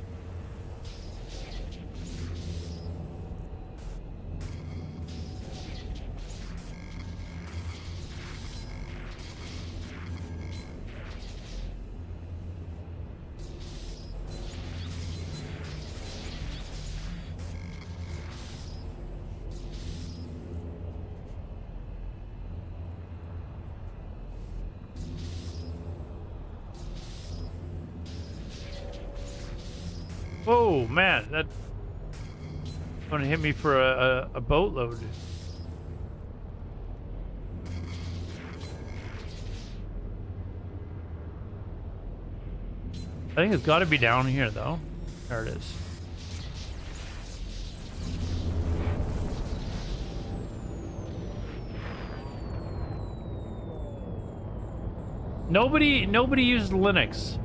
Oh man, that's gonna hit me for a boatload. I think it's got to be down here though. There it is. Nobody used Linux.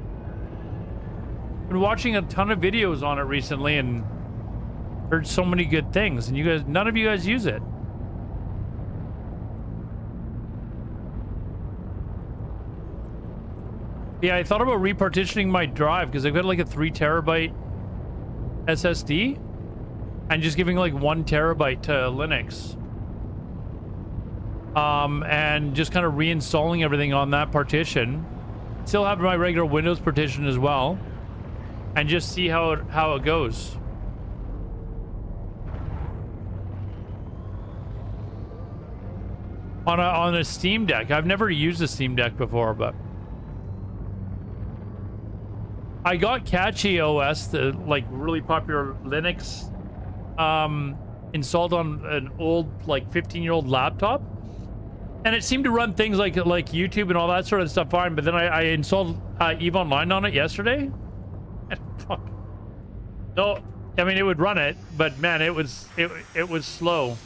Been watching a ton of videos on it recently and heard so many good things, and you guys, none of you guys use it. Yeah, I thought about repartitioning my drive because I've got like a 3 terabyte SSD and just giving like 1 terabyte to Linux. And just kind of reinstalling everything on that partition. Still have my regular Windows partition as well. And just see how it goes. On a Steam Deck. I've never used a Steam Deck before, but I got Catchy OS, the like really popular Linux, installed on an old like 15-year-old laptop, and it seemed to run things like YouTube and all that sort of stuff fine. But then I installed EVE Online on it yesterday. Fuck. No, I mean it would run it, but man, it was slow.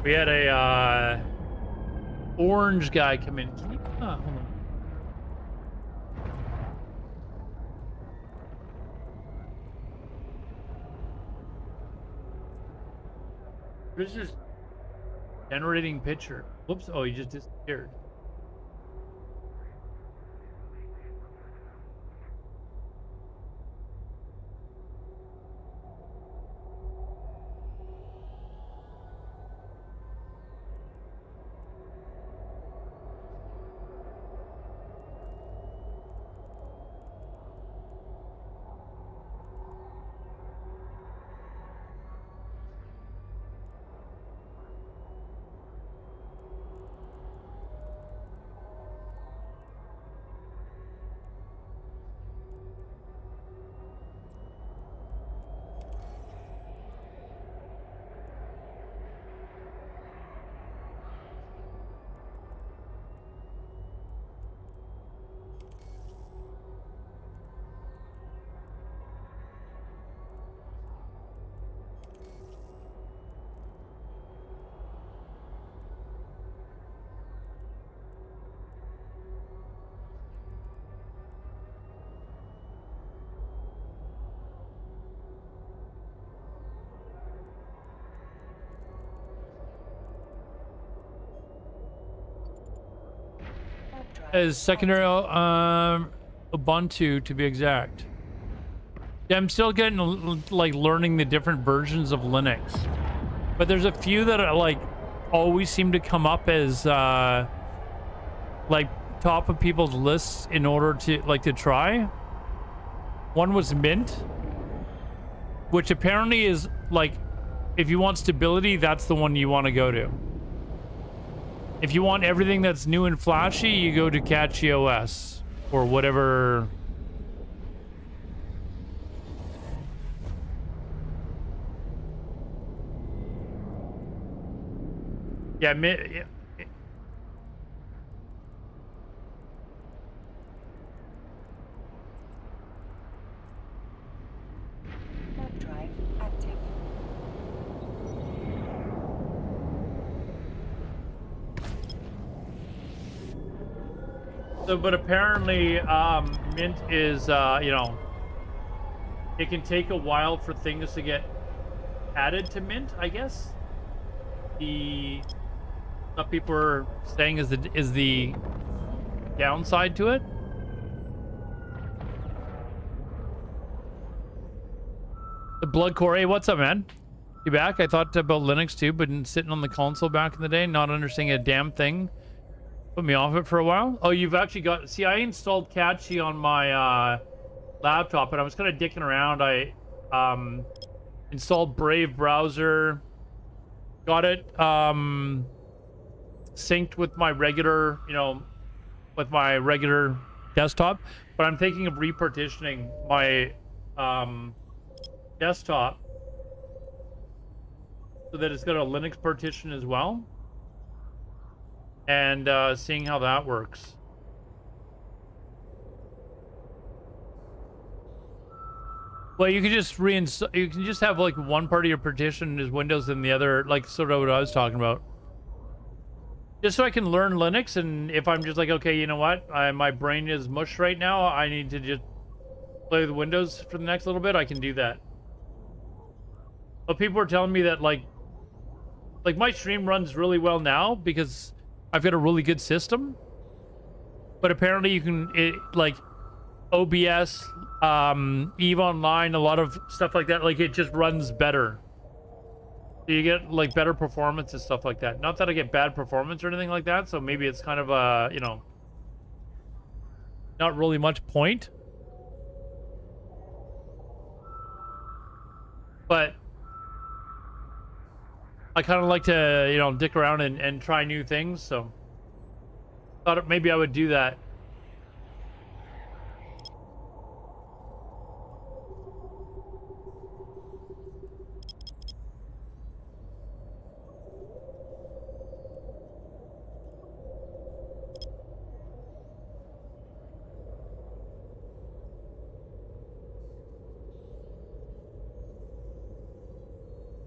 We had a orange guy come in. Can you hold on. What is this generating picture? Whoops, oh, he just disappeared. drive As secondary Ubuntu to be exact. Yeah, I'm still getting like learning the different versions of Linux, but there's a few that are like always seem to come up as like top of people's lists in order to like to try. One was Mint, which apparently is like, if you want stability, that's the one you want to go to. If you want everything that's new and flashy, you go to Catchy OS or whatever. Yeah, web drive active. So, but apparently, Mint is, you know, it can take a while for things to get added to Mint, I guess. Some people are saying is the downside to it. The Blood Core, hey, what's up, man? You back? I thought about Linux too, but sitting on the console back in the day, not understanding a damn thing. Put me off it for a while. Oh, you've actually got... See, I installed Catchy on my laptop, and I was kind of dicking around. I installed Brave browser. Got it synced with my regular, you know, with my regular desktop. But I'm thinking of repartitioning my desktop so that it's got a Linux partition as well. And seeing how that works. Well, you can just reinstall. You can just have like one part of your partition is Windows and the other, like sort of what I was talking about. Just so I can learn Linux, and if I'm just like, okay, you know what, my brain is mush right now, I need to just play with Windows for the next little bit, I can do that. But people are telling me that like my stream runs really well now because I've got a really good system. But apparently you can, like OBS, EVE Online, a lot of stuff like that, like it just runs better. So you get like better performance and stuff like that. Not that I get bad performance or anything like that, so maybe it's kind of a, you know, not really much point. But I kind of like to, you know, dick around and try new things, so thought maybe I would do that.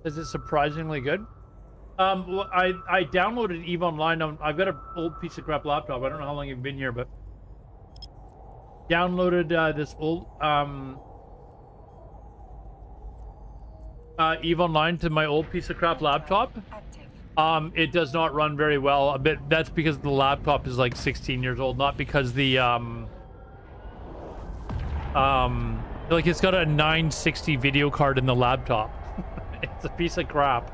Is it surprisingly good? Well, I downloaded EVE Online. I've got an old piece of crap laptop. I don't know how long you've been here, but downloaded this old EVE Online to my old piece of crap laptop. It does not run very well. A bit. That's because the laptop is like 16 years old, not because the like it's got a 960 video card in the laptop. It's a piece of crap.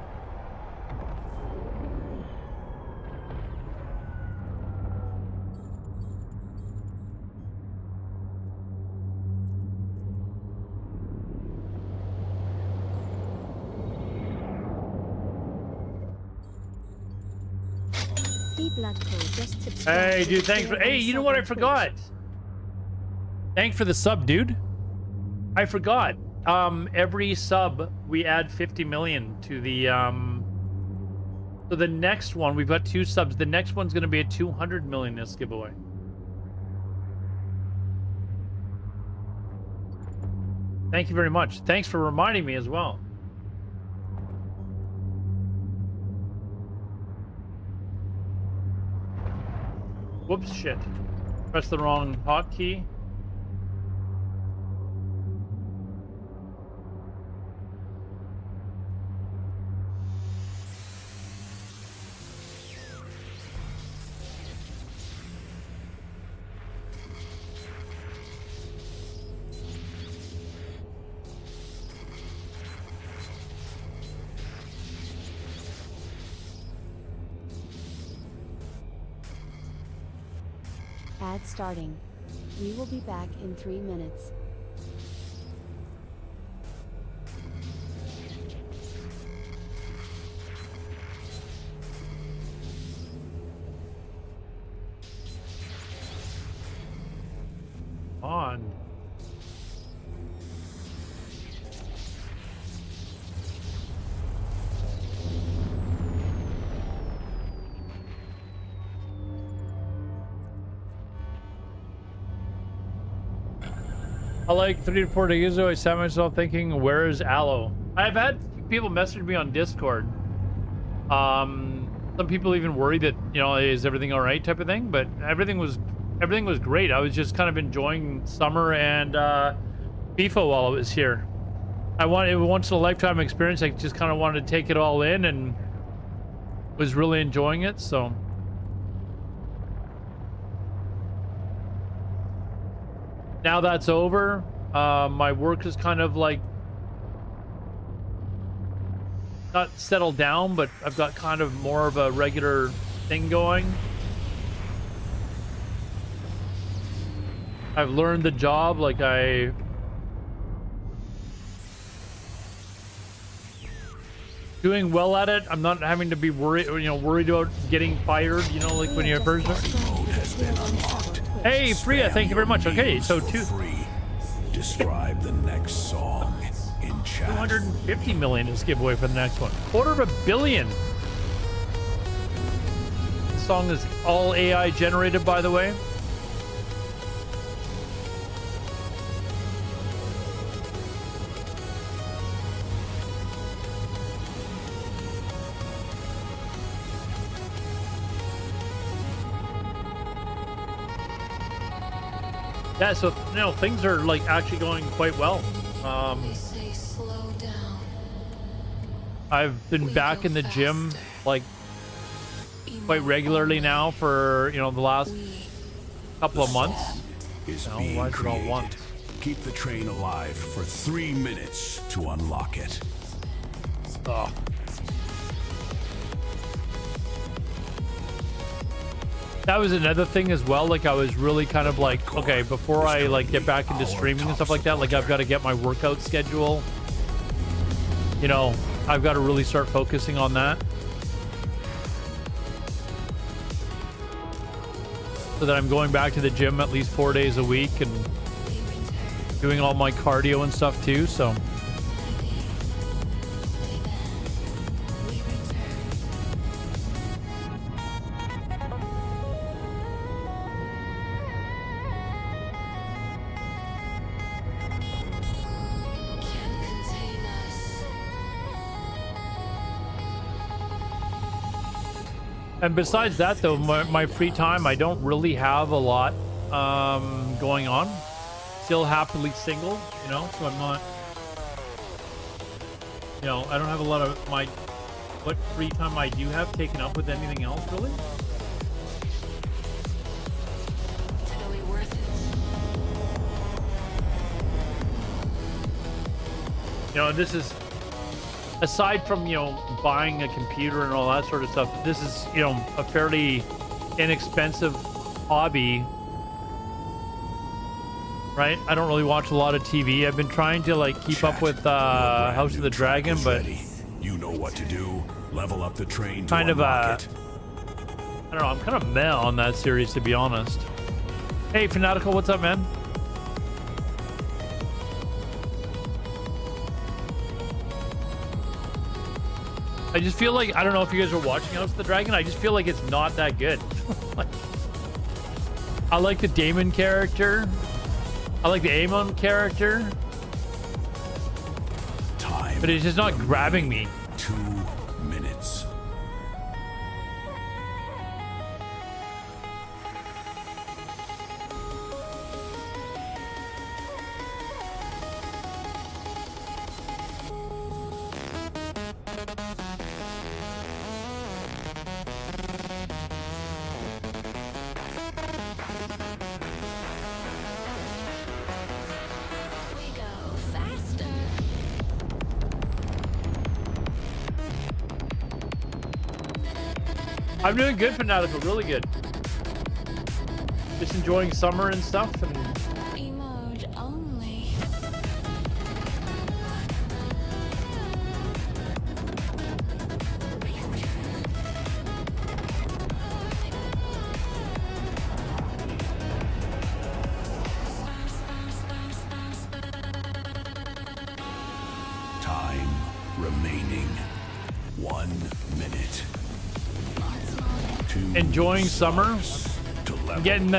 Hey, dude, thanks for... Hey, you know what I forgot? Thanks for the sub, dude. I forgot. Every sub, we add 50 million to the, So the next one, we've got 2 subs. The next one's going to be a 200 millionist giveaway. Thank you very much. Thanks for reminding me as well. Whoops, shit. Press the wrong hotkey. Ad starting. We will be back in 3 minutes. On. Like 3 to 4 days ago, I sat myself thinking, where is Aloe? I've had people message me on Discord. Some people even worried that, you know, is everything all right type of thing, but everything was great. I was just kind of enjoying summer and FIFA while I was here. It was a once in a lifetime experience. I just kind of wanted to take it all in and was really enjoying it. So now that's over. My work is kind of like not settled down, but I've got kind of more of a regular thing going. I've learned the job, like doing well at it. I'm not having to be worried about getting fired, you know, like when you're a person. Hey, Freya, thank you very much. Okay, so Describe the next song in chat. 250 million is giveaway for the next one. $250 million. The song is all AI generated, by the way. Yeah, so things are like actually going quite well. I've been back in the gym like quite regularly now for the last couple of months. Why is it all once? Keep the train alive for 3 minutes to unlock it. Oh. That was another thing as well. Like I was really kind of like, okay, before I like get back into streaming and stuff like that, like I've got to get my workout schedule. I've got to really start focusing on that. So that I'm going back to the gym at least 4 days a week and doing all my cardio and stuff too, so. And besides that, though, my free time, I don't really have a lot going on. Still happily single, so I'm not, I don't have a lot of what free time I do have taken up with anything else, really. Totally worth it. This is, aside from, buying a computer and all that sort of stuff, this is, a fairly inexpensive hobby, right? I don't really watch a lot of TV. I've been trying to, like, keep up with House of the Dragon, but... You know what to do. Level up the train to kind of, unlock it. I don't know, I'm kind of meh on that series, to be honest. Hey, Fanatical, what's up, man? I just feel like, I don't know if you guys are watching House of the Dragon, I just feel like it's not that good. I like the Daemon character. I like the Aemon character. But it's just not grabbing me. 2 minutes. I'm doing good, Fanatical, really good. Just enjoying summer and stuff. And Emote only. Time remaining. 1 minute. enjoying summer. I'm getting you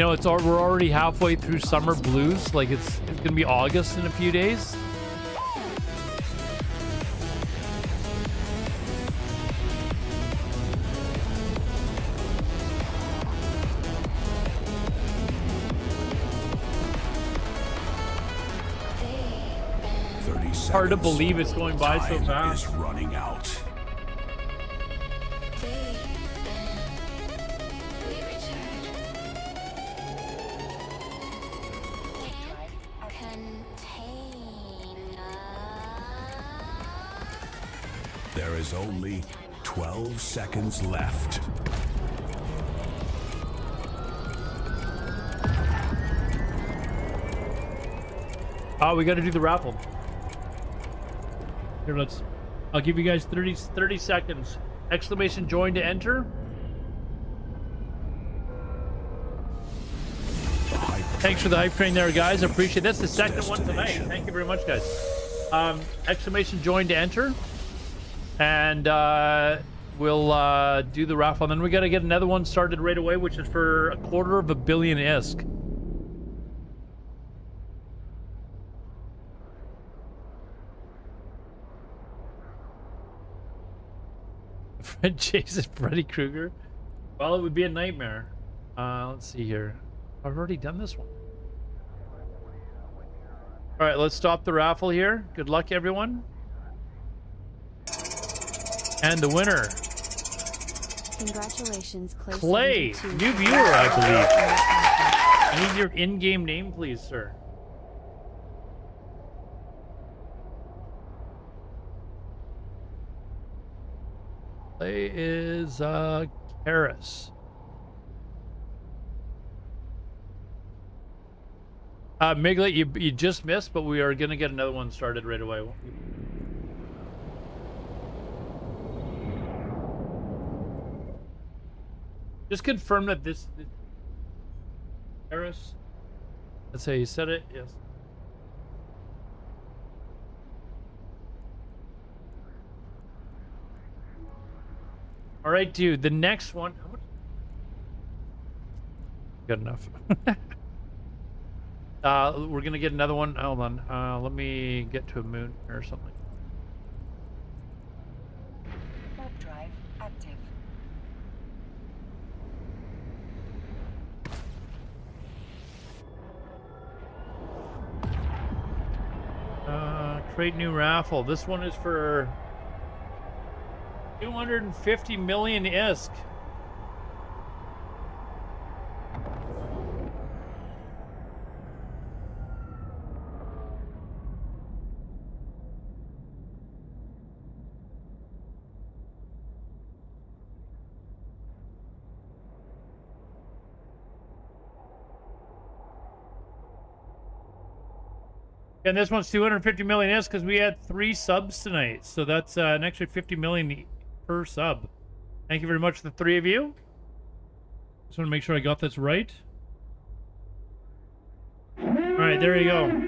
know, we're already halfway through summer blues. Like it's gonna be August in a few days. Hard to believe it's going by so fast. Is running out. There is only 12 seconds left. Oh, we got to do the raffle. Here, I'll give you guys 30 seconds. Exclamation join to enter. Thanks for the hype train there, guys. I appreciate it. That's the second one tonight. Thank you very much, guys. Exclamation join to enter. And we'll do the raffle. And then we got to get another one started right away, which is for $250 million ISK. Jason Freddy Krueger. Well, it would be a nightmare. Let's see here. I've already done this one. All right, let's stop the raffle here. Good luck, everyone. And the winner, Congratulations, Clay, new viewer, I believe. I need your in-game name, please, sir. Clay is Karis. Miglet, you just missed, but we are gonna get another one started right away. Just confirm that this Karis. Let's say you said it. Yes. All right, dude. The next one. How much? Good enough. We're gonna get another one. Hold on. Let me get to a moon or something. Warp drive active. Create new raffle. This one is for 250 million ISK. And this one's 250 million ISK because we had 3 subs tonight. So that's an extra 50 million per sub. Thank you very much to the 3 of you. Just want to make sure I got this right. All right, there you go.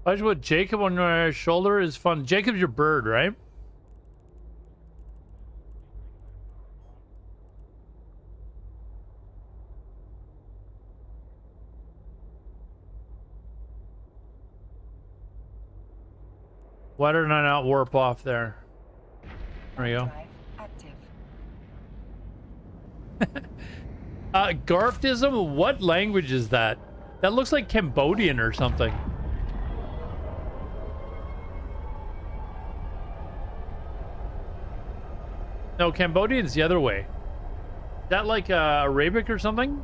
Imagine what Jacob on your shoulder is fun. Jacob's your bird, right? Why did I not warp off there? There you go. Garftism? What language is that? That looks like Cambodian or something. No, Cambodian's the other way. Is that like Arabic or something?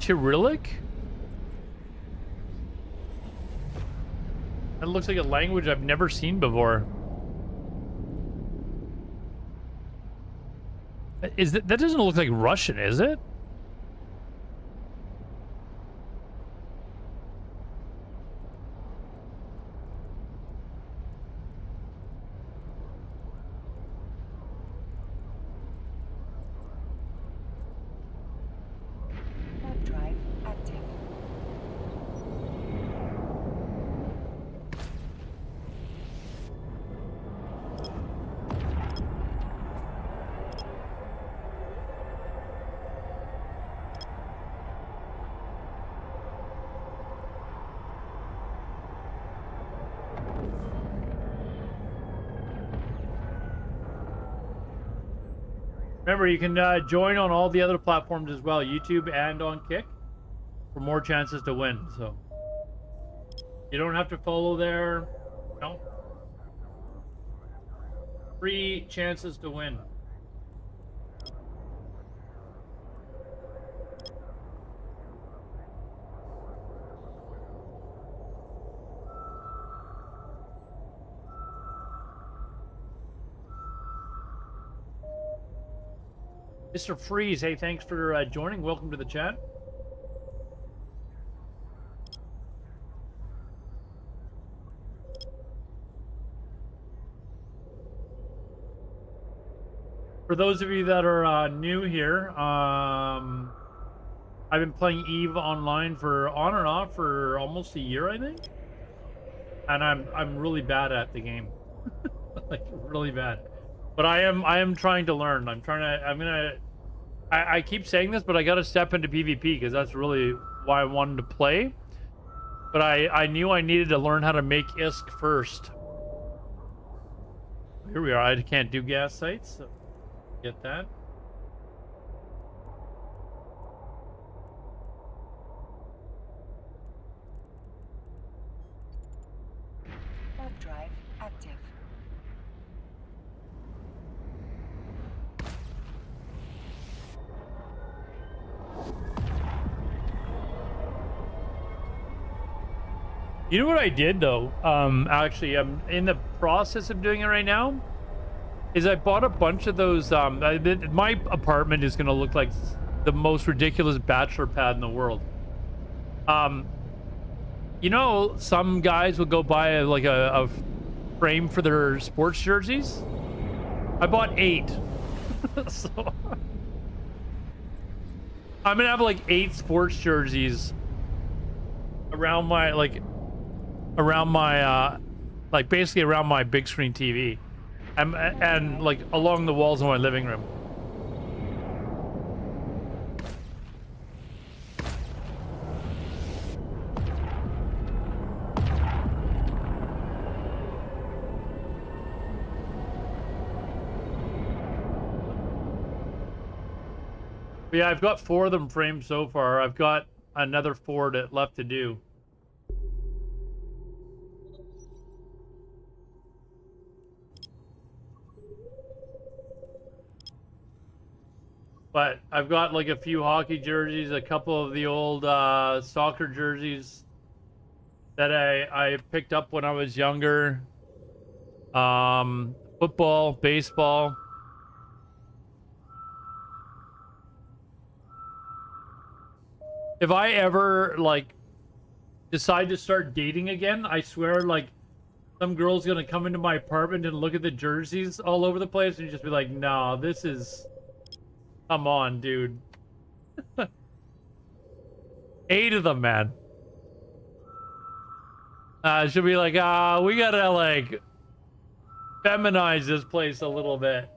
Cyrillic? That looks like a language I've never seen before. That doesn't look like Russian, is it? Warp drive active. Remember, you can join on all the other platforms as well, YouTube and on Kick, for more chances to win. So you don't have to follow there. No. Free chances to win. Mr. Freeze, hey, thanks for joining. Welcome to the chat. For those of you that are new here, I've been playing EVE online for on and off for almost a year, I think, and I'm really bad at the game, like really bad. But I am trying to learn. I keep saying this, but I got to step into PvP because that's really why I wanted to play. But I knew I needed to learn how to make ISK first. Here we are. I can't do gas sites. So get that. Warp drive active. You know what I did though? Actually, I'm in the process of doing it right now. Is I bought a bunch of those. My apartment is gonna look like the most ridiculous bachelor pad in the world. You know, some guys will go buy a frame for their sports jerseys. I bought 8. So I'm gonna have like 8 sports jerseys around my basically around my big screen TV, and like along the walls of my living room. But yeah, I've got 4 of them framed so far. I've got another 4 left to do. But I've got like a few hockey jerseys, a couple of the old soccer jerseys that I picked up when I was younger. Football, baseball. If I ever like decide to start dating again, I swear like some girl's gonna come into my apartment and look at the jerseys all over the place and just be like, "No, this is." Come on, dude. 8 of them, man. She'll be like, we gotta, like, feminize this place a little bit.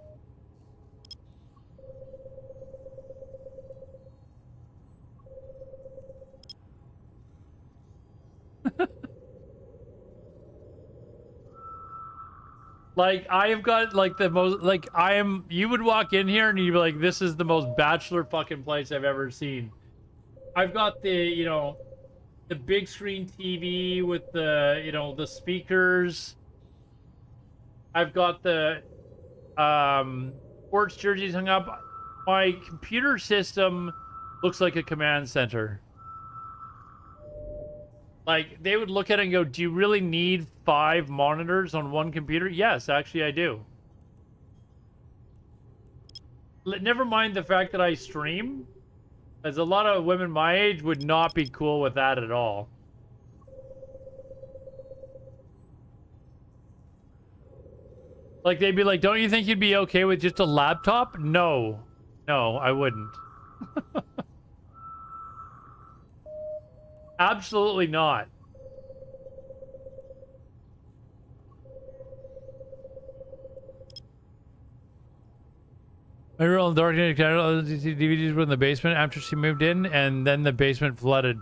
Like, I have got, like, the most, like, you would walk in here and you'd be like, this is the most bachelor fucking place I've ever seen. I've got the, you know, the big screen TV with the, you know, the speakers. I've got the, sports jerseys hung up. My computer system looks like a command center. Like, they would look at it and go, do you really need 5 monitors on one computer? Yes, actually, I do. Never mind the fact that I stream, as a lot of women my age would not be cool with that at all. Like, they'd be like, don't you think you'd be okay with just a laptop? No. No, I wouldn't. Absolutely not. My girl in the dark DVDs were in the basement after she moved in, and then the basement flooded.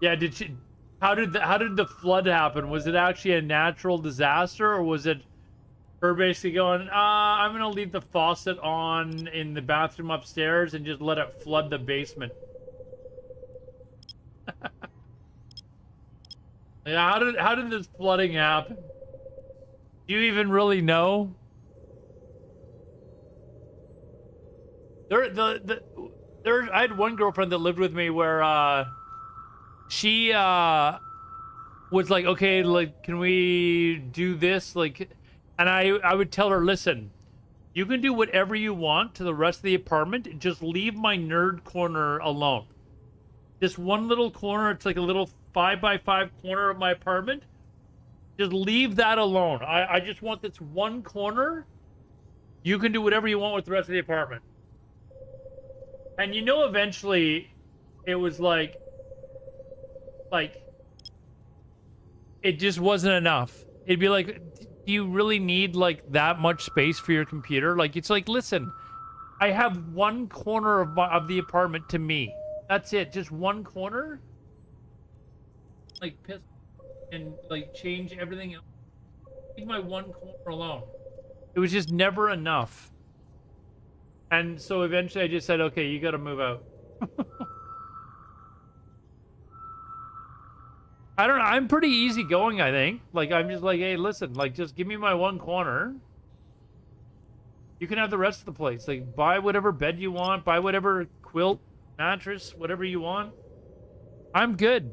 Yeah, did she? How did the flood happen? Was it actually a natural disaster, or was it her basically going, I'm gonna leave the faucet on in the bathroom upstairs and just let it flood the basement? Yeah, how did this flooding happen? Do you even really know? I had one girlfriend that lived with me where she was like, okay, like, can we do this? Like, and I would tell her, listen, you can do whatever you want to the rest of the apartment. Just leave my nerd corner alone. This one little corner, it's like a little 5x5 corner of my apartment. Just leave that alone. I just want this one corner. You can do whatever you want with the rest of the apartment. And you know, eventually, it was like, it just wasn't enough. It'd be like, do you really need, like, that much space for your computer? Like, it's like, listen, I have one corner of the apartment to me. That's it. Just one corner. Like, piss and, like, change everything else. Leave my one corner alone. It was just never enough. And so eventually I just said, okay, you gotta move out. I don't know. I'm pretty easygoing, I think. Like, I'm just like, hey, listen, like, just give me my one corner. You can have the rest of the place. Like, buy whatever bed you want, buy whatever quilt, mattress, whatever you want. I'm good.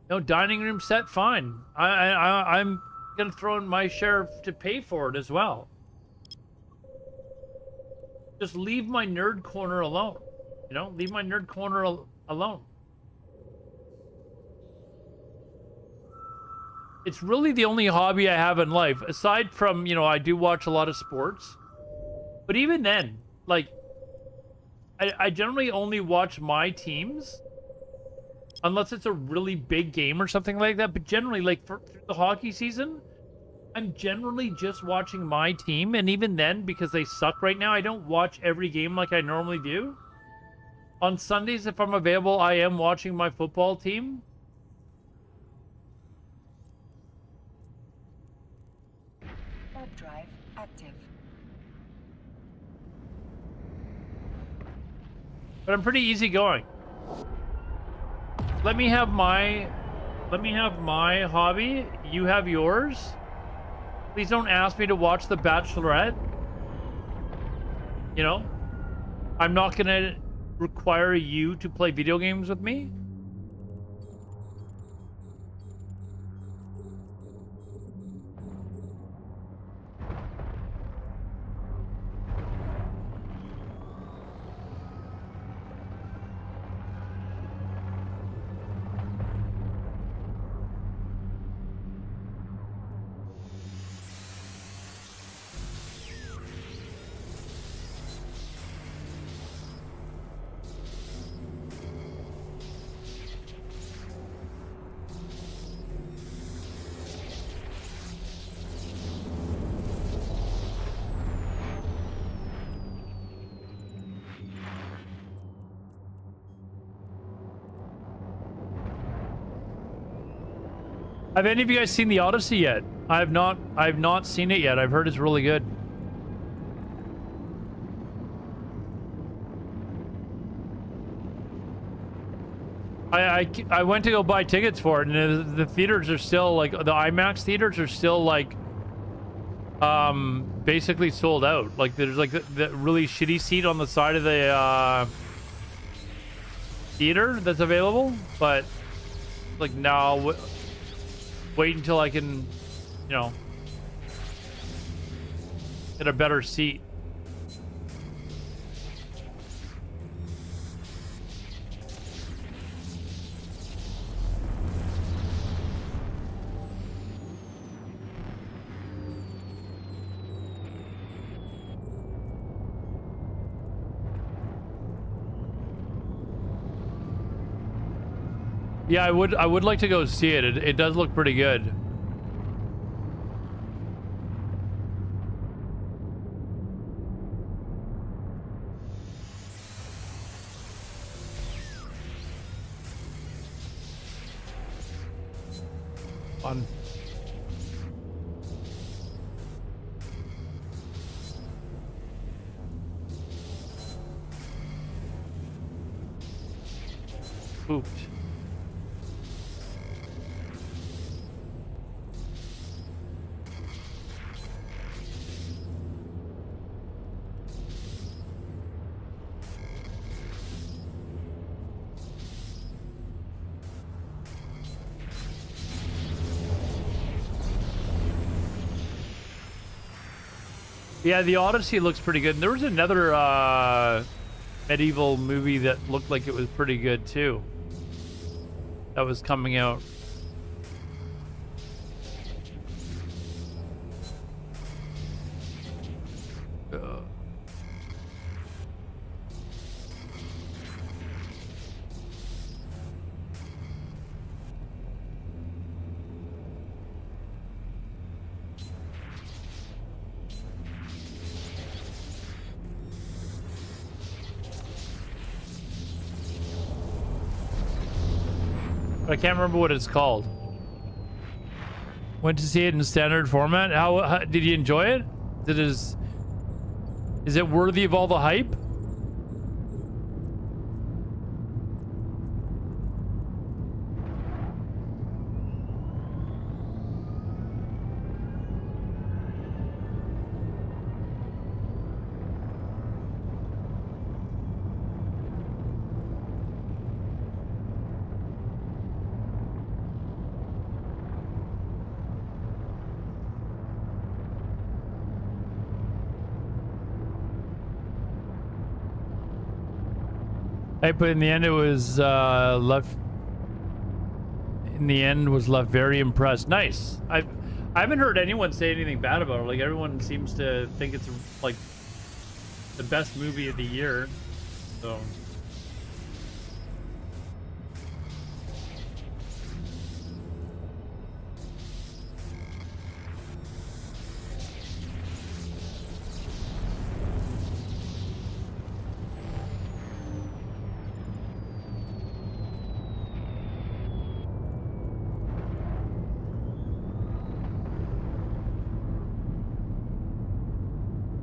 No dining room set, fine. I'm gonna throw in my share to pay for it as well. Just leave my nerd corner alone. You know, leave my nerd corner alone. It's really the only hobby I have in life, aside from, you know, I do watch a lot of sports. But even then, like, I generally only watch my teams unless it's a really big game or something like that. But generally, like, for the hockey season, I'm generally just watching my team. And even then, because they suck right now, I don't watch every game like I normally do. On Sundays, if I'm available, I am watching my football team. Warp drive active. But I'm pretty easygoing. Let me have my hobby. You have yours. Please don't ask me to watch The Bachelorette. You know, I'm not gonna require you to play video games with me. Have any of you guys seen The Odyssey yet? I've not seen it yet. I've heard it's really good. I went to go buy tickets for it, and the theaters are still like the IMAX theaters are still like basically sold out. Like there's like the really shitty seat on the side of the theater that's available, but like now wait until I can, you know, get a better seat. Yeah, I would like to go see it. It does look pretty good. Fun. Pooped. Yeah, the Odyssey looks pretty good. And there was another medieval movie that looked like it was pretty good too. That was coming out. I can't remember what it's called. Went to see it in standard format. How did you enjoy it? Is it worthy of all the hype? Hey, but in the end, it was left. In the end, was left very impressed. Nice. I haven't heard anyone say anything bad about it. Like everyone seems to think it's like the best movie of the year. So.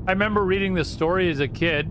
I remember reading this story as a kid.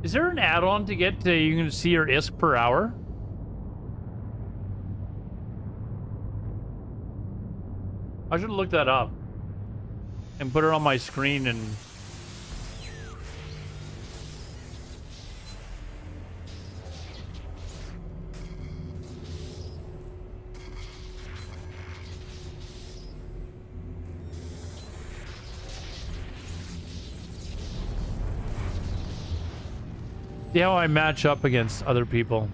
Is there an add-on to get to you can see your ISK per hour? I should look that up and put it on my screen and See how I match up against other people.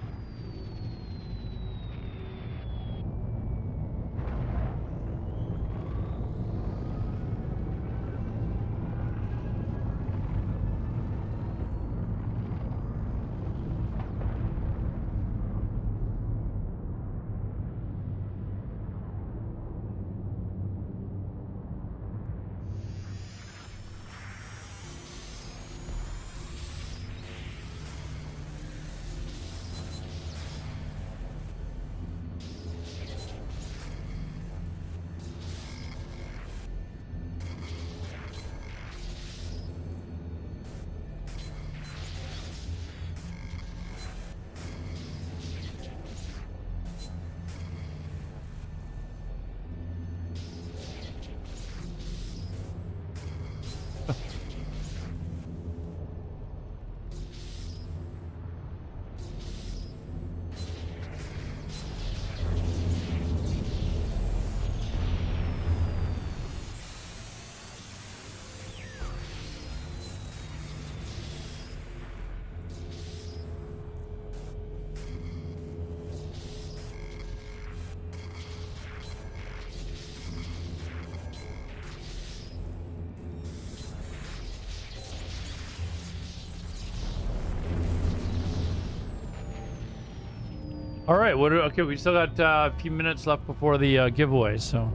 All right, okay, we still got a few minutes left before the giveaway, so.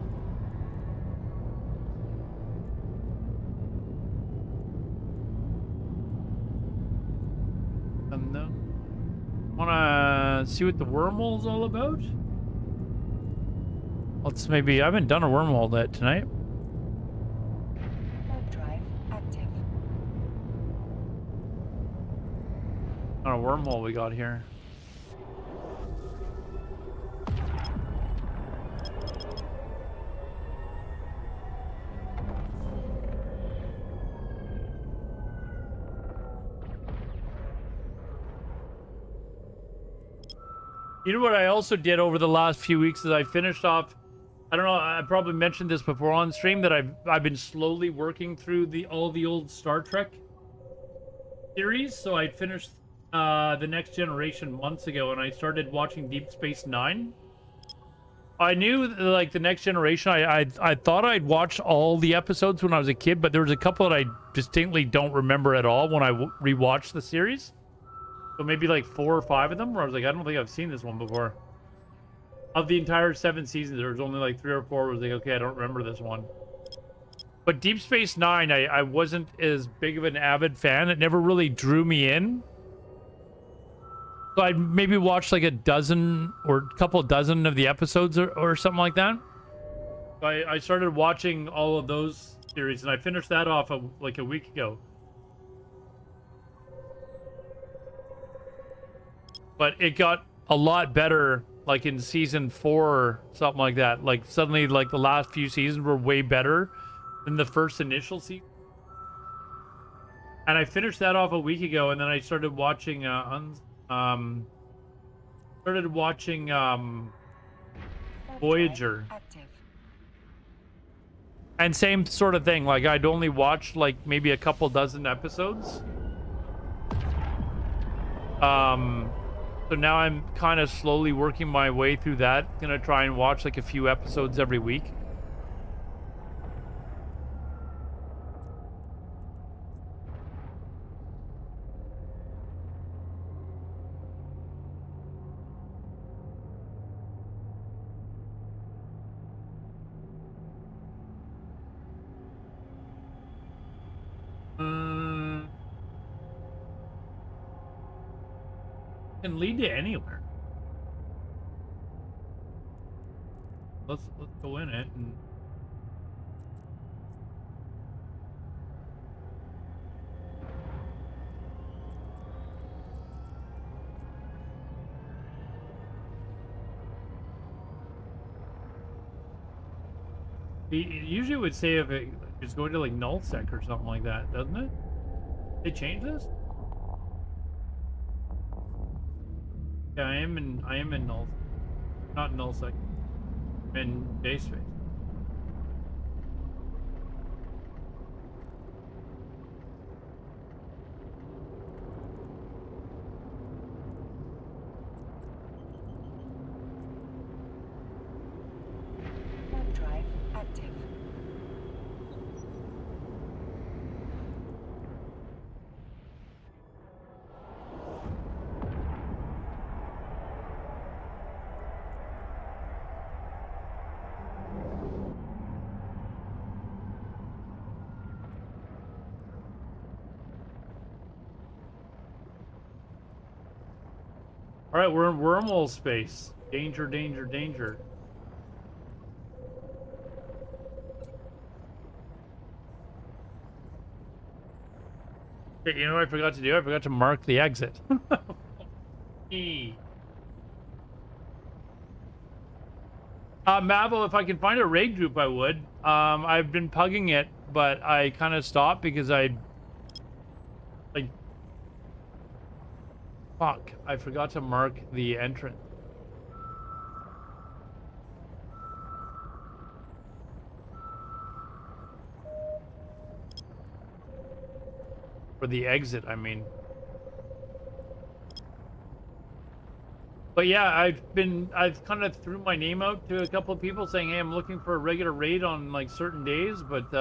And then, wanna see what the wormhole's all about? Let's maybe, I haven't done a wormhole yet tonight. Warp drive active. Not a wormhole we got here. You know what I also did over the last few weeks is I finished off, I don't know, I probably mentioned this before on stream, that I've been slowly working through all the old Star Trek series. So I finished The Next Generation months ago, and I started watching Deep Space Nine. I knew, like, The Next Generation, I thought I'd watched all the episodes when I was a kid, but there was a couple that I distinctly don't remember at all when I rewatched the series. So maybe like 4 or 5 of them, where I was like, I don't think I've seen this one before. Of the entire 7 seasons, there was only like 3 or 4 where I was like, okay, I don't remember this one. But Deep Space Nine, I wasn't as big of an avid fan. It never really drew me in. So I'd maybe watch like a dozen or a couple dozen of the episodes or something like that. So I started watching all of those series, and I finished that off like a week ago. But it got a lot better, like in season 4 or something like that. Like suddenly, like the last few seasons were way better than the first initial season. And I finished that off a week ago, and then I started watching Voyager. Active. And same sort of thing. Like I'd only watched like maybe a couple dozen episodes. So now I'm kind of slowly working my way through that. Gonna try and watch like a few episodes every week. Can lead to anywhere. Let's go in it and it usually would say if it's going to like nullsec or something like that, doesn't it? They changed this? Yeah, I am in null, not nullsec. I'm in base space. All right, we're in wormhole space. Danger, danger, danger. Hey, you know what I forgot to do? I forgot to mark the exit. Mavo, if I can find a raid group, I would. I've been pugging it, but I kind of stopped because fuck, I forgot to mark the entrance. For the exit, I mean. But yeah, I've kind of threw my name out to a couple of people saying, hey, I'm looking for a regular raid on like certain days, but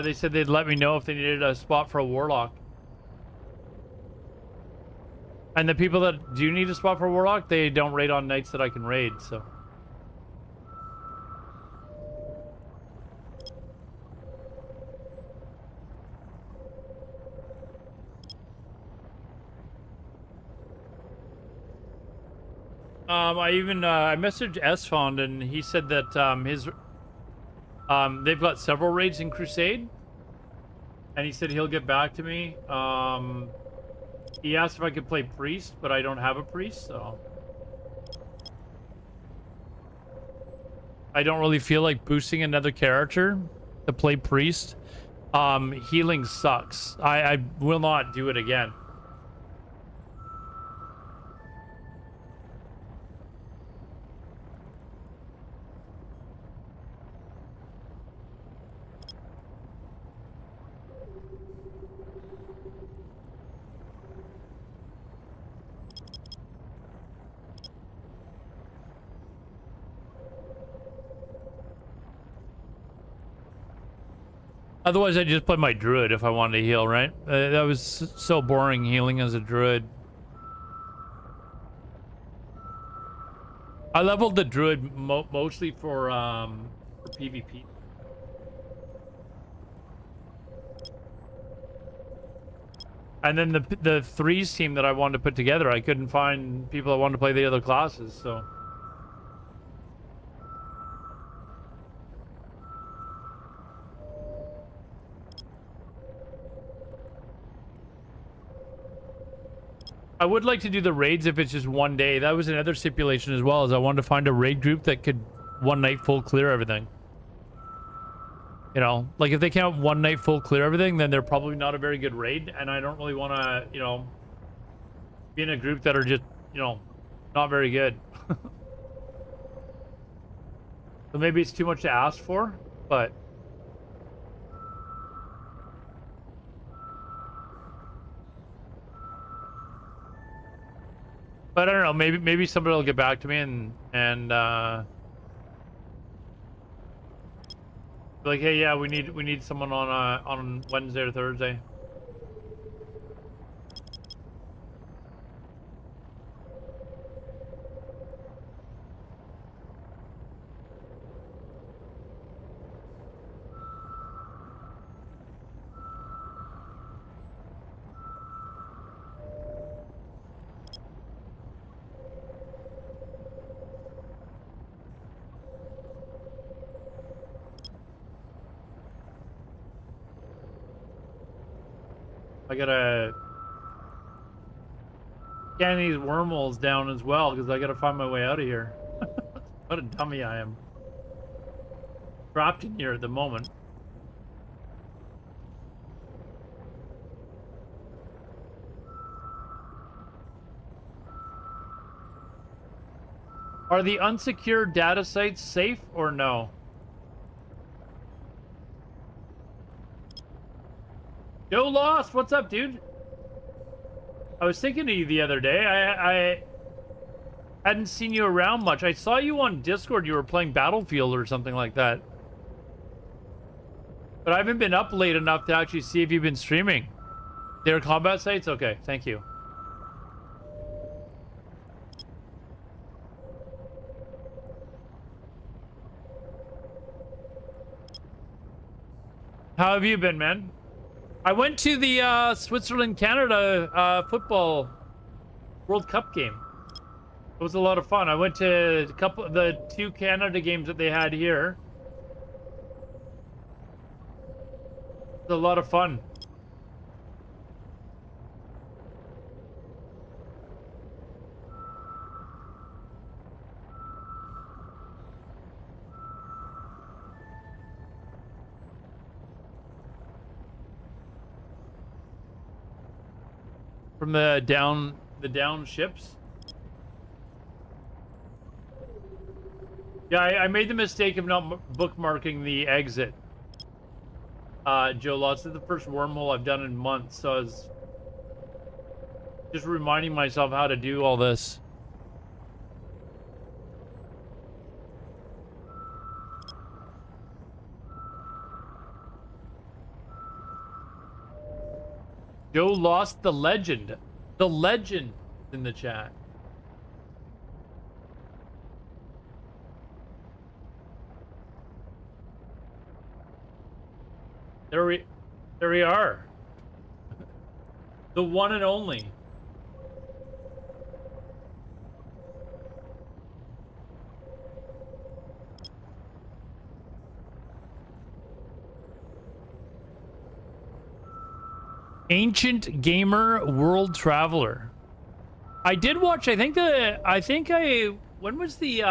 they said they'd let me know if they needed a spot for a warlock. And the people that do need a spot for a warlock, they don't raid on nights that I can raid, so. I messaged S-Fond and he said that they've got several raids in Crusade, and he said he'll get back to me. He asked if I could play Priest, but I don't have a Priest, so I don't really feel like boosting another character to play Priest. Healing sucks. I will not do it again. Otherwise, I just play my druid if I wanted to heal, right? That was so boring healing as a druid. I leveled the druid mostly for PvP. And then the threes team that I wanted to put together, I couldn't find people that wanted to play the other classes, so. I would like to do the raids if it's just one day. That was another stipulation as well, is I wanted to find a raid group that could one night full clear everything. You know, like if they can't one night full clear everything, then they're probably not a very good raid, and I don't really want to, you know, be in a group that are just, you know, not very good. So maybe it's too much to ask for, but I don't know. Maybe somebody will get back to me and like, hey, yeah, we need someone on Wednesday or Thursday. I gotta scan these wormholes down as well, because I gotta find my way out of here. What a dummy I am. Trapped in here at the moment. Are the unsecured data sites safe or no? Joe Lost, what's up, dude? I was thinking of you the other day. I hadn't seen you around much. I saw you on Discord. You were playing Battlefield or something like that. But I haven't been up late enough to actually see if you've been streaming. Their combat sites? Okay, thank you. How have you been, man? I went to the Switzerland-Canada football World Cup game. It was a lot of fun. I went to the 2 Canada games that they had here. It was a lot of fun. From the down ships. Yeah, I made the mistake of not bookmarking the exit. Joe Lots is the first wormhole I've done in months, so I was just reminding myself how to do all this. Joe lost the legend. The legend in the chat. There we are. The one and only. Ancient Gamer World Traveler. I did watch, when was the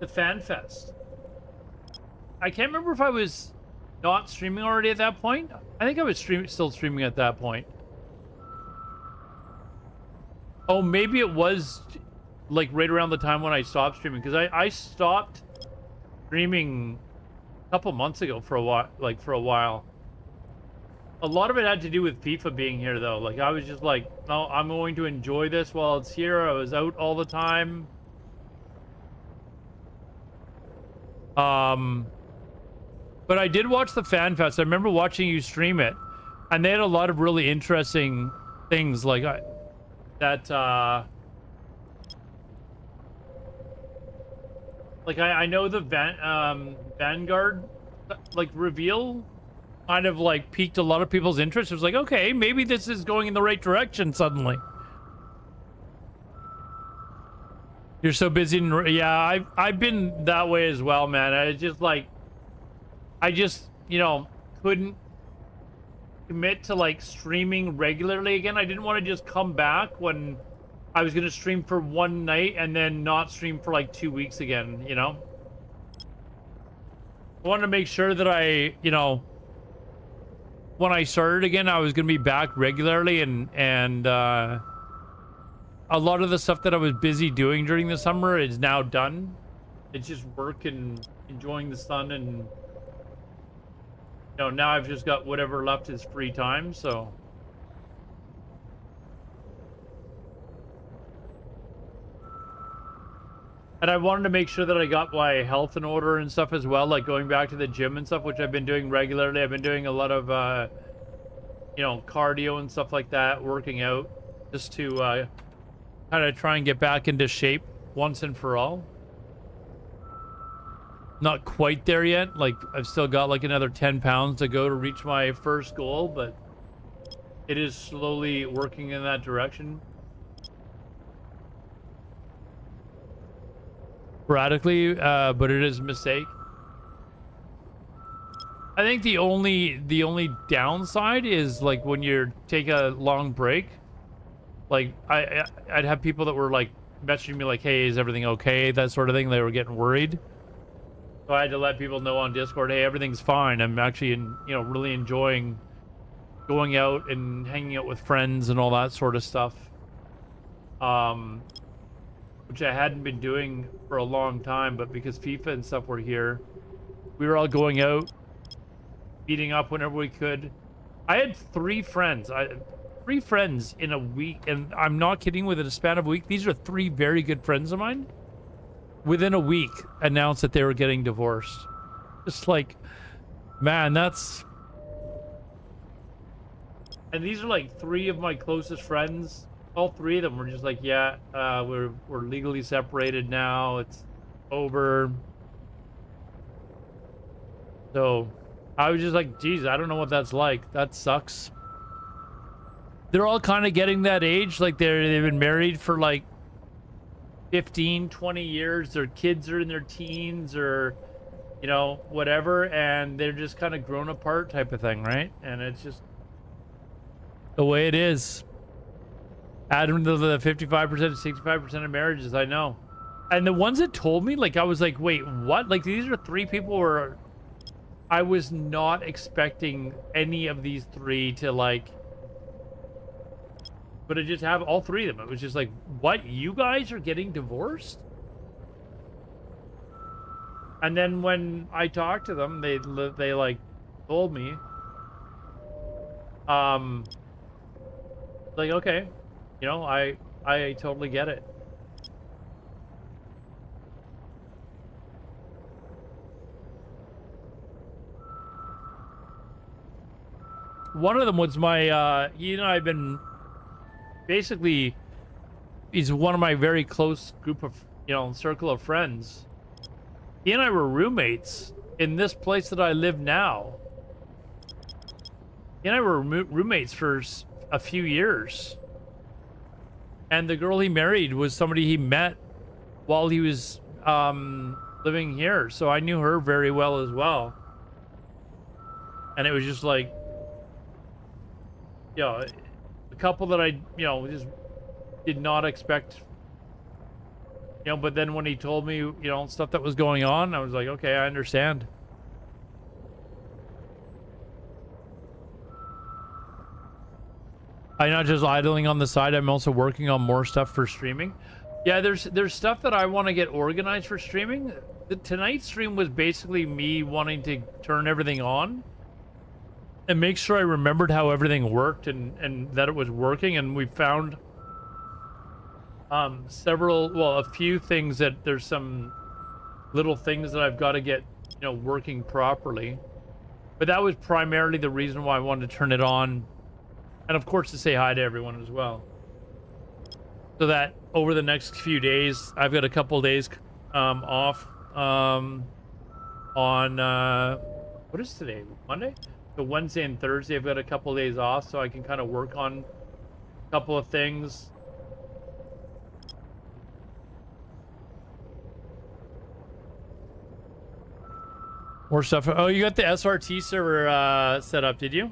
Fan Fest? I can't remember if I was not streaming already at that point. I think I was still streaming at that point. Oh, maybe it was like right around the time when I stopped streaming, because I stopped streaming couple months ago for a while. A lot of it had to do with FIFA being here, though. Like, I was just like, no, I'm going to enjoy this while it's here. I was out all the time. But I did watch the Fan Fest. I remember watching you stream it, and they had a lot of really interesting things, like I know the Vanguard like reveal kind of like piqued a lot of people's interest. It was like, okay, maybe this is going in the right direction suddenly. You're so busy. Yeah, I've been that way as well, man. I just you know, couldn't commit to like streaming regularly again. I didn't want to just come back when I was going to stream for one night and then not stream for like 2 weeks again, you know? I wanted to make sure that I, you know, when I started again, I was going to be back regularly, and a lot of the stuff that I was busy doing during the summer is now done. It's just work and enjoying the sun, and, you know, now I've just got whatever left is free time, so... And I wanted to make sure that I got my health in order and stuff as well, like going back to the gym and stuff, which I've been doing regularly. I've been doing a lot of, you know, cardio and stuff like that, working out, just to kind of try and get back into shape once and for all. Not quite there yet. Like, I've still got like another 10 pounds to go to reach my first goal, but it is slowly working in that direction. Sporadically, but it is a mistake. I think the only downside is like when you take a long break. Like I'd have people that were like messaging me like, "Hey, is everything okay?" That sort of thing. They were getting worried, so I had to let people know on Discord, "Hey, everything's fine. I'm actually, you know, really enjoying going out and hanging out with friends and all that sort of stuff." Which I hadn't been doing for a long time, but because FIFA and stuff were here, we were all going out, meeting up whenever we could. I had three friends in a week, and I'm not kidding, within a span of a week. These are three very good friends of mine. Within a week, announced that they were getting divorced. Just like, man, that's... And these are like three of my closest friends. All three of them were just like, yeah, we're legally separated now. It's over. So I was just like, geez, I don't know what that's like. That sucks. They're all kind of getting that age, like they've been married for like 15, 20 years. Their kids are in their teens or, you know, whatever, and they're just kind of grown apart type of thing, right? And it's just the way it is. Adding to the 55% to 65% of marriages, I know. And the ones that told me, like, I was like, wait, what? Like, these are 3 people where I was not expecting any of these 3 to, like, but it just have all 3 of them. It was just like, what? You guys are getting divorced? And then when I talked to them, they like told me, like, okay, you know, I totally get it. One of them was my, he and I have been, basically, he's one of my very close group of, you know, circle of friends. He and I were roommates in this place that I live now. He and I were roommates for a few years. And the girl he married was somebody he met while he was living here. So I knew her very well as well. And it was just like, you know, a couple that I, you know, just did not expect, you know, but then when he told me, you know, stuff that was going on, I was like, okay, I understand. I'm not just idling on the side, I'm also working on more stuff for streaming. Yeah, there's stuff that I want to get organized for streaming. Tonight's stream was basically me wanting to turn everything on and make sure I remembered how everything worked and that it was working, and we found a few things that there's some little things that I've got to get, you know, working properly. But that was primarily the reason why I wanted to turn it on. And of course to say hi to everyone as well. So that over the next few days, I've got a couple days off on, what is today? Monday? So Wednesday and Thursday, I've got a couple days off so I can kind of work on a couple of things. More stuff. Oh, you got the SRT server set up, did you?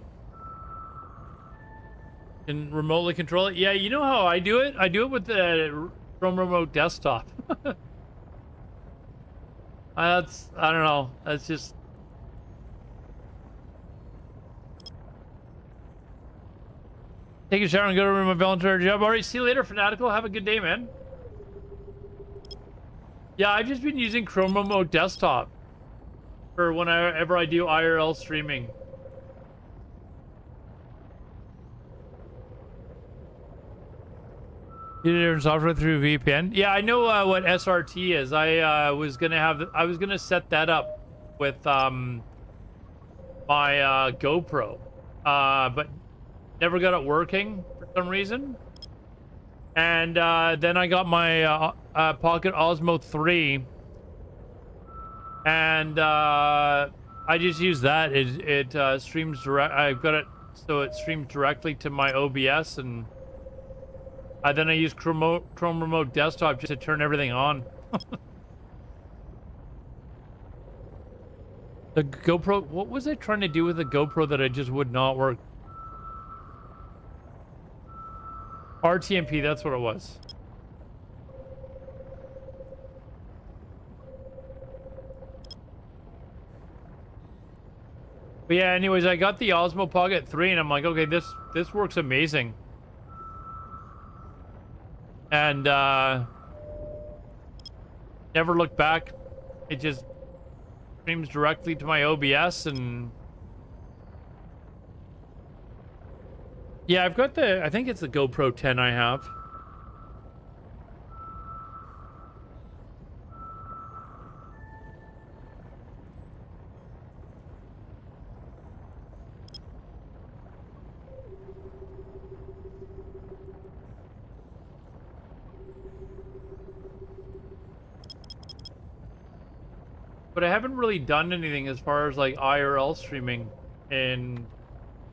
Can remotely control it? Yeah, you know how I do it? I do it with the Chrome Remote Desktop. I don't know. That's just... Take a shower and go to my voluntary job. All right, see you later, Fanatical. Have a good day, man. Yeah, I've just been using Chrome Remote Desktop for whenever I do IRL streaming. You did different software through VPN? Yeah, I know what SRT is. I was gonna set that up with my GoPro, but never got it working for some reason. And then I got my Pocket Osmo 3, and I just use that. It streams direct. I've got it so it streams directly to my OBS, and then I use Chrome Remote Desktop just to turn everything on. The GoPro, what was I trying to do with the GoPro that it just would not work? RTMP, that's what it was. But yeah, anyways, I got the Osmo Pocket 3 and I'm like, okay, this works amazing. And never looked back. It just streams directly to my OBS, and yeah, I've got I think it's the GoPro 10 I have. but I haven't really done anything as far as like IRL streaming in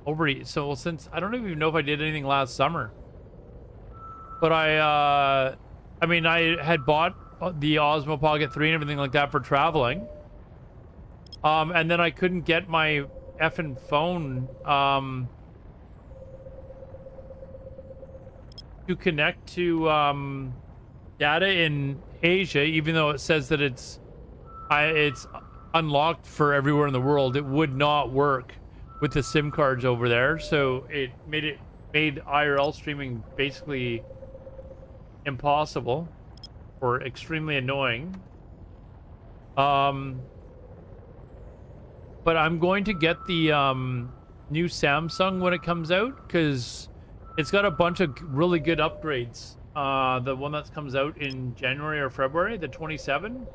over so since I don't even know if I did anything last summer. But I mean I had bought the Osmo Pocket 3 and everything like that for traveling. And then I couldn't get my effing phone to connect to data in Asia, even though it says that it's unlocked for everywhere in the world. It would not work with the SIM cards over there, so it made IRL streaming basically impossible or extremely annoying. But I'm going to get the new Samsung when it comes out, because it's got a bunch of really good upgrades. The one that comes out in January or February, the 27,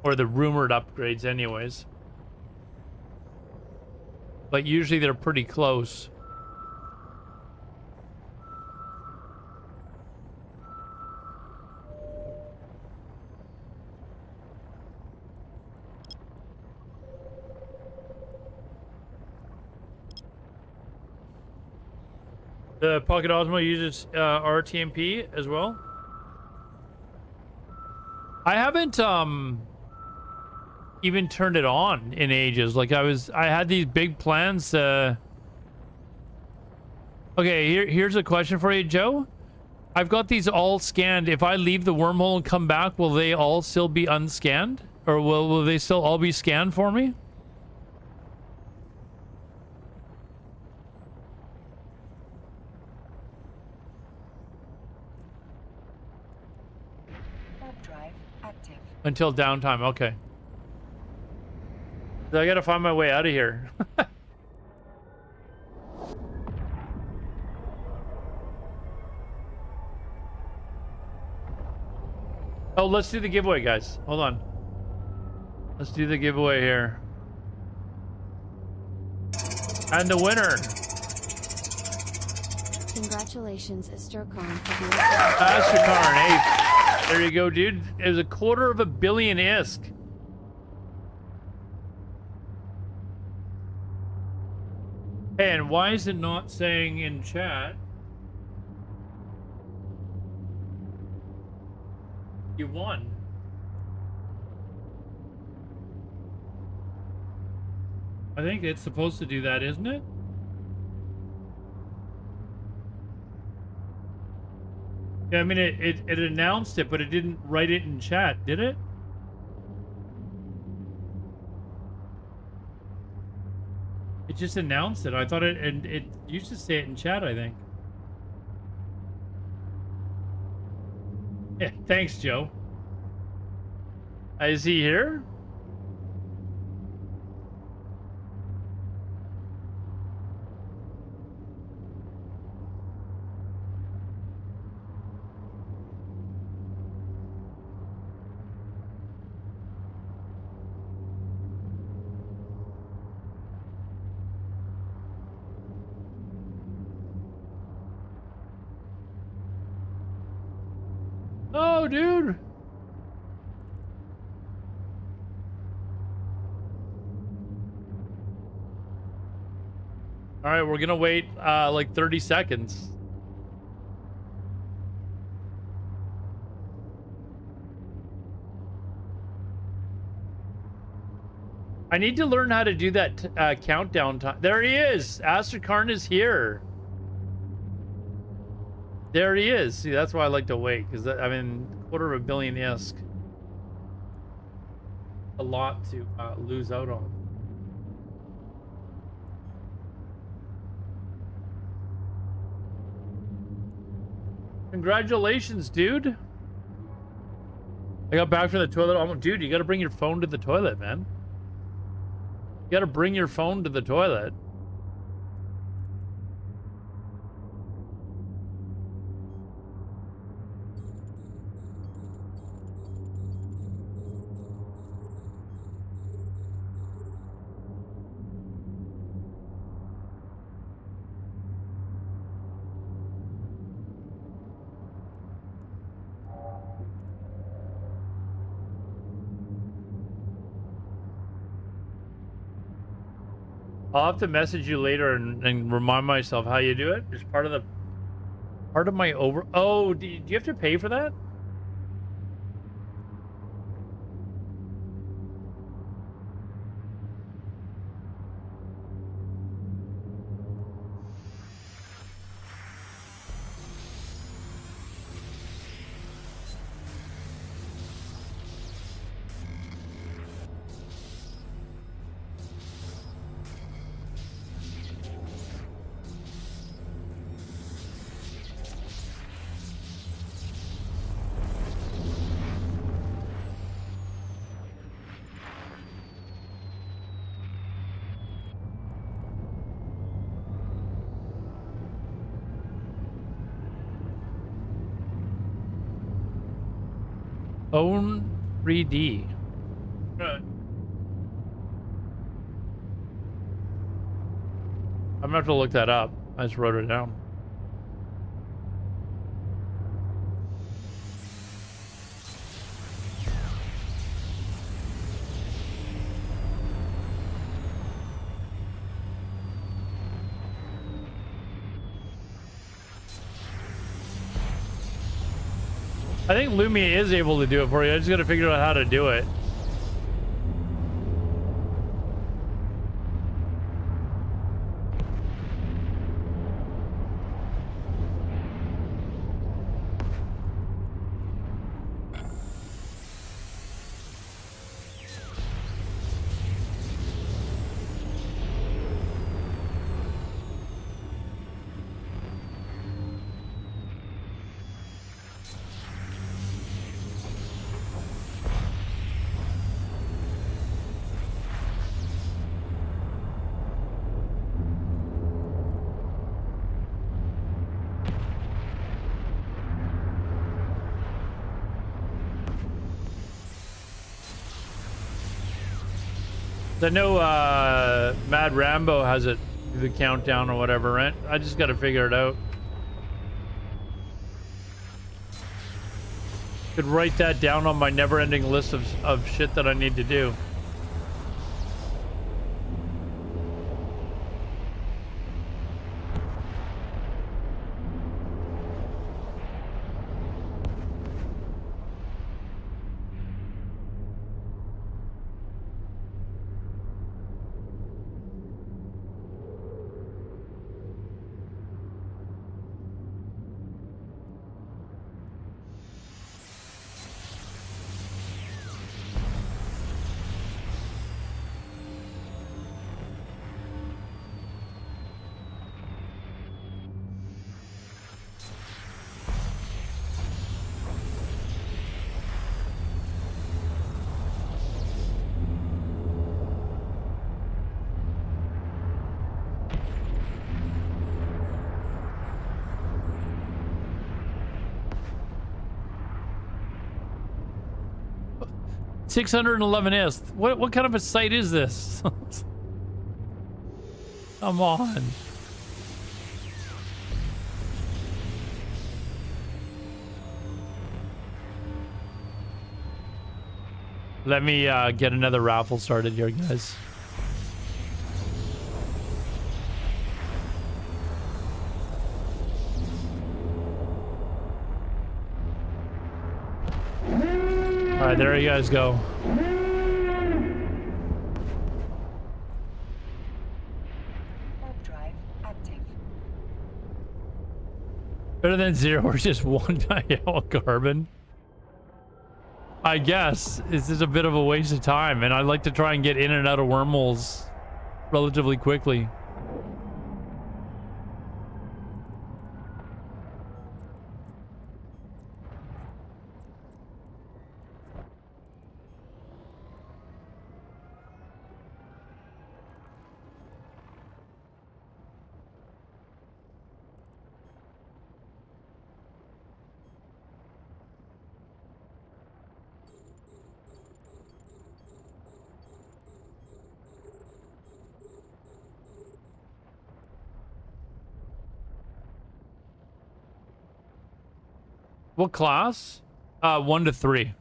or the rumored upgrades anyways. But usually they're pretty close. The Pocket Osmo uses RTMP as well. I haven't even turned it on in ages. Like I had these big plans. Okay, here's a question for you, Joe. I've got these all scanned. If I leave the wormhole and come back, will they all still be unscanned, or will they still all be scanned for me? Until downtime, okay. So I gotta find my way out of here. Oh, let's do the giveaway, guys. Hold on. Let's do the giveaway here. And the winner. Congratulations, Astercon. Astercon, hey. There you go, dude. It was 250 million ISK. And why is it not saying in chat? You won. I think it's supposed to do that, isn't it? Yeah, I mean, it announced it, but it didn't write it in chat, did it? It just announced it. I thought it used to say it in chat, I think. Yeah, thanks, Joe. Is he here? Oh, dude. All right, we're gonna wait like 30 seconds. I need to learn how to do that countdown time. There he is. Asterkarn is here. There he is. See, that's why I like to wait, because I mean, 250 million ISK. A lot to lose out on. Congratulations, dude. I got back from the toilet. Oh, dude, you got to bring your phone to the toilet, man. You got to bring your phone to the toilet. I'll have to message you later and remind myself how you do it. It's part of my over. Oh, do you have to pay for that? Own 3D. Right. I'm gonna have to look that up. I just wrote it down. I think Lumia is able to do it for you. I just gotta figure out how to do it. I know Mad Rambo has it, the countdown or whatever, right? I just got to figure it out. Could write that down on my never-ending list of shit that I need to do. $611. What kind of a site is this? Come on. Let me get another raffle started here, guys. All right, there you guys go. Warp drive active. Better than zero or just one dial carbon. I guess it's just a bit of a waste of time, and I like to try and get in and out of wormholes relatively quickly. What class? 1 to 3.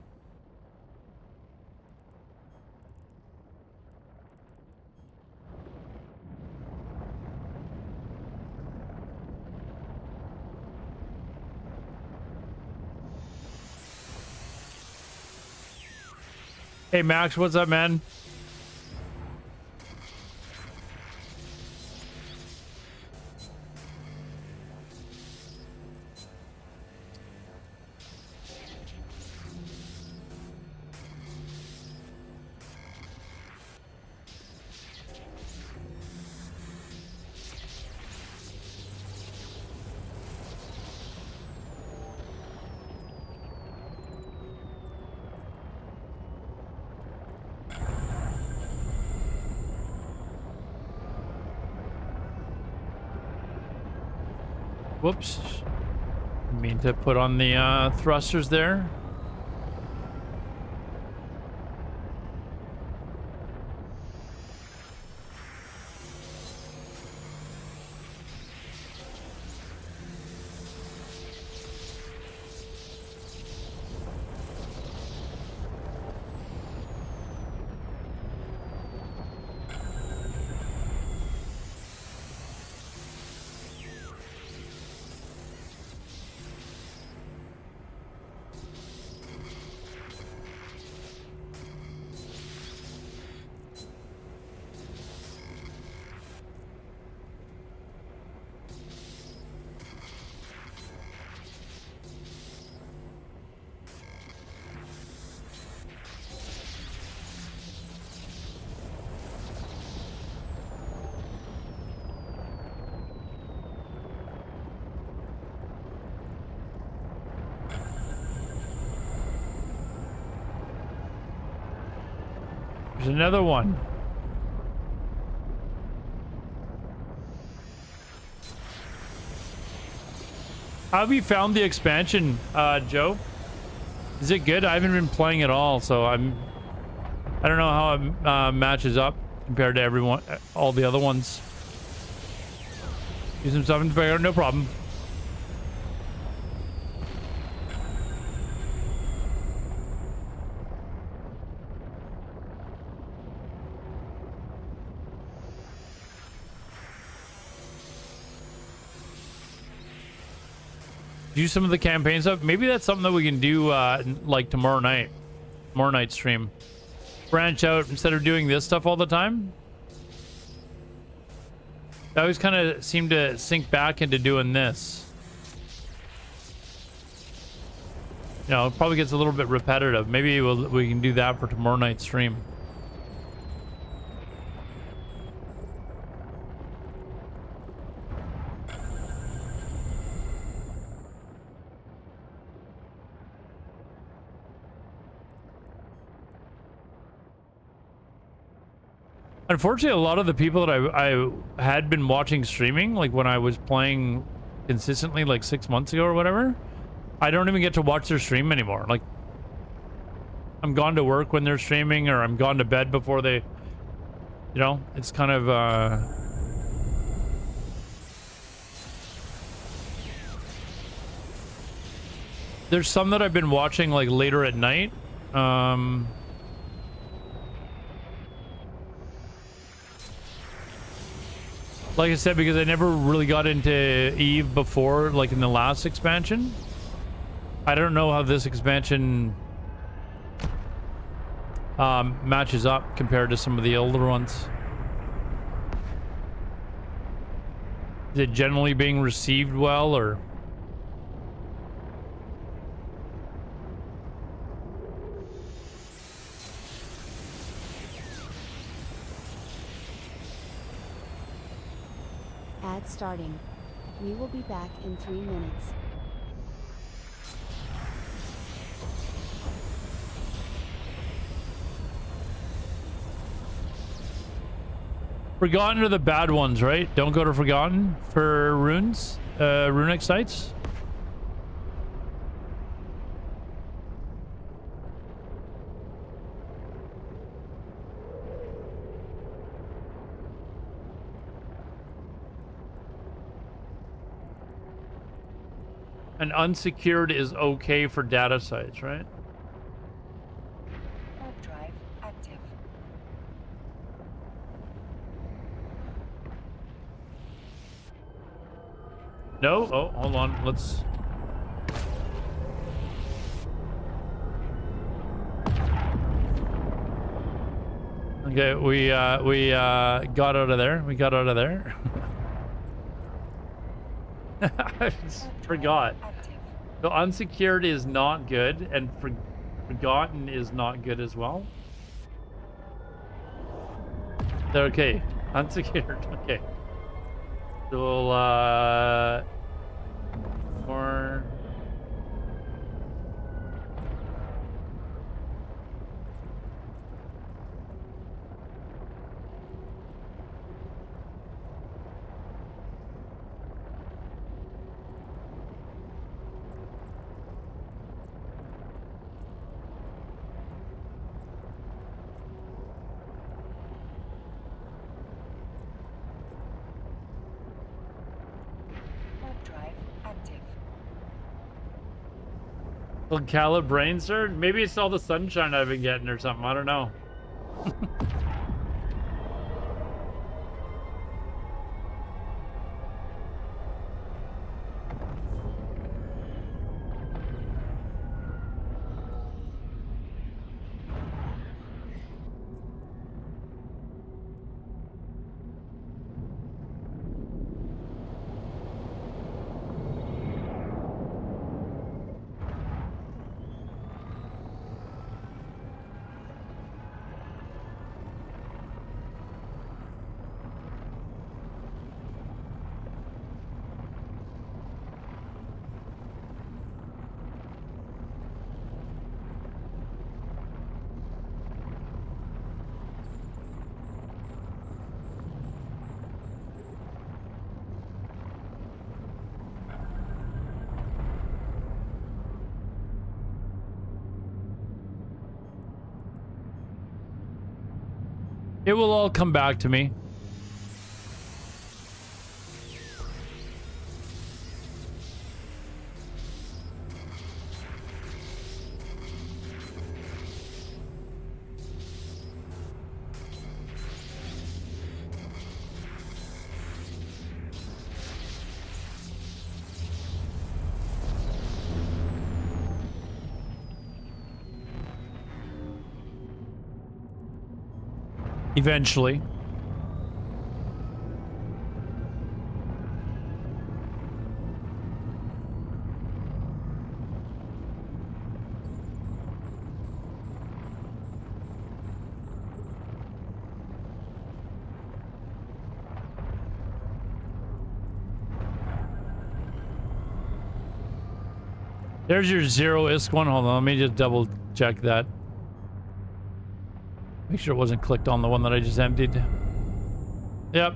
Hey Max, what's up, man? Whoops. Mean to put on the thrusters there. There's another one. How have you found the expansion, Joe? Is it good? I haven't been playing at all, so I don't know how it matches up compared to everyone, all the other ones. Use some stuff in the background, no problem. Do some of the campaign stuff. Maybe that's something that we can do like tomorrow night stream. Branch out instead of doing this stuff all the time. I always kind of seem to sink back into doing this. You know, it probably gets a little bit repetitive. Maybe we can do that for tomorrow night's stream. Unfortunately, a lot of the people that I had been watching streaming, like when I was playing consistently like 6 months ago or whatever, I don't even get to watch their stream anymore. Like, I'm gone to work when they're streaming, or I'm gone to bed before they, you know, it's kind of, there's some that I've been watching like later at night. Like I said, because I never really got into Eve before, like in the last expansion. I don't know how this expansion matches up compared to some of the older ones. Is it generally being received well, or? Ad starting. We will be back in 3 minutes. Forgotten are the bad ones, right? Don't go to Forgotten for runes, runic sites. And unsecured is okay for data sites, right? Warp drive active. No? Oh, hold on. Let's... Okay, we got out of there. We got out of there. I just forgot. Active. So unsecured is not good, and forgotten is not good as well. They're okay. Unsecured. Okay. So we'll more. Warp drive active. Well, Caleb brain sir? Maybe it's all the sunshine I've been getting or something. I don't know. It will all come back to me. Eventually. There's your 0 ISK one. Hold on, let me just double check that. Make sure it wasn't clicked on the one that I just emptied. Yep.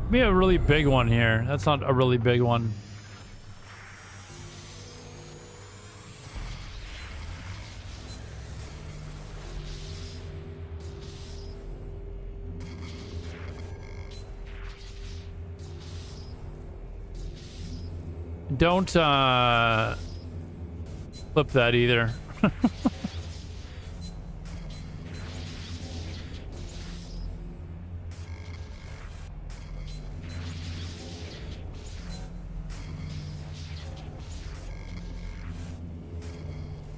Be a really big one here. That's not a really big one. Don't flip that either.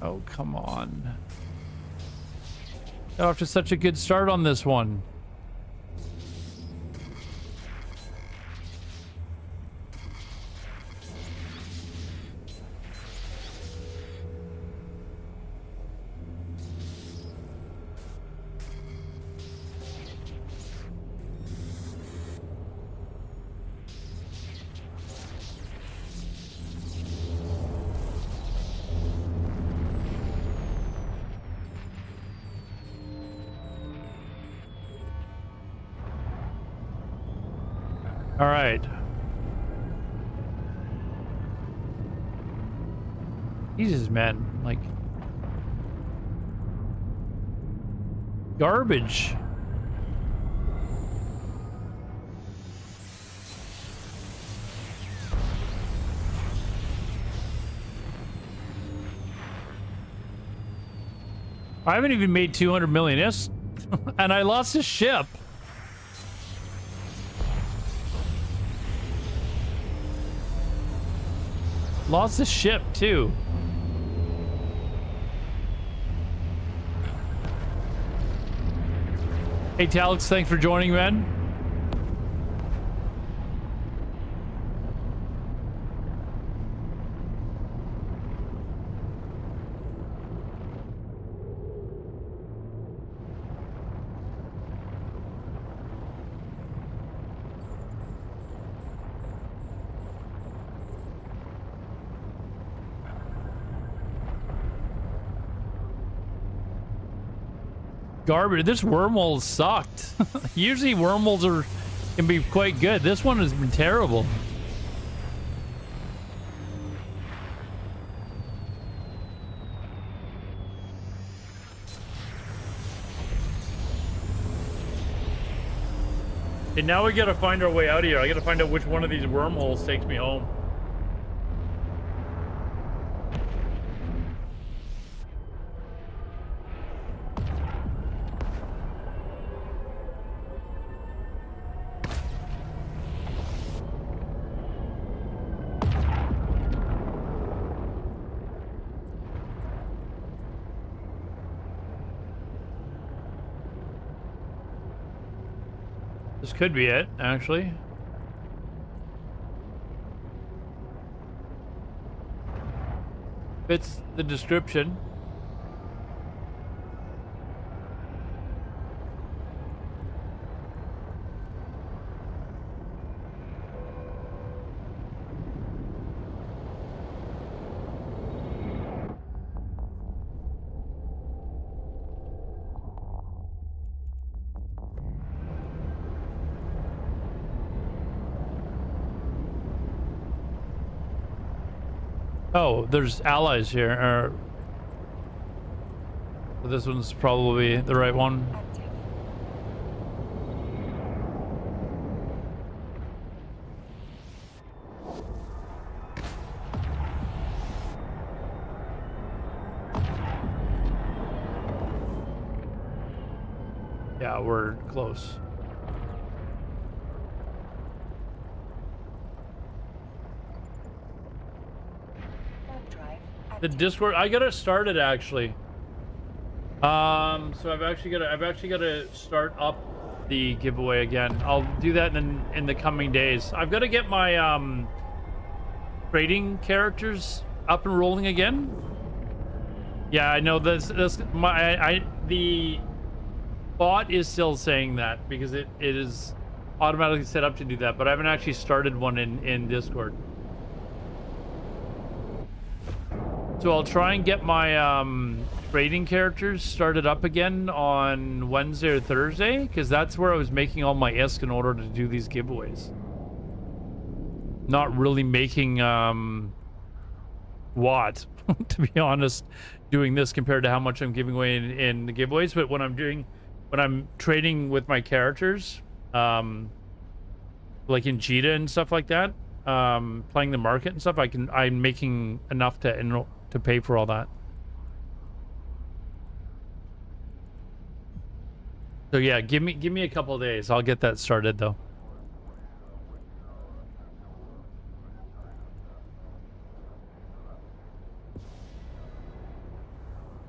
Oh, come on. Got off to such a good start on this one. All right. Jesus, man. Like... garbage. I haven't even made 200 million, and I lost a ship. Lost the ship too. Hey Talix, thanks for joining, man. Garbage. This wormhole sucked. Usually wormholes can be quite good. This one has been terrible. And now we gotta find our way out of here. I gotta find out which one of these wormholes takes me home. This could be it, actually. Fits the description. Oh, there's allies here. So this one's probably the right one. Yeah, we're close. The Discord, I got it started actually. So I've actually got to start up the giveaway again. I'll do that in the coming days. I've got to get my trading characters up and rolling again. Yeah, I know this the bot is still saying that because it is automatically set up to do that, but I haven't actually started one in Discord. So I'll try and get my trading characters started up again on Wednesday or Thursday, because that's where I was making all my ISK in order to do these giveaways. Not really making what, to be honest, doing this compared to how much I'm giving away in the giveaways. But when I'm trading with my characters, like in Jita and stuff like that, playing the market and stuff, I'm making enough to pay for all that. So yeah, give me a couple of days. I'll get that started though.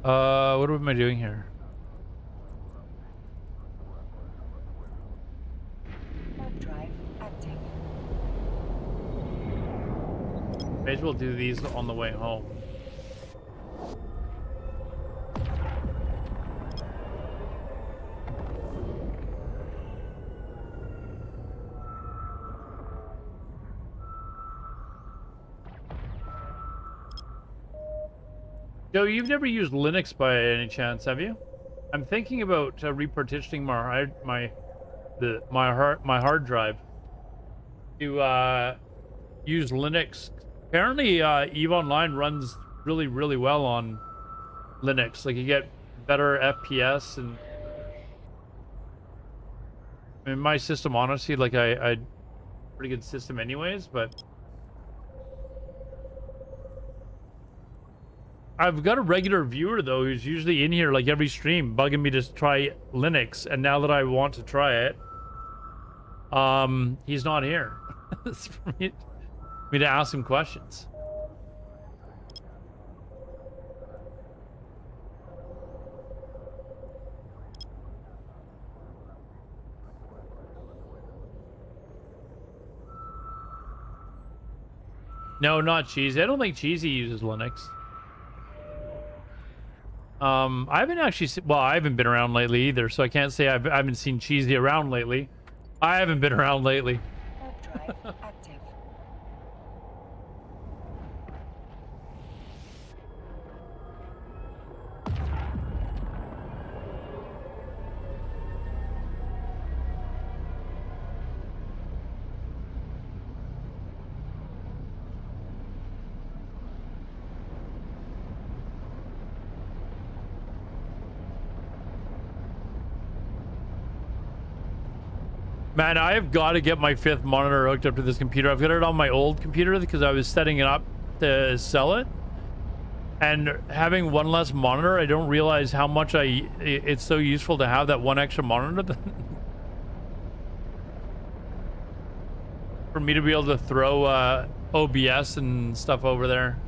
What am I doing here? Drive active. May as well do these on the way home. Joe, you've never used Linux by any chance, have you? I'm thinking about repartitioning my hard drive. to use Linux. Apparently, EVE Online runs really, really well on Linux. Like, you get better FPS, and I mean, my system, honestly, like, I pretty good system anyways, but I've got a regular viewer, though, who's usually in here, like, every stream, bugging me to try Linux, and now that I want to try it, he's not here. It's for me to ask him questions. No, not Cheesy. I don't think Cheesy uses Linux. I haven't actually well, I haven't been around lately either, so I can't say I haven't seen Cheesy around lately. I haven't been around lately. Warp drive active. Man, I have got to get my 5th monitor hooked up to this computer. I've got it on my old computer because I was setting it up to sell it. And having one less monitor, I don't realize how much it's so useful to have that one extra monitor. For me to be able to throw OBS and stuff over there.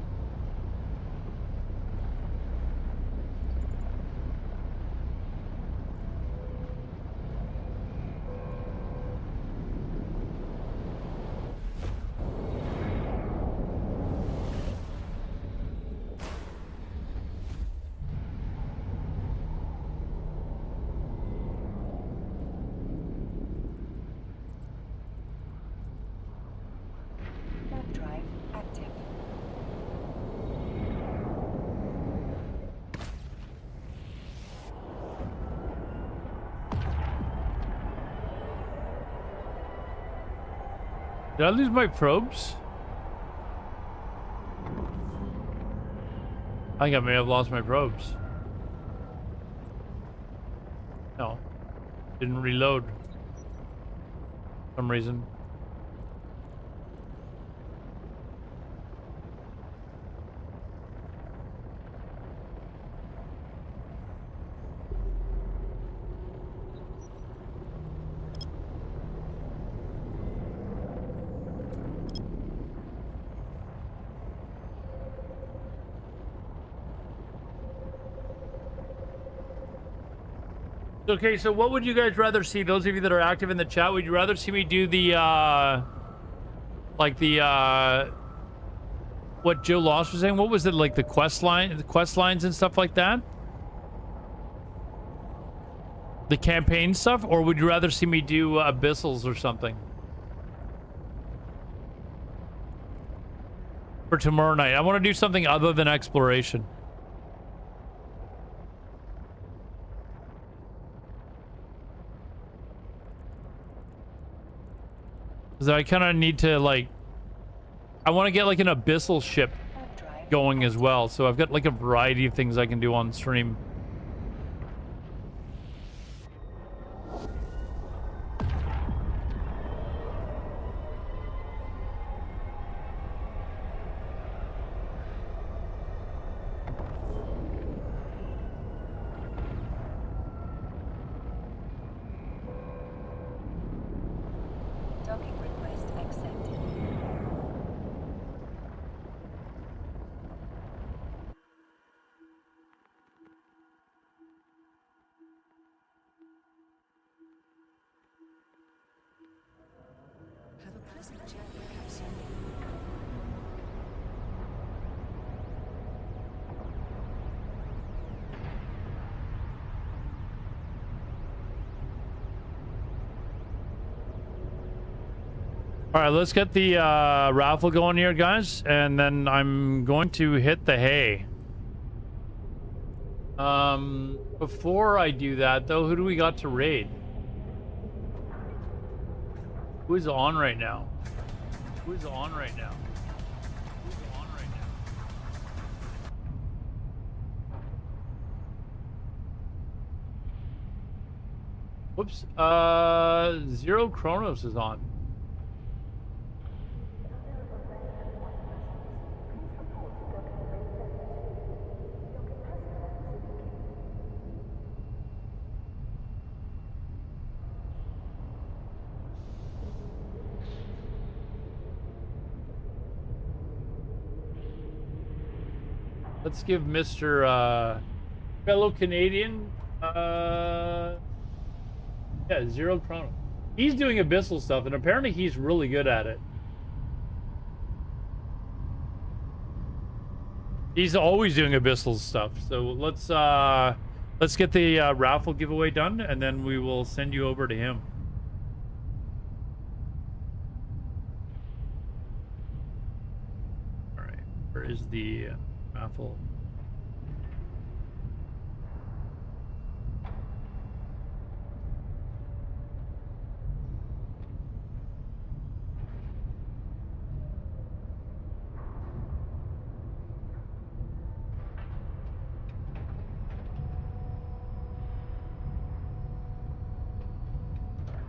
Warp drive active. Did I lose my probes? I think I may have lost my probes. No. Didn't reload. For some reason. Okay, so what would you guys rather see? Those of you that are active in the chat, would you rather see me do the, what Joe Lost was saying? What was it, like the quest lines and stuff like that? The campaign stuff? Or would you rather see me do Abyssals or something? For tomorrow night. I want to do something other than exploration. Because I kind of need to, like... I want to get, like, an abyssal ship going as well. So I've got, like, a variety of things I can do on stream. Docking request accepted. Have a pleasant journey, Captain. All right, let's get the raffle going here, guys, and then I'm going to hit the hay. Before I do that, though, who do we got to raid? Who is on right now? Who's on right now? Who's on right now? Whoops. Zero Chronos is on. Let's give Mr. Fellow Canadian, yeah, Zero Chrono. He's doing Abyssal stuff, and apparently he's really good at it. He's always doing Abyssal stuff. So let's get the raffle giveaway done, and then we will send you over to him. All right, where is the raffle?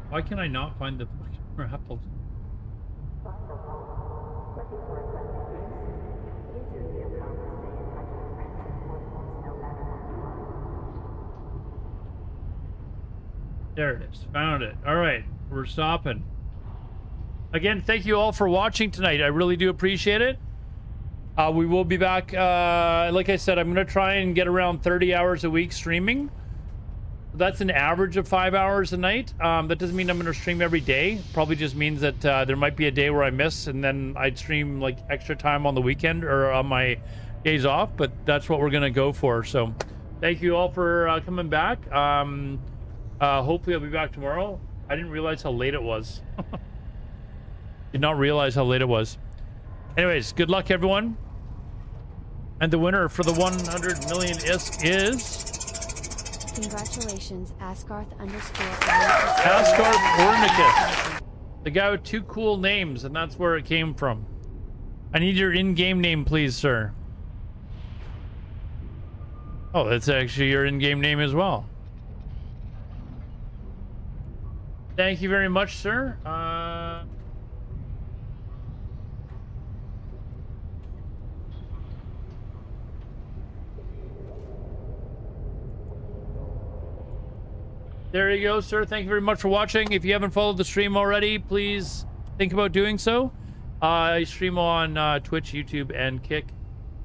Why can I not find the raffle? There it is. Found it. All right. We're stopping. Again, thank you all for watching tonight. I really do appreciate it. We will be back. Like I said, I'm going to try and get around 30 hours a week streaming. That's an average of 5 hours a night. That doesn't mean I'm going to stream every day. Probably just means that there might be a day where I miss, and then I'd stream like extra time on the weekend or on my days off. But that's what we're going to go for. So thank you all for coming back. Hopefully I'll be back tomorrow. I didn't realize how late it was. Did not realize how late it was. Anyways, good luck, everyone. And the winner for the 100 million ISK is... Congratulations, Askarth _ Askarth Ornicus. The guy with 2 cool names, and that's where it came from. I need your in-game name, please, sir. Oh, that's actually your in-game name as well. Thank you very much, sir. There you go, sir. Thank you very much for watching. If you haven't followed the stream already, please think about doing so. I stream on Twitch, YouTube, and Kick.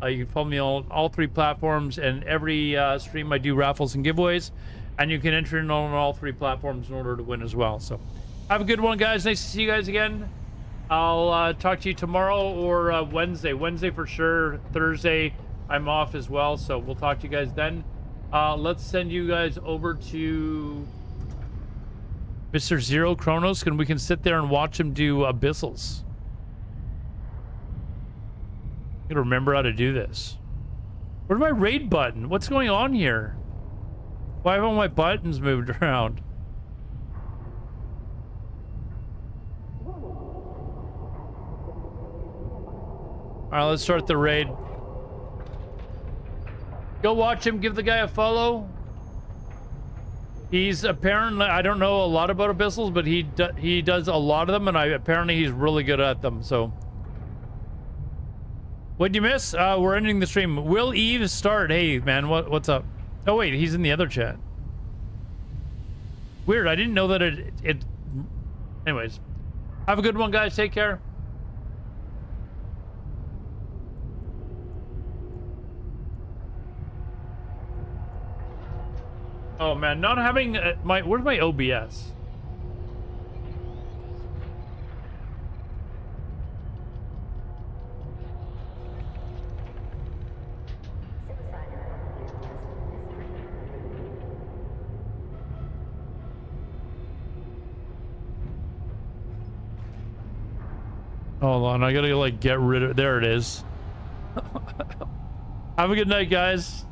You can follow me on all 3 platforms, and every stream I do raffles and giveaways. And you can enter in on all 3 platforms in order to win as well. So have a good one, guys. Nice to see you guys again. I'll talk to you tomorrow or Wednesday. Wednesday for sure. Thursday, I'm off as well. So we'll talk to you guys then. Let's send you guys over to Mr. Zero Chronos, and we can sit there and watch him do Abyssals. I gotta remember how to do this. Where's my raid button? What's going on here? Why have all my buttons moved around? Alright, let's start the raid. Go watch him, give the guy a follow. He's apparently, I don't know a lot about Abyssals, but he does a lot of them, and apparently he's really good at them, so. What'd you miss? We're ending the stream. Will Eve start? Hey, man, what's up? Oh, wait, he's in the other chat. Weird, I didn't know that it... Anyways. Have a good one, guys. Take care. Oh, man, not having... Where's my OBS? Hold on, I gotta like get rid of... There it is. Have a good night, guys.